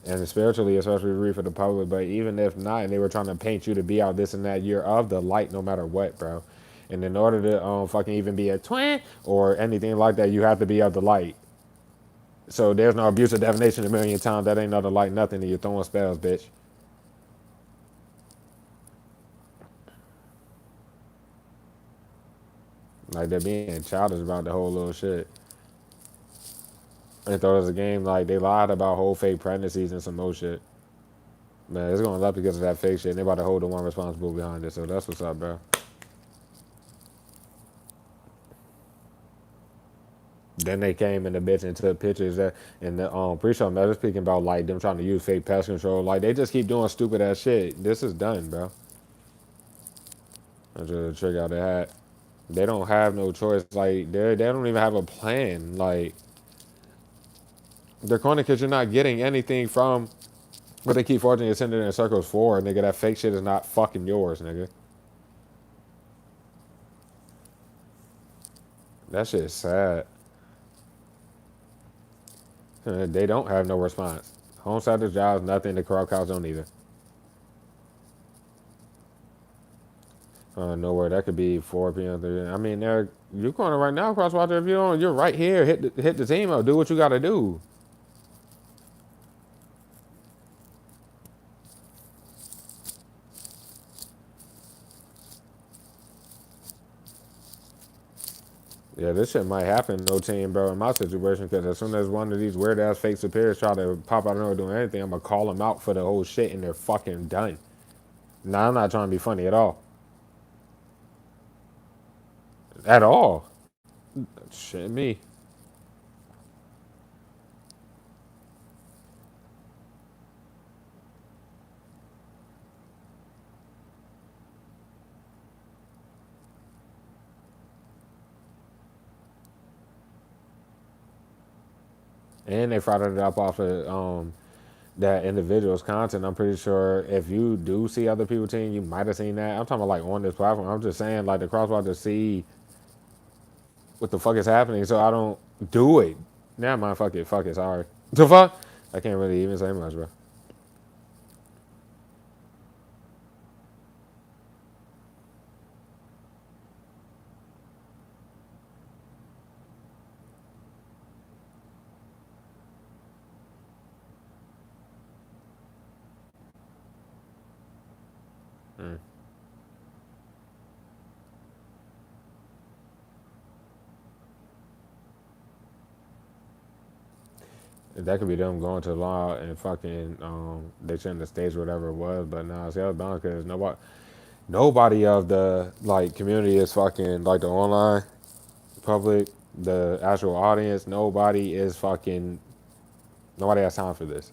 and spiritually, especially read for the public, but even if not, and they were trying to paint you to be out this and that, you're of the light no matter what, bro. And in order to fucking even be a twin or anything like that, you have to be of the light. So there's no abuse of definition a million times. That ain't other light nothing, and you're throwing spells, bitch. Like they're being childish about the whole little shit. They thought it was a game. Like they lied about whole fake pregnancies and some more shit. Man, it's going up because of that fake shit. And they about to hold the one responsible behind it. So that's what's up, bro. Then they came in the bitch and took pictures that and the pre-show they're speaking about like them trying to use fake pest control. Like they just keep doing stupid ass shit. This is done, bro. That's just a trick out they had. They don't have no choice. Like they don't even have a plan. Like they're corny because you're not getting anything from what they keep forging and sending in circles for. Nigga, that fake shit is not fucking yours, nigga. That shit is sad. They don't have no response. Homesteaders jobs, nothing. The crowd cows don't either. Nowhere. That could be 4 p.m. I mean, you corner right now, Crosswatcher. If you don't, you're right here. Hit the team up. Do what you got to do. Yeah, this shit might happen, no team, bro, in my situation, because as soon as one of these weird ass fake superiors try to pop out of nowhere doing anything, I'm gonna call them out for the whole shit, and they're fucking done. Nah, I'm not trying to be funny at all. At all. Shit, me. And they fried it up off of, that individual's content. I'm pretty sure if you do see other people team, you might have seen that. I'm talking about like on this platform. I'm just saying like the crosswalk see what the fuck is happening, so I don't do it. Never mind, fuck it, sorry. The fuck? I can't really even say much, bro. Mm. That could be them going to law and fucking they shouldn't have staged whatever it was, but nah, it's hell done because nobody of the like community is fucking like the online public, the actual audience. Nobody has time for this.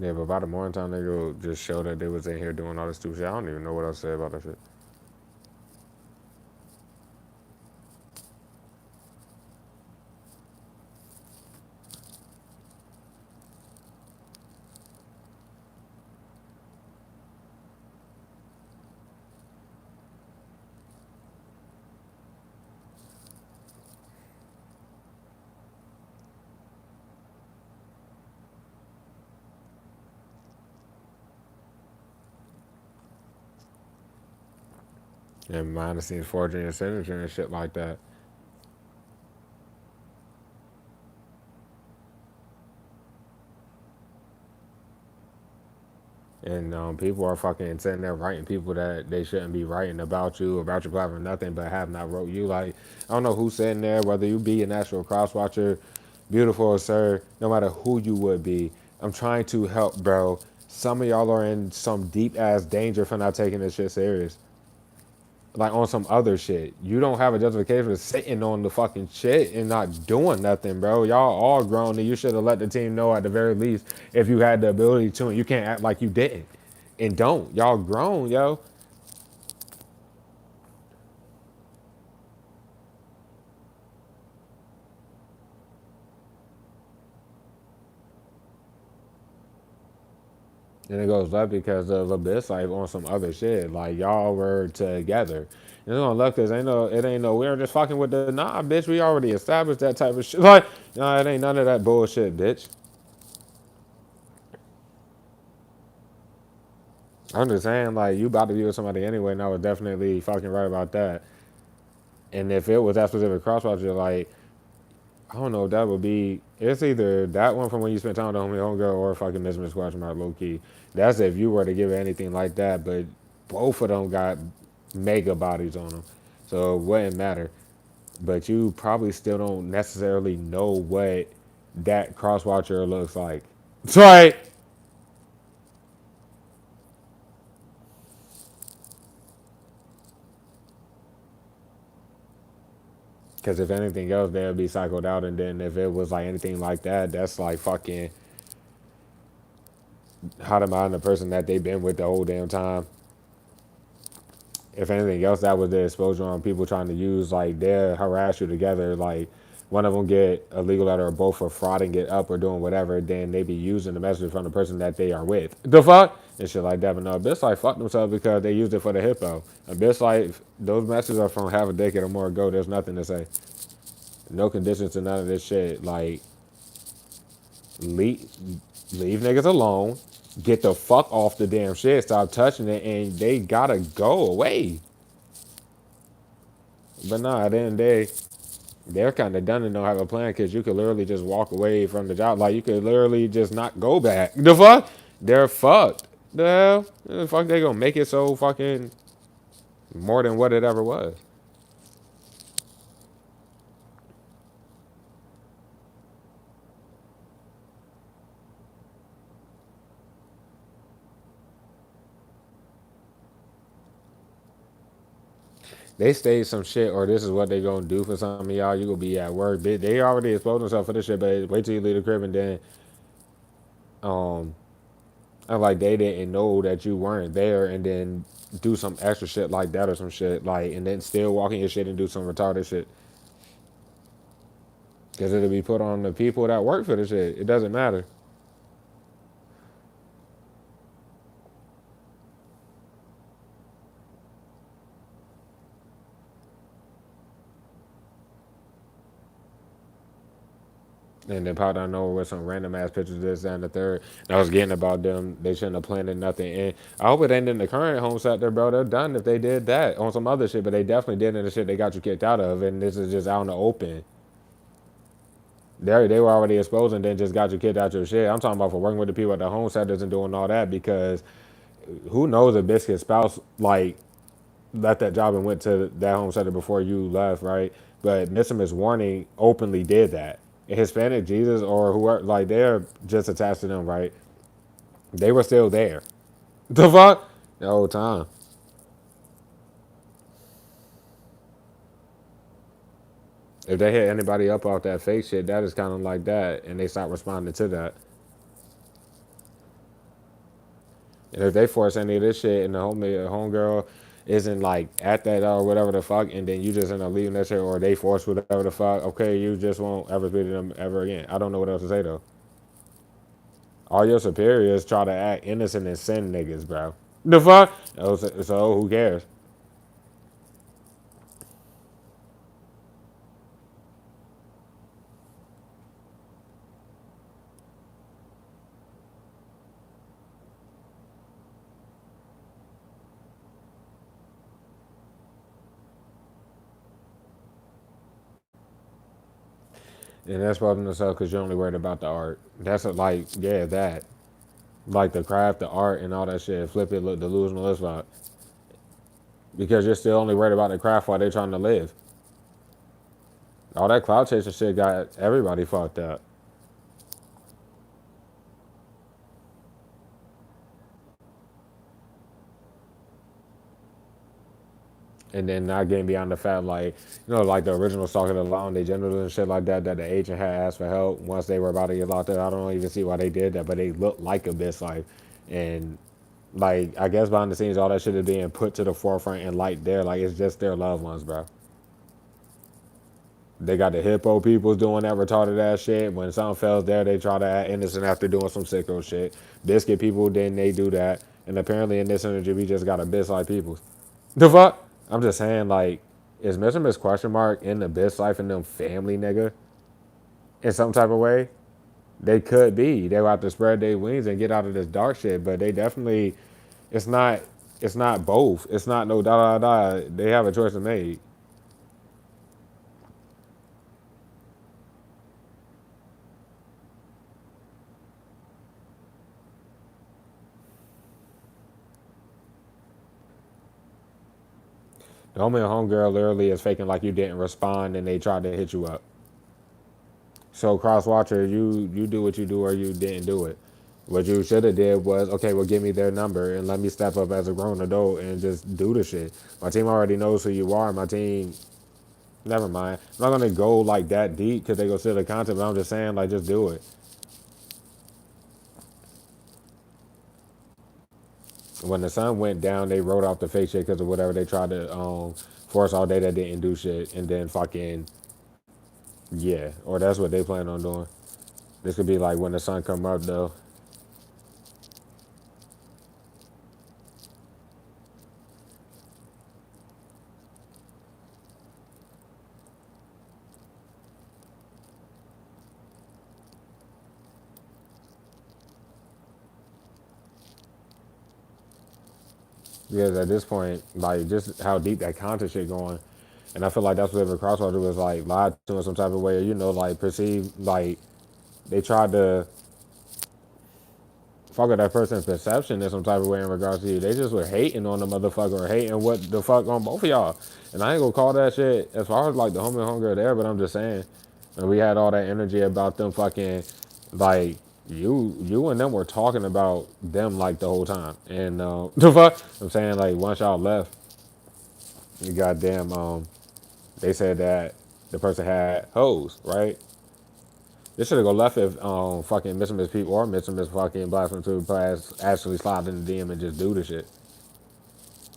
Yeah, but by the morning time, they go just show that they was in here doing all this stupid shit. I don't even know what else to say about that shit. And behind the scenes forgery and signature and shit like that. And people are fucking sitting there writing people that they shouldn't be writing about you, about your platform, nothing, but have not wrote you. Like, I don't know who's sitting there, whether you be an actual cross watcher, beautiful or sir, no matter who you would be. I'm trying to help, bro. Some of y'all are in some deep ass danger for not taking this shit serious. Like on some other shit. You don't have a justification for sitting on the fucking shit and not doing nothing, bro. Y'all all grown and you should have let the team know at the very least if you had the ability to, and you can't act like you didn't. And don't. Y'all grown, yo. And it goes left because of Abyss like on some other shit. Like y'all were together. And it's gonna left because it ain't no we were just fucking with the nah bitch. We already established that type of shit. Like, nah, it ain't none of that bullshit, bitch. I'm just saying, like, you about to be with somebody anyway, and I was definitely fucking right about that. And if it was that specific crosswatcher, like, I don't know, that would be, it's either that one from when you spent time with the homie homegirl or fucking Miss Question Mark low key. That's if you were to give it anything like that, but both of them got mega bodies on them. So it wouldn't matter. But you probably still don't necessarily know what that crosswatcher looks like. That's right. Because if anything else, they'll be cycled out. And then if it was like anything like that, that's like fucking how to mind the person that they've been with the whole damn time. If anything else, that was the exposure on people trying to use like they'll harass you together. Like one of them get a legal letter or both for fraud and get up or doing whatever, then they be using the message from the person that they are with. The fuck? And shit like that. But no, Abyss like fucked themselves because they used it for the hippo. Abyss like those messages are from half a decade or more ago. There's nothing to say. No conditions to none of this shit. Like leave, leave niggas alone. Get the fuck off the damn shit. Stop touching it, and they gotta go away. But nah, at the end of the day, they're kind of done and don't have a plan because you could literally just walk away from the job. Like you could literally just not go back. The fuck? They're fucked. The hell? The fuck they gonna make it so fucking more than what it ever was? They stayed some shit, or this is what they gonna do for some of y'all. You gonna be at work, bitch. They already exposed themselves for this shit, but wait till you leave the crib and then, um, and like they didn't know that you weren't there, and then do some extra shit like that or some shit like, and then still walk in your shit and do some retarded shit. Because it'll be put on the people that work for the shit. It doesn't matter. And then popped out of nowhere with some random ass pictures, this, that, and the third. And I was getting about them. They shouldn't have planted nothing. And I hope it ain't in the current home sector, bro. They're done if they did that on some other shit, but they definitely did in the shit they got you kicked out of. And this is just out in the open. They were already exposed and then just got you kicked out your shit. I'm talking about for working with the people at the home sectors and doing all that because who knows if Biscuit's spouse like left that job and went to that home center before you left, right? But Mr. Miss Warning openly did that. Hispanic Jesus or whoever, like they're just attached to them, right? They were still there. The fuck? The whole time. If they hit anybody up off that fake shit, that is kind of like that, and they stop responding to that. And if they force any of this shit and the homegirl isn't like at that or whatever the fuck, and then you just end up leaving that shit, or they force whatever the fuck, okay, you just won't ever speak to them ever again. I don't know what else to say though. All your superiors try to act innocent and send niggas, bro. The fuck? Oh, so who cares? And that's probably yourself because you're only worried about the art. That's like, yeah, that. Like the craft, the art, and all that shit. Flip it, look, delusional as fuck. Because you're still only worried about the craft while they're trying to live. All that cloud chasing shit got everybody fucked up. And then not getting beyond the fact, like, like the original Stalker of the Law, they generals and shit like that, that the agent had asked for help once they were about to get locked up. I don't even see why they did that, but they looked like a bitch, like, and like, I guess behind the scenes, all that shit is being put to the forefront and light there, like, it's just their loved ones, bro. They got the hippo people doing that retarded ass shit. When something fails there, they try to act innocent after doing some sicko shit. Biscuit people, then they do that. And apparently in this energy, we just got a bitch like people. The fuck? I'm just saying, like, is Mr. Miss question mark in the bitch life and them family nigga in some type of way? They could be. They will have to spread their wings and get out of this dark shit. But they definitely, it's not, it's not both. It's not no da da da. They have a choice to make. The homie and homegirl literally is faking like you didn't respond and they tried to hit you up. So crosswatcher, you do what you do or you didn't do it. What you should have did was, okay, well, give me their number and let me step up as a grown adult and just do the shit. My team already knows who you are. My team, never mind. I'm not gonna go like that deep because they go steal the content, but I'm just saying, like, just do it. When the sun went down, they wrote off the fake shit because of whatever they tried to force all day that didn't do shit, and then fucking yeah, or that's what they plan on doing. This could be like when the sun come up though. Because at this point, like just how deep that content shit going, and I feel like that's what every crosswalker was like lied to in some type of way, or like perceived like they tried to fuck with that person's perception in some type of way in regards to you. They just were hating on the motherfucker or hating what the fuck on both of y'all. And I ain't gonna call that shit as far as like the homie and homegirl there, but I'm just saying. And we had all that energy about them fucking like you and them were talking about them like the whole time. And the fuck I'm saying like once y'all left, You goddamn they said that the person had hoes, right? They should have go left if fucking Mr. Miss Pete or Mr. Miss fucking Blasphemy to class actually slide in the DM and just do the shit.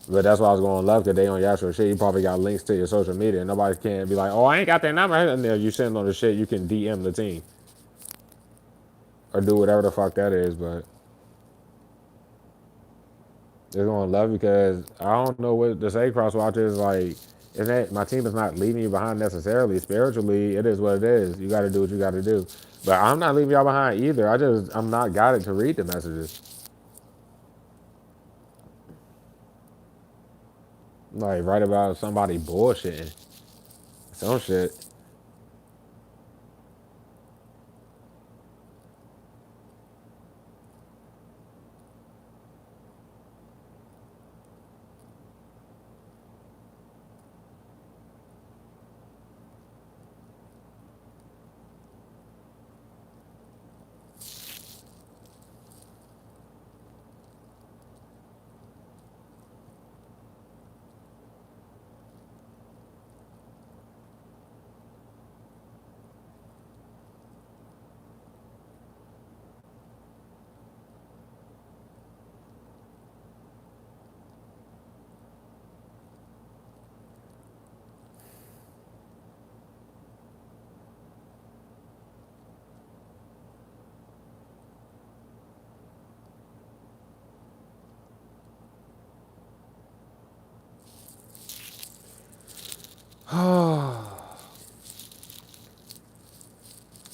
But that's why I was going left because they on your actual shit. You probably got links to your social media. Nobody can be like, oh, I ain't got their number. And then you sitting on the shit, you can DM the team or do whatever the fuck that is. But they're going left because I don't know what to say. Crosswatch is like, is that my team is not leaving you behind necessarily. Spiritually, it is what it is. You got to do what you got to do. But I'm not leaving y'all behind either. I'm not got it to read the messages. Like, write about somebody bullshitting. Some shit.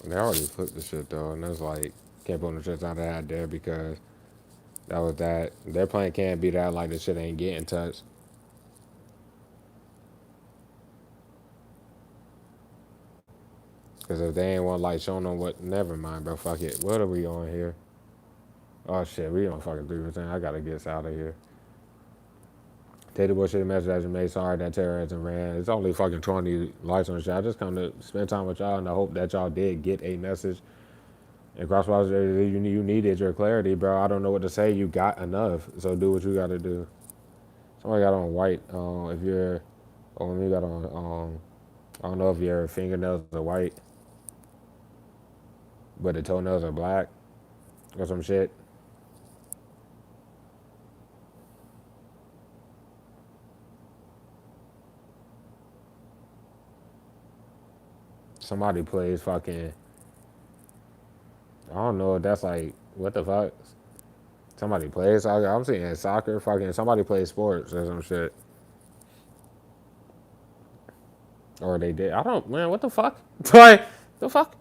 They already flipped the shit though, and it's like can't put the shit out that there because that was that. Their plan can't be that like the shit ain't getting touched. Because if they ain't want like showing them what, never mind, bro. Fuck it. What are we on here? Oh shit, we on fucking 3%. I gotta get us out of here. Take the bullshit message that you made. Sorry that terrorism ran. It's only fucking 20 likes on the shit. I just come to spend time with y'all and I hope that y'all did get a message. And Crosswise, you needed your clarity, bro. I don't know what to say. You got enough. So do what you gotta do. Somebody got on white. If you're, oh, when you got on, I don't know if your fingernails are white, but the toenails are black or some shit. Somebody plays fucking, I don't know if that's like, what the fuck? Somebody plays soccer. I'm seeing soccer. Fucking somebody plays sports or some shit. Or they did. I don't, man, what the fuck? Like, the fuck?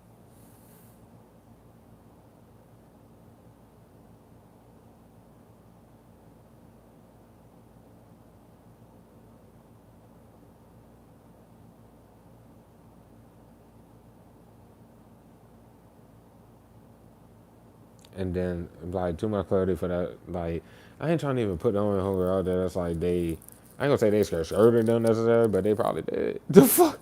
And then, like, too much clarity for that. Like, I ain't trying to even put on who out there. That's like they, I ain't gonna say they skirted them necessarily, but they probably did. The fuck?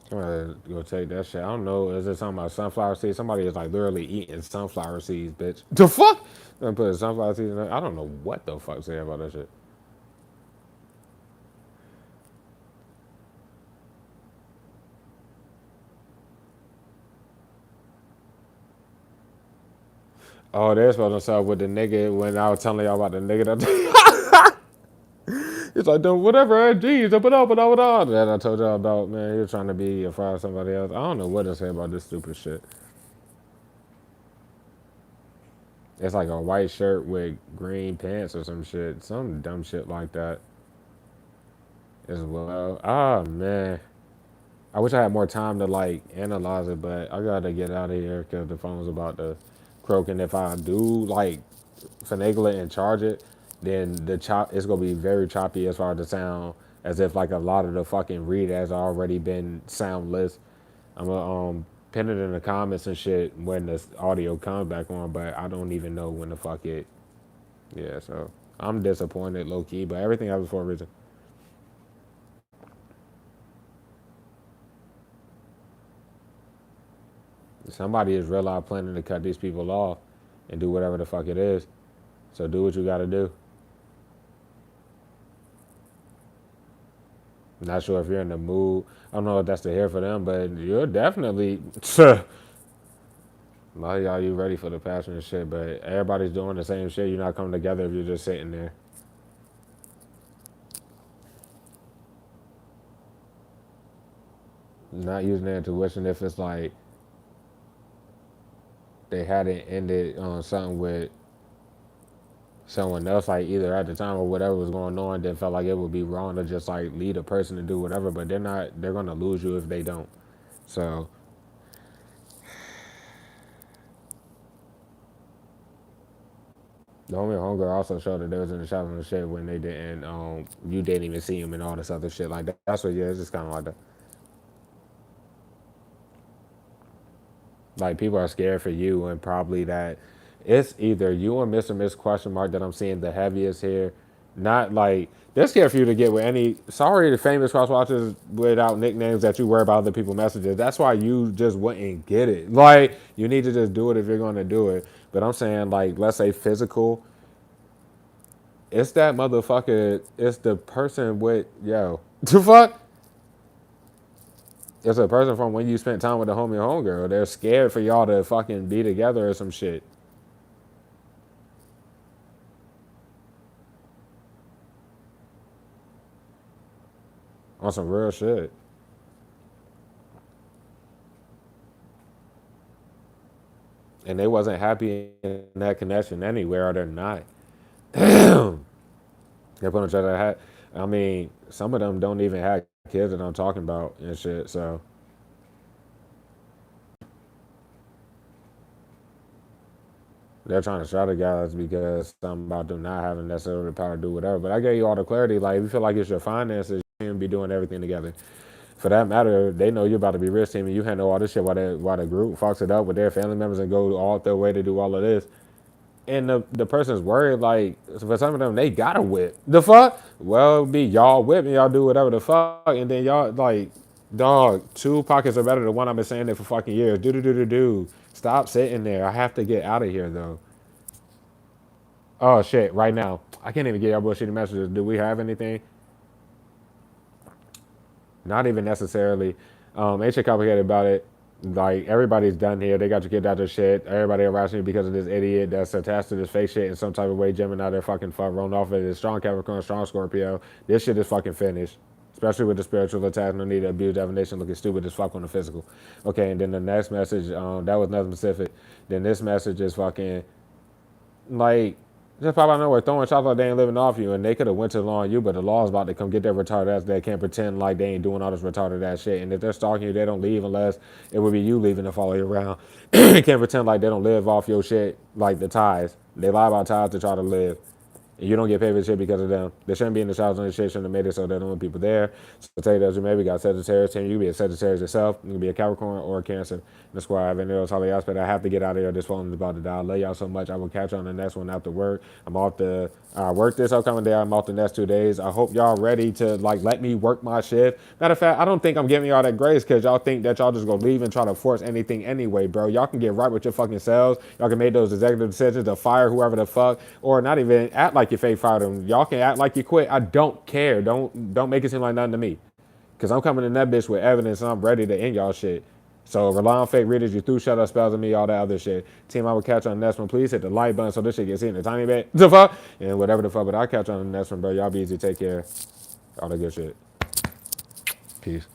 Somebody go take that shit. I don't know. Is it something about sunflower seeds? Somebody is like literally eating sunflower seeds, bitch. The fuck? Gonna put sunflower seeds in there. I don't know what the fuck say about that shit. Oh, they're supposed to start with the nigga when I was telling y'all about the nigga that it's like, don't whatever, geez, but that I told y'all about, man, he was trying to be a fire somebody else. I don't know what to say about this stupid shit. It's like a white shirt with green pants or some shit. Some dumb shit like that as well. Ah, man. I wish I had more time to like analyze it, but I gotta get out of here because the phone's about to croak. And if I do like finagle it and charge it, then the chop it's gonna be very choppy as far as the sound, as if like a lot of the fucking read has already been soundless. I'm gonna pin it in the comments and shit when the audio comes back on, but I don't even know when the fuck it. Yeah, so I'm disappointed, low key, but everything happens for a reason. Somebody is real out planning to cut these people off and do whatever the fuck it is. So do what you got to do. Not sure if you're in the mood. I don't know if that's to hear for them, but you're definitely. Like, are you ready for the passion and shit? But everybody's doing the same shit. You're not coming together if you're just sitting there. Not using their intuition if it's like they hadn't ended on something with someone else, like either at the time or whatever was going on, then felt like it would be wrong to just like lead a person to do whatever. But they're not. They're gonna lose you if they don't. So the homie homegirl also showed that they was in the shop and shit when they didn't. You didn't even see him and all this other shit like that. That's what. Yeah, it's just kind of like that. Like people are scared for you, and probably that it's either you and Mr. Miss question mark that I'm seeing the heaviest here. Not like they're scared for you to get with any. Sorry, the famous cross watchers without nicknames that you worry about other people messages. That's why you just wouldn't get it. Like you need to just do it if you're going to do it. But I'm saying like let's say physical. It's that motherfucker. It's the person with yo. The fuck. It's a person from when you spent time with the homie or homegirl. They're scared for y'all to fucking be together or some shit. On some real shit. And they wasn't happy in that connection anywhere, or they're not. They put on each other hat. I mean, some of them don't even have kids that I'm talking about and shit. So they're trying to strategize because something about them not having necessarily the power to do whatever. But I gave you all the clarity. Like, if you feel like it's your finances, you shouldn't be doing everything together. For that matter, they know you're about to be risk team and you handle all this shit while the group fucks it up with their family members and go all their way to do all of this. And the person's worried, like, for some of them, they got to whip. The fuck? Well, be y'all whip and y'all do whatever the fuck. And then y'all, like, dog, two pockets are better than one. I've been saying it for fucking years. Do. Stop sitting there. I have to get out of here, though. Oh, shit, right now. I can't even get y'all bullshitty messages. Do we have anything? Not even necessarily. Ain't shit complicated about it. Like everybody's done here. They got your kid out their shit. Everybody harassing you because of this idiot that's attached to this fake shit in some type of way. Gemini, they're fucking fuck rolling off of it. Strong Capricorn, strong Scorpio. This shit is fucking finished. Especially with the spiritual attack. No need to abuse definition. Looking stupid as fuck on the physical. Okay, and then the next message, that was nothing specific. Then this message is fucking like just pop out of nowhere throwing shots like they ain't living off you, and they could have went to the law on you, but the law's about to come get their retarded ass. They can't pretend like they ain't doing all this retarded ass shit. And if they're stalking you, they don't leave unless it would be you leaving to follow you around. They can't pretend like they don't live off your shit, like the ties. They lie about ties to try to live. And you don't get paid for shit because of them. They shouldn't be in the shots on the shit, shouldn't have made it so they don't want people there. So tell you that you maybe got Sagittarius, and you can be a Sagittarius yourself, you can be a Capricorn or a Cancer. That's why I have any of those holiday aspects. I have to get out of here. This phone is about to die. I love y'all so much. I will catch you on the next one after work. I'm off the work this upcoming day. I'm off the next 2 days. I hope y'all ready to like let me work my shift. Matter of fact, I don't think I'm giving y'all that grace because y'all think that y'all just gonna leave and try to force anything anyway, bro. Y'all can get right with your fucking selves. Y'all can make those executive decisions to fire whoever the fuck, or not even act like you fake fired them. Y'all can act like you quit. I don't care. Don't make it seem like nothing to me. Cause I'm coming in that bitch with evidence and I'm ready to end y'all shit. So rely on fake readers, you threw shut up spells on me, all that other shit. Team, I will catch on the next one. Please hit the like button so this shit gets hit in a tiny bit. The fuck? And whatever the fuck, but I'll catch on the next one, bro. Y'all be easy. Take care. All that good shit. Peace.